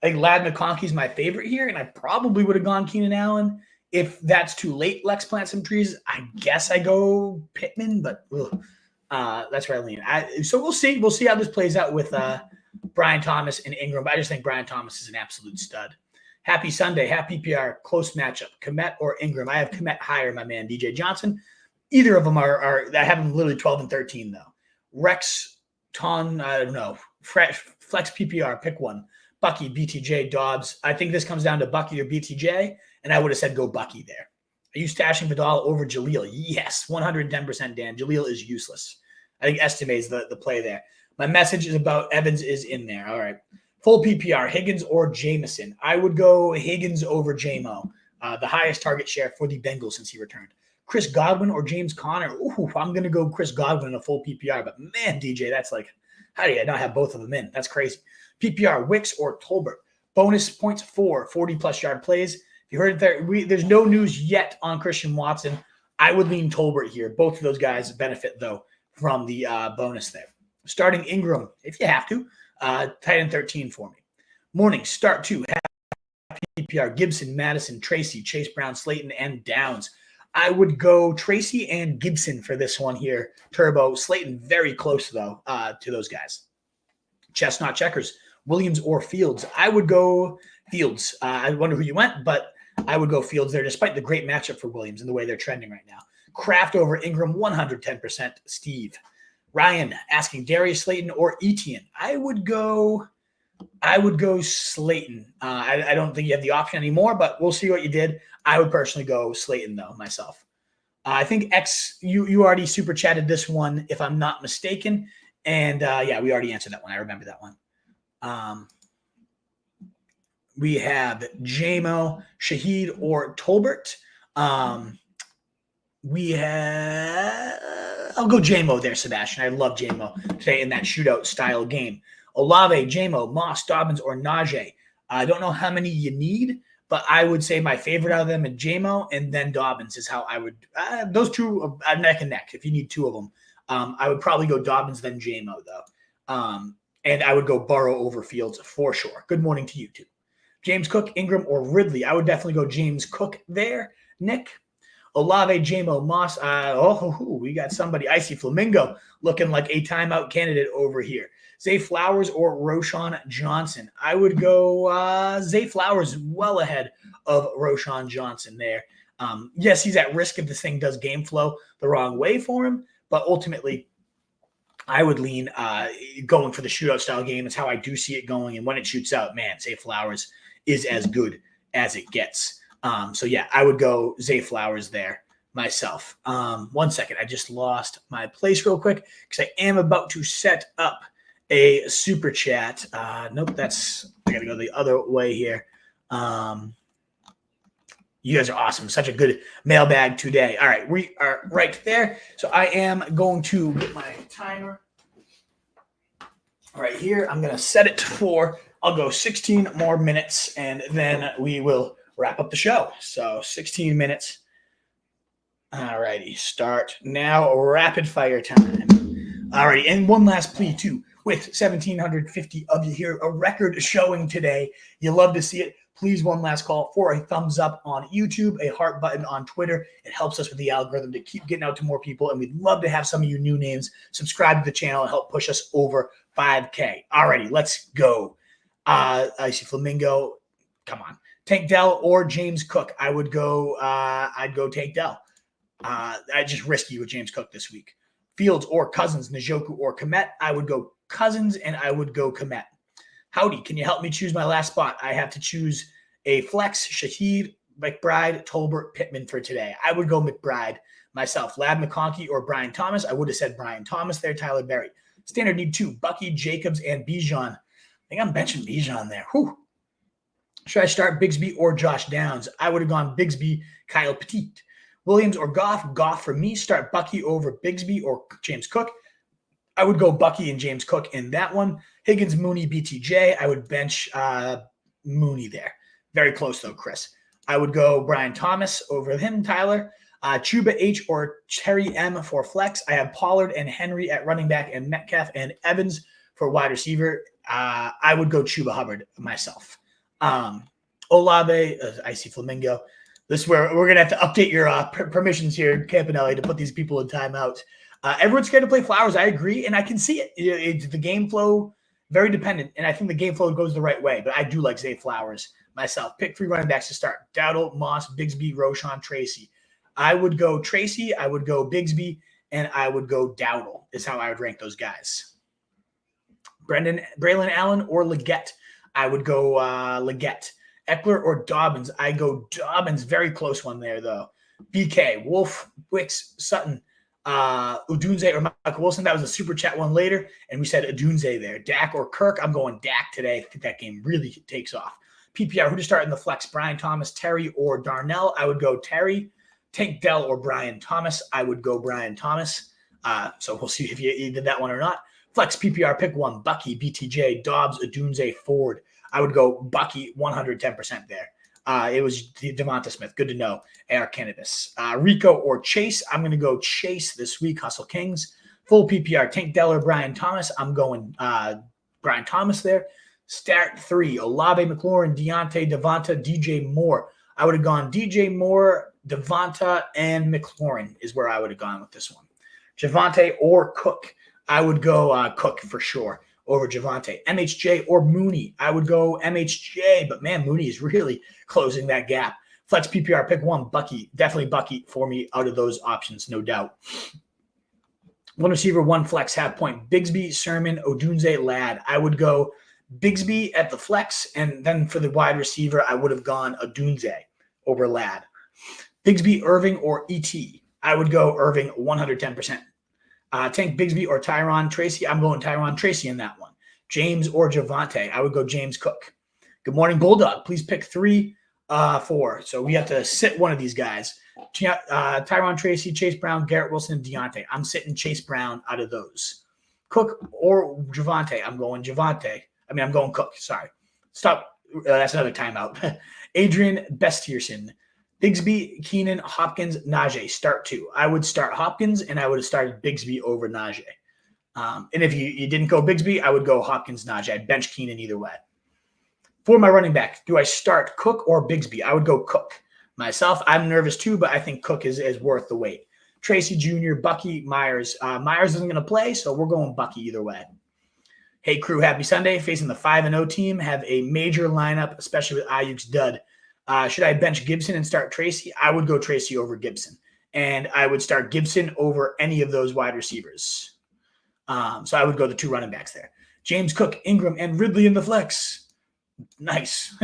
I think Lad McConkey's my favorite here, and I probably would have gone Keenan Allen. If that's too late, Lex plant some trees. I guess I go Pittman, but that's where I lean. So we'll see. We'll see how this plays out with Brian Thomas and Ingram. But I just think Brian Thomas is an absolute stud. Happy Sunday. Happy PPR. Close matchup. Komet or Ingram? I have Komet higher, my man, DJ Johnson. Either of them are I have them literally 12 and 13, though. Rex, Ton, I don't know. Flex PPR, pick one. Bucky, BTJ, Dobbs. I think this comes down to Bucky or BTJ, and I would have said go Bucky there. Are you stashing Vidal over Jaleel? Yes, 110%, Dan. Jaleel is useless. I think Estime is the play there. My message is about Evans is in there. All right. Full PPR, Higgins or Jameson. I would go Higgins over JMO, the highest target share for the Bengals since he returned. Chris Godwin or James Conner. Ooh, I'm going to go Chris Godwin in a full PPR. But, man, DJ, that's like, how do you not have both of them in? That's crazy. PPR, Wicks or Tolbert. Bonus points for 40-plus yard plays. If you heard it there, there's no news yet on Christian Watson. I would lean Tolbert here. Both of those guys benefit, though, from the bonus there. Starting Ingram, if you have to. Tight end 13 for me. Morning, start 2. PPR, Gibson, Madison, Tracy, Chase Brown, Slayton, and Downs. I would go Tracy and Gibson for this one here. Turbo. Slayton very close, though, to those guys. Chestnut checkers. Williams or Fields. I would go Fields. I wonder who you went, but I would go Fields there, despite the great matchup for Williams and the way they're trending right now. Kraft over Ingram, 110%. Steve. Ryan asking Darius Slayton or Etienne. I would go Slayton. I don't think you have the option anymore, but we'll see what you did. I would personally go Slayton, though, myself. I think you already super chatted this one, if I'm not mistaken. And, yeah, we already answered that one. I remember that one. We have JMO, Shaheed, or Tolbert. I'll go JMO there, Sebastian. I love JMO today in that shootout style game. Olave, JMO, Moss, Dobbins, or Najee. I don't know how many you need, but I would say my favorite out of them is JMO, and then Dobbins is how I would those two are neck and neck if you need two of them. I would probably go Dobbins, then JMO, though. And I would go Burrow over Fields for sure. Good morning to you, too. James Cook, Ingram, or Ridley. I would definitely go James Cook there. Nick. Olave, JMO, Moss. We got somebody. Icy Flamingo looking like a timeout candidate over here. Zay Flowers or Roschon Johnson. I would go Zay Flowers well ahead of Roschon Johnson there. Yes, he's at risk if this thing does game flow the wrong way for him, but ultimately I would lean going for the shootout style game. That's how I do see it going. And when it shoots out, man, Zay Flowers is as good as it gets. So, yeah, I would go Zay Flowers there myself. 1 second. I just lost my place real quick because I am about to set up a super chat. Nope, I got to go the other way here. You guys are awesome. Such a good mailbag today. All right, we are right there. So I am going to get my timer right here. I'm going to set it for, I'll go 16 more minutes, and then we will wrap up the show. So 16 minutes. All righty, start now. Rapid fire time. All righty, and one last plea, too. With 1,750 of you here, a record showing today. You love to see it. Please, one last call for a thumbs up on YouTube, a heart button on Twitter. It helps us with the algorithm to keep getting out to more people, and we'd love to have some of you new names subscribe to the channel and help push us over 5K. All righty, let's go. Icy Flamingo, come on. Tank Dell or James Cook. I'd go Tank Dell. I just risky with James Cook this week. Fields or Cousins, Njoku or Komet. I would go Cousins, and I would go Komet. Howdy, can you help me choose my last spot? I have to choose a flex, Shaheed, McBride, Tolbert, Pittman for today. I would go McBride myself. Lad McConkey or Brian Thomas. I would have said Brian Thomas there. Tyler Berry. Standard need 2. Bucky, Jacobs, and Bijan. I think I'm benching Bijan there. Whew. Should I start Bigsby or Josh Downs? I would have gone Bigsby, Kyle Petit. Williams or Goff? Goff for me. Start Bucky over Bigsby or James Cook. I would go Bucky and James Cook in that one. Higgins, Mooney, BTJ. I would bench Mooney there. Very close, though, Chris. I would go Brian Thomas over him, Tyler. Chuba H or Terry M for flex. I have Pollard and Henry at running back and Metcalf and Evans for wide receiver. I would go Chuba Hubbard myself. Olave, Icy Flamingo. This is where we're going to have to update your permissions here, Campanelli, to put these people in timeout. Everyone's scared to play Flowers. I agree, and I can see it. It's the game flow, very dependent, and I think the game flow goes the right way, but I do like Zay Flowers myself. Pick 3 running backs to start. Dowdle, Moss, Bigsby, Roschon, Tracy. I would go Tracy, I would go Bigsby, and I would go Dowdle is how I would rank those guys. Braylon Allen or Leggett. I would go Leggett. Eckler or Dobbins. I go Dobbins. Very close one there, though. BK, Wolf, Wicks, Sutton, Udunze or Michael Wilson. That was a super chat one later, and we said Udunze there. Dak or Kirk. I'm going Dak today. I think that game really takes off. PPR, who to start in the flex? Brian Thomas, Terry, or Darnell? I would go Terry. Tank Dell or Brian Thomas? I would go Brian Thomas. So we'll see if you did that one or not. Flex PPR, pick 1. Bucky, BTJ, Dobbs, Udunze, Ford. I would go Bucky 110% there. It was Devonta Smith. Good to know. AR Cannabis. Rico or Chase. I'm going to go Chase this week. Hustle Kings. Full PPR. Tank Dell or Brian Thomas. I'm going Brian Thomas there. Start 3. Olave, McLaurin, Deontay, Devonta, DJ Moore. I would have gone DJ Moore, Devonta, and McLaurin is where I would have gone with this one. Javonte or Cook. I would go Cook for sure over Javonte. MHJ or Mooney. I would go MHJ, but man, Mooney is really closing that gap. Flex PPR, pick 1. Bucky. Definitely Bucky for me out of those options, no doubt. 1 receiver, 1 flex, half point. Bigsby, Sermon, Odunze, Ladd. I would go Bigsby at the flex, and then for the wide receiver, I would have gone Odunze over Ladd. Bigsby, Irving, or ET. I would go Irving 110%. Tank Bigsby or Tyron Tracy. I'm going Tyron Tracy in that one. James or Javonte. I would go James Cook. Good morning, Bulldog. Please pick 3, 4. So we have to sit one of these guys. Tyron Tracy, Chase Brown, Garrett Wilson, and Deontay. I'm sitting Chase Brown out of those. Cook or Javonte. I'm going Javonte. I'm going Cook. Sorry. Stop. That's another timeout. Adrian Bestierson. Bigsby, Keenan, Hopkins, Najee. Start 2. I would start Hopkins, and I would have started Bigsby over Najee. And if you didn't go Bigsby, I would go Hopkins, Najee. I'd bench Keenan either way. For my running back, do I start Cook or Bigsby? I would go Cook. Myself, I'm nervous too, but I think Cook is worth the wait. Tracy Jr., Bucky, Myers. Myers isn't going to play, so we're going Bucky either way. Hey, crew, happy Sunday. Facing the 5-0 team. Have a major lineup, especially with Ayuk's dud. Should I bench Gibson and start Tracy? I would go Tracy over Gibson. And I would start Gibson over any of those wide receivers. So I would go the 2 running backs there. James Cook, Ingram, and Ridley in the flex. Nice.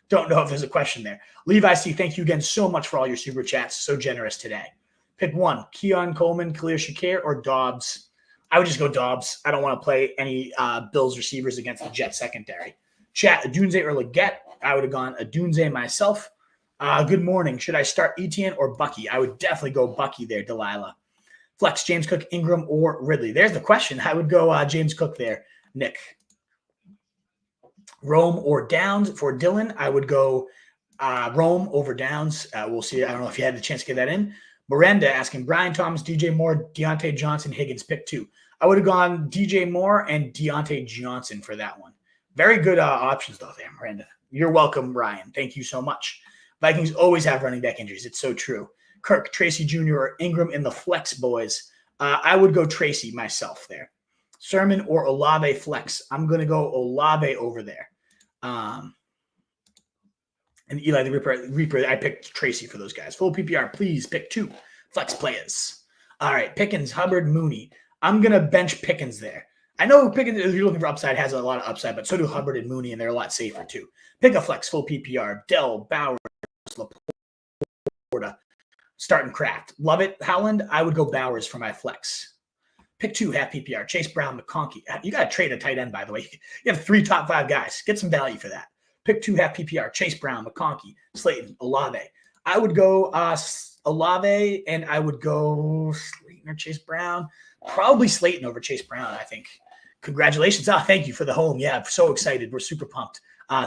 Don't know if there's a question there. Levi C., thank you again so much for all your super chats. So generous today. Pick 1. Keon Coleman, Khalil Shakir, or Dobbs. I would just go Dobbs. I don't want to play any Bills receivers against the Jets secondary. Chat, Adunze or Leggett. I would have gone Adunze myself. Good morning. Should I start Etienne or Bucky? I would definitely go Bucky there, Delilah. Flex, James Cook, Ingram, or Ridley. There's the question. I would go James Cook there, Nick. Rome or Downs for Dylan. I would go Rome over Downs. We'll see. I don't know if you had the chance to get that in. Miranda asking Brian Thomas, DJ Moore, Deontay Johnson, Higgins. Pick 2. I would have gone DJ Moore and Deontay Johnson for that one. Very good options, though, there, Miranda. You're welcome, Ryan. Thank you so much. Vikings always have running back injuries. It's so true. Kirk, Tracy Jr., or Ingram in the flex, boys. I would go Tracy myself there. Sermon or Olave flex. I'm going to go Olave over there. And Eli the Reaper, I picked Tracy for those guys. Full PPR, please pick 2 flex players. All right, Pickens, Hubbard, Mooney. I'm going to bench Pickens there. I know Pickens, if you're looking for upside, has a lot of upside, but so do Hubbard and Mooney, and they're a lot safer too. Pick a flex, full PPR. Dell, Bowers, Laporta, starting Kraft. Love it. Howland, I would go Bowers for my flex. Pick 2, half PPR. Chase Brown, McConkey. You got to trade a tight end, by the way. You have 3 top 5 guys. Get some value for that. Pick 2, half PPR. Chase Brown, McConkey, Slayton, Olave. I would go Olave, and I would go Slayton or Chase Brown. Probably Slayton over Chase Brown, I think. Congratulations. Thank you for the home. Yeah, I'm so excited. We're super pumped.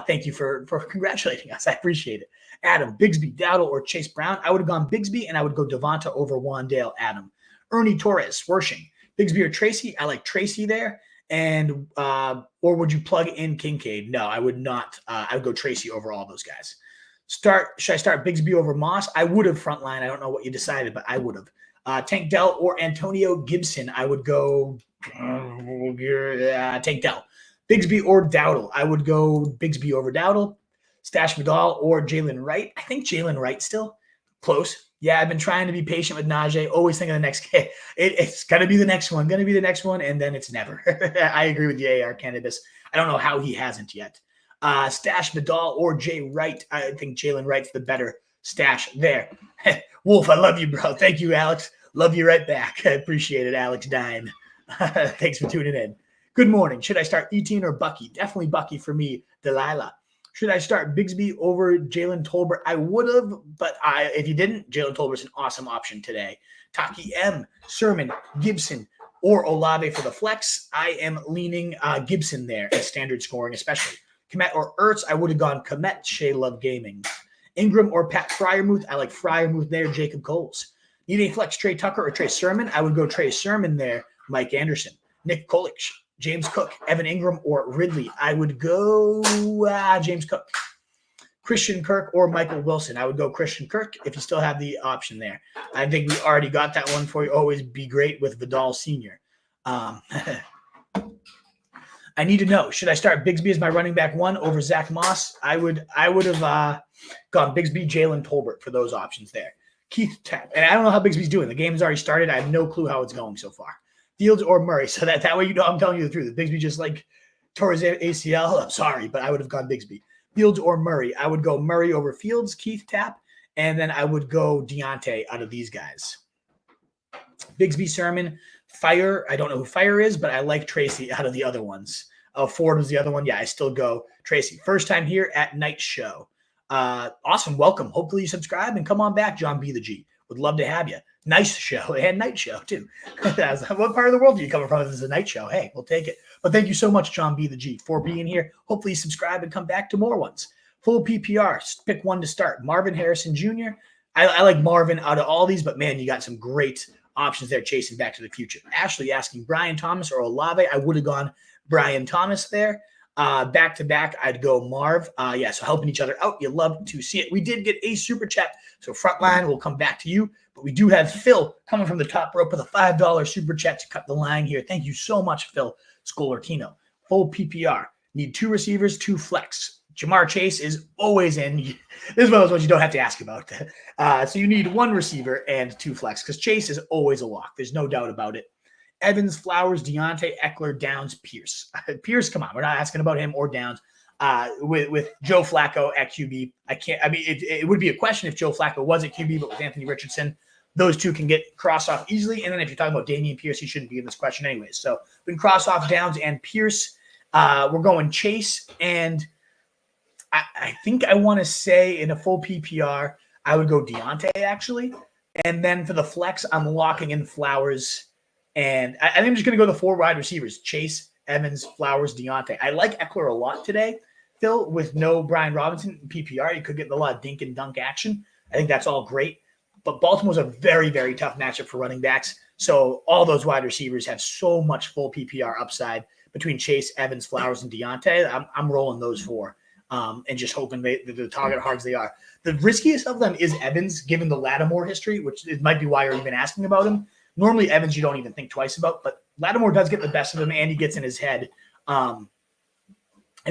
Thank you for congratulating us. I appreciate it. Adam, Bigsby, Dowdle, or Chase Brown. I would have gone Bigsby, and I would go Devonta over Wandale. Adam. Ernie Torres, Swershing. Bigsby or Tracy. I like Tracy there. And or would you plug in Kincaid? No, I would not. I would go Tracy over all those guys. Should I start Bigsby over Moss? I would have frontline. I don't know what you decided, but I would have. Tank Dell or Antonio Gibson? I would go Tank Dell. Bigsby or Dowdle? I would go Bigsby over Dowdle. Stash Vidal or Jalen Wright? I think Jalen Wright still close. Yeah, I've been trying to be patient with Najee. Always think of the next kid. It's going to be the next one. Going to be the next one, and then it's never. I agree with you, AR Cannabis. I don't know how he hasn't yet. Stash Vidal or Jay Wright. I think Jalen Wright's the better stash there. Wolf, I love you, bro. Thank you, Alex. Love you right back. I appreciate it, Alex Dime. Thanks for tuning in. Good morning. Should I start Etienne or Bucky? Definitely Bucky for me, Delilah. Should I start Bigsby over Jalen Tolbert? I would have, but if you didn't, Jalen Tolbert's an awesome option today. Taki M, Sermon, Gibson, or Olave for the flex. I am leaning Gibson there at standard scoring, especially. Komet or Ertz, I would have gone Komet, Shea Love Gaming. Ingram or Pat Fryermuth, I like Fryermuth there, Jacob Coles. Need a flex, Trey Tucker or Trey Sermon? I would go Trey Sermon there, Mike Anderson. Nick Kolich, James Cook, Evan Ingram, or Ridley. I would go James Cook. Christian Kirk or Michael Wilson. I would go Christian Kirk if you still have the option there. I think we already got that one for you. Always be great with Vidal Sr. I need to know, should I start Bigsby as my running back 1 over Zach Moss? I would have gone Bigsby, Jalen Tolbert for those options there. Keith Tapp. And I don't know how Bigsby's doing. The game's already started. I have no clue how it's going so far. Fields or Murray. So that way, I'm telling you the truth. If Bigsby just tore his ACL, I'm sorry, but I would have gone Bigsby. Fields or Murray. I would go Murray over Fields, Keith Tapp, and then I would go Deontay out of these guys. Bigsby, Sermon, Fire. I don't know who Fire is, but I like Tracy out of the other ones. Ford was the other one. Yeah, I still go Tracy. First time here at Night Show. Awesome. Welcome. Hopefully you subscribe and come on back, John B. the G. Would love to have you. Nice show and night show too. What part of the world are you coming from? If this is a night show, hey, we'll take it. But thank you so much, John B. the G, for being here. Hopefully you subscribe and come back to more ones. Full PPR. Pick one to start. Marvin Harrison Jr. I like Marvin out of all these, but man, you got some great options there chasing Back to the Future. Ashley asking Brian Thomas or Olave. I would have gone Brian Thomas there. Back to back, I'd go Marv. So helping each other out. You love to see it. We did get a super chat. So frontline, we'll come back to you. But we do have Phil coming from the top rope with a $5 super chat to cut the line here. Thank you so much, Phil Scolartino. Full PPR. Need 2 receivers, 2 flex. Jamar Chase is always in. This is one of those ones you don't have to ask about. So you need 1 receiver and 2 flex because Chase is always a lock. There's no doubt about it. Evans, Flowers, Deontay, Eckler, Downs, Pierce. Pierce, come on. We're not asking about him or Downs. With Joe Flacco at QB, it would be a question if Joe Flacco was at QB, but with Anthony Richardson, those two can get crossed off easily. And then if you're talking about Damian Pierce, he shouldn't be in this question anyways. So we can cross off Downs and Pierce. We're going Chase. And I think I want to say in a full PPR, I would go Deontay actually. And then for the flex, I'm locking in Flowers. And I think I'm just going to go the 4 wide receivers, Chase, Evans, Flowers, Deontay. I like Eckler a lot today, Phil, with no Brian Robinson PPR. You could get a lot of dink and dunk action. I think that's all great. But Baltimore's a very, very tough matchup for running backs. So all those wide receivers have so much full PPR upside between Chase, Evans, Flowers, and Deontay. I'm rolling those 4 and just hoping the target hards they are. The riskiest of them is Evans, given the Lattimore history, which it might be why you're even asking about him. Normally, Evans, you don't even think twice about, but Lattimore does get the best of him, and he gets in his head. And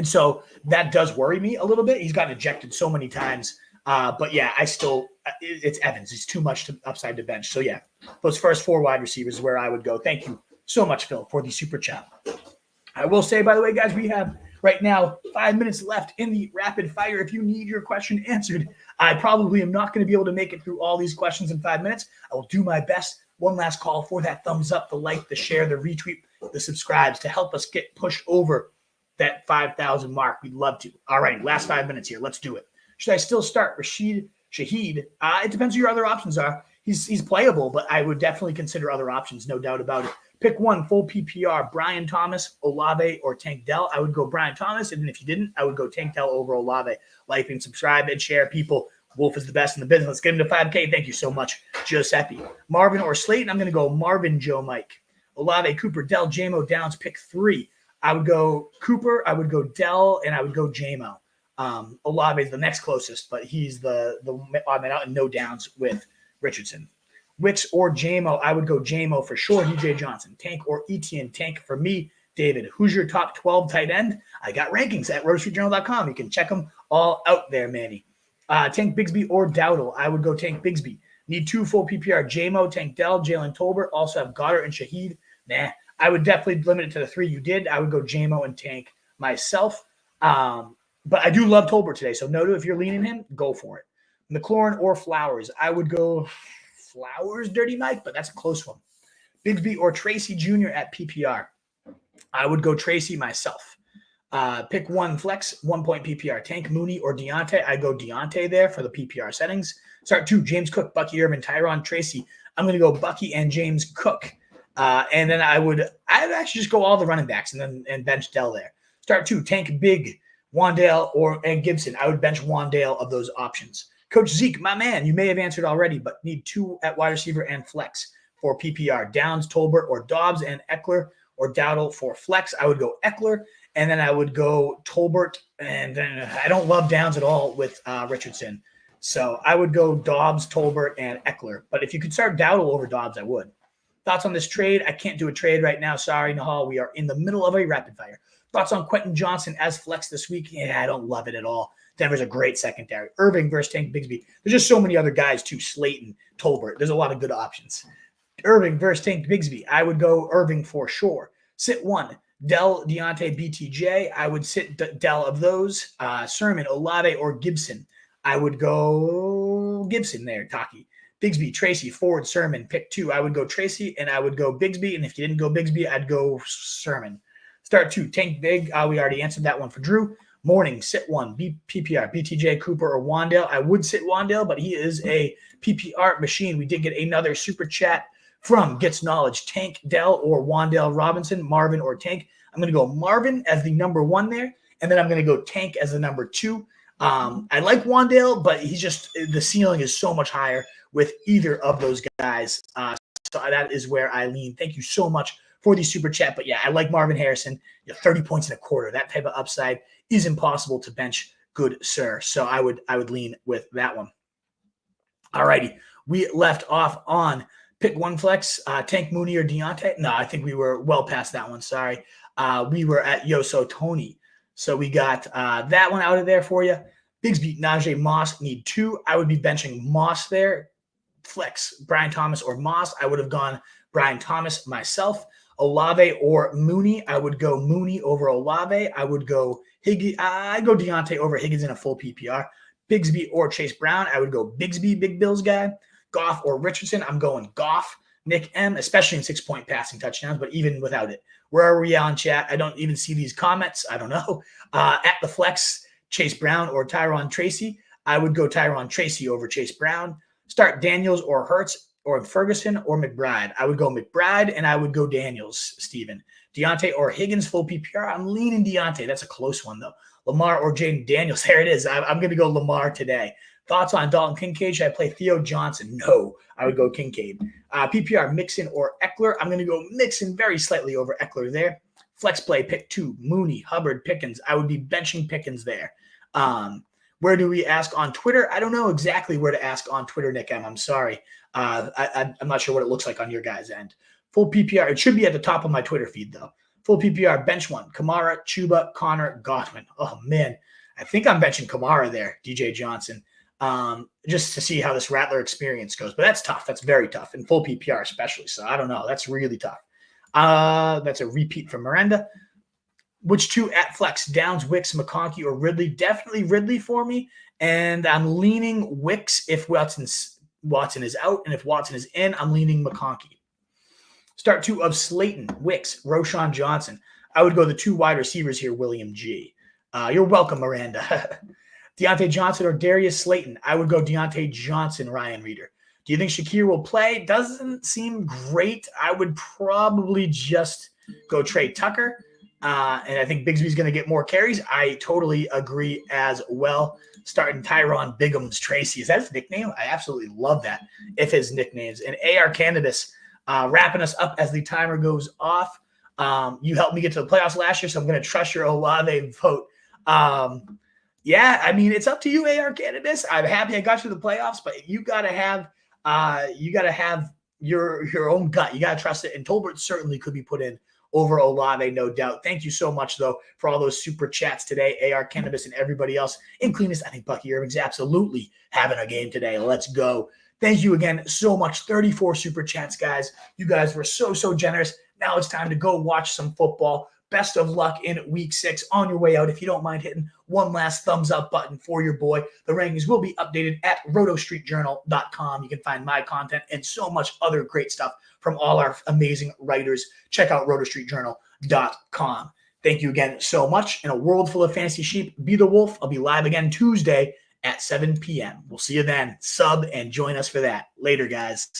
so that does worry me a little bit. He's gotten ejected so many times. But, yeah, it's Evans. It's too much to upside to bench. So, yeah, those first 4 wide receivers is where I would go. Thank you so much, Phil, for the super chat. I will say, by the way, guys, we have right now 5 minutes left in the rapid fire. If you need your question answered, I probably am not going to be able to make it through all these questions in 5 minutes. I will do my best. One last call for that thumbs up, the like, the share, the retweet, the subscribes to help us get pushed over that 5,000 mark. We'd love to. All right, last 5 minutes here. Let's do it. Should I still start Rasheed, Shaheed? It depends who your other options are. He's playable, but I would definitely consider other options, no doubt about it. Pick one, full PPR, Brian Thomas, Olave, or Tank Dell. I would go Brian Thomas, and if you didn't, I would go Tank Dell over Olave. Like and subscribe and share, people. Wolf is the best in the business. Let's get him to 5K. Thank you so much, Giuseppe. Marvin or Slayton? I'm going to go Marvin, Joe, Mike. Olave, Cooper, Dell, JMO, Downs, pick 3. I would go Cooper, I would go Dell, and I would go JMO. Olave is the next closest, but he's the odd man out, and no Downs with Richardson. Wicks or JMO, I would go JMO for sure. DJ Johnson. Tank or Etienne. Tank for me. David, who's your top 12 tight end? I got rankings at rotostreetjournal.com. You can check them all out there, Manny. Tank Bigsby or Dowdle, I would go Tank Bigsby. Need 2 full PPR. JMO, Tank Dell, Jalen Tolbert. Also have Goddard and Shaheed. Nah, I would definitely limit it to the 3 you did. I would go JMO and Tank myself. But I do love Tolbert today. So Noto, if you're leaning him, go for it. McLaurin or Flowers, I would go Flowers, Dirty Mike, but that's a close one. Bigsby or Tracy Jr. at PPR. I would go Tracy myself. Pick 1 flex, 1 point PPR. Tank, Mooney, or Deontay. I go Deontay there for the PPR settings. Start 2, James Cook, Bucky, Irving, Tyron, Tracy. I'm going to go Bucky and James Cook. And then I'd actually just go all the running backs and bench Dell there. Start 2, Tank, Big, Wandale, and Gibson. I would bench Wandale of those options. Coach Zeke, my man, you may have answered already, but need 2 at wide receiver and flex for PPR. Downs, Tolbert, or Dobbs, and Eckler or Dowdle for flex. I would go Eckler, and then I would go Tolbert, and then I don't love Downs at all with Richardson. So I would go Dobbs, Tolbert, and Eckler. But if you could start Dowdle over Dobbs, I would. Thoughts on this trade? I can't do a trade right now. Sorry, Nahal. We are in the middle of a rapid fire. Thoughts on Quentin Johnson as flex this week? Yeah, I don't love it at all. Denver's a great secondary. Irving versus Tank Bigsby. There's just so many other guys too. Slayton, Tolbert. There's a lot of good options. Irving versus Tank Bigsby. I would go Irving for sure. Sit 1. Dell, Deontay, BTJ. I would sit Dell of those. Sermon, Olave, or Gibson. I would go Gibson there, Taki. Bigsby, Tracy, Ford, Sermon. Pick 2. I would go Tracy, and I would go Bigsby. And if you didn't go Bigsby, I'd go Sermon. Start 2. Tank Big. We already answered that one for Drew. Morning, sit 1. PPR, BTJ, Cooper, or Wandale. I would sit Wandale, but he is a PPR machine. We did get another super chat from Gets Knowledge. Tank, Dell, or Wandale Robinson, Marvin, or Tank. I'm going to go Marvin as the number 1 there, and then I'm going to go Tank as the number 2. I like Wandale, but he's just the ceiling is so much higher with either of those guys. So that is where I lean. Thank you so much for the super chat. But yeah, I like Marvin Harrison. 30 points in a quarter. That type of upside is impossible to bench, good sir. So I would lean with that one. All righty. We left off on pick 1 flex, Tank, Mooney, or Deontay. No, I think we were well past that one. Sorry. We were at Yoso Tony. So we got that one out of there for you. Bigsby, Najee, Moss need 2. I would be benching Moss there. Flex, Brian Thomas or Moss. I would have gone Brian Thomas myself. Olave or Mooney. I would go Mooney over Olave. I would go Higgins. I'd go Deontay over Higgins in a full PPR. Bigsby or Chase Brown. I would go Bigsby, Big Bills guy. Goff or Richardson. I'm going Goff. Nick M, especially in 6-point passing touchdowns, but even without it. Where are we on chat? I don't even see these comments. I don't know. At the flex, Chase Brown or Tyron Tracy. I would go Tyron Tracy over Chase Brown. Start Daniels or Hurts or Ferguson or McBride. I would go McBride, and I would go Daniels, Steven. Deontay or Higgins, full PPR. I'm leaning Deontay. That's a close one, though. Lamar or Jaden Daniels. There it is. I'm going to go Lamar today. Thoughts on Dalton Kincaid? Should I play Theo Johnson? No, I would go Kincaid. PPR, Mixon or Eckler. I'm going to go Mixon very slightly over Eckler there. Flex play, pick 2. Mooney, Hubbard, Pickens. I would be benching Pickens there. Where do we ask on Twitter? I don't know exactly where to ask on Twitter, Nick M. I'm sorry. I'm not sure what it looks like on your guys' end. Full PPR. It should be at the top of my Twitter feed, though. Full PPR, bench 1. Kamara, Chuba, Connor, Godwin. Oh, man. I think I'm benching Kamara there, DJ Johnson, just to see how this Rattler experience goes. But that's tough. That's very tough. In full PPR especially. So I don't know. That's really tough. That's a repeat from Miranda. Which 2 at flex? Downs, Wicks, McConkey, or Ridley? Definitely Ridley for me. And I'm leaning Wicks if Watson is out. And if Watson is in, I'm leaning McConkey. Start 2 of Slayton, Wicks, Roshan Johnson. I would go the 2 wide receivers here, William G. You're welcome, Miranda. Deontay Johnson or Darius Slayton. I would go Deontay Johnson, Ryan Reeder. Do you think Shakir will play? Doesn't seem great. I would probably just go Trey Tucker. And I think Bigsby's going to get more carries. I totally agree as well. Starting Tyron Bigums Tracy. Is that his nickname? I absolutely love that if his nicknames. And AR Cannabis, wrapping us up as the timer goes off. You helped me get to the playoffs last year, so I'm going to trust your Olave vote. Yeah, I mean, it's up to you, AR Cannabis. I'm happy I got you to the playoffs, but you got to have your own gut. You got to trust it. And Tolbert certainly could be put in over Olave, no doubt. Thank you so much, though, for all those super chats today, AR Cannabis and everybody else. In cleanest, I think Bucky Irving's absolutely having a game today. Let's go. Thank you again so much. 34 super chats, guys. You guys were so generous. Now it's time to go watch some football. Best of luck in week 6. On your way out, if you don't mind hitting one last thumbs up button for your boy. The rankings will be updated at rotostreetjournal.com. You can find my content and so much other great stuff from all our amazing writers. Check out rotostreetjournal.com. Thank you again so much. In a world full of fantasy sheep, be the wolf. I'll be live again Tuesday at 7 p.m. We'll see you then. Sub and join us for that. Later, guys.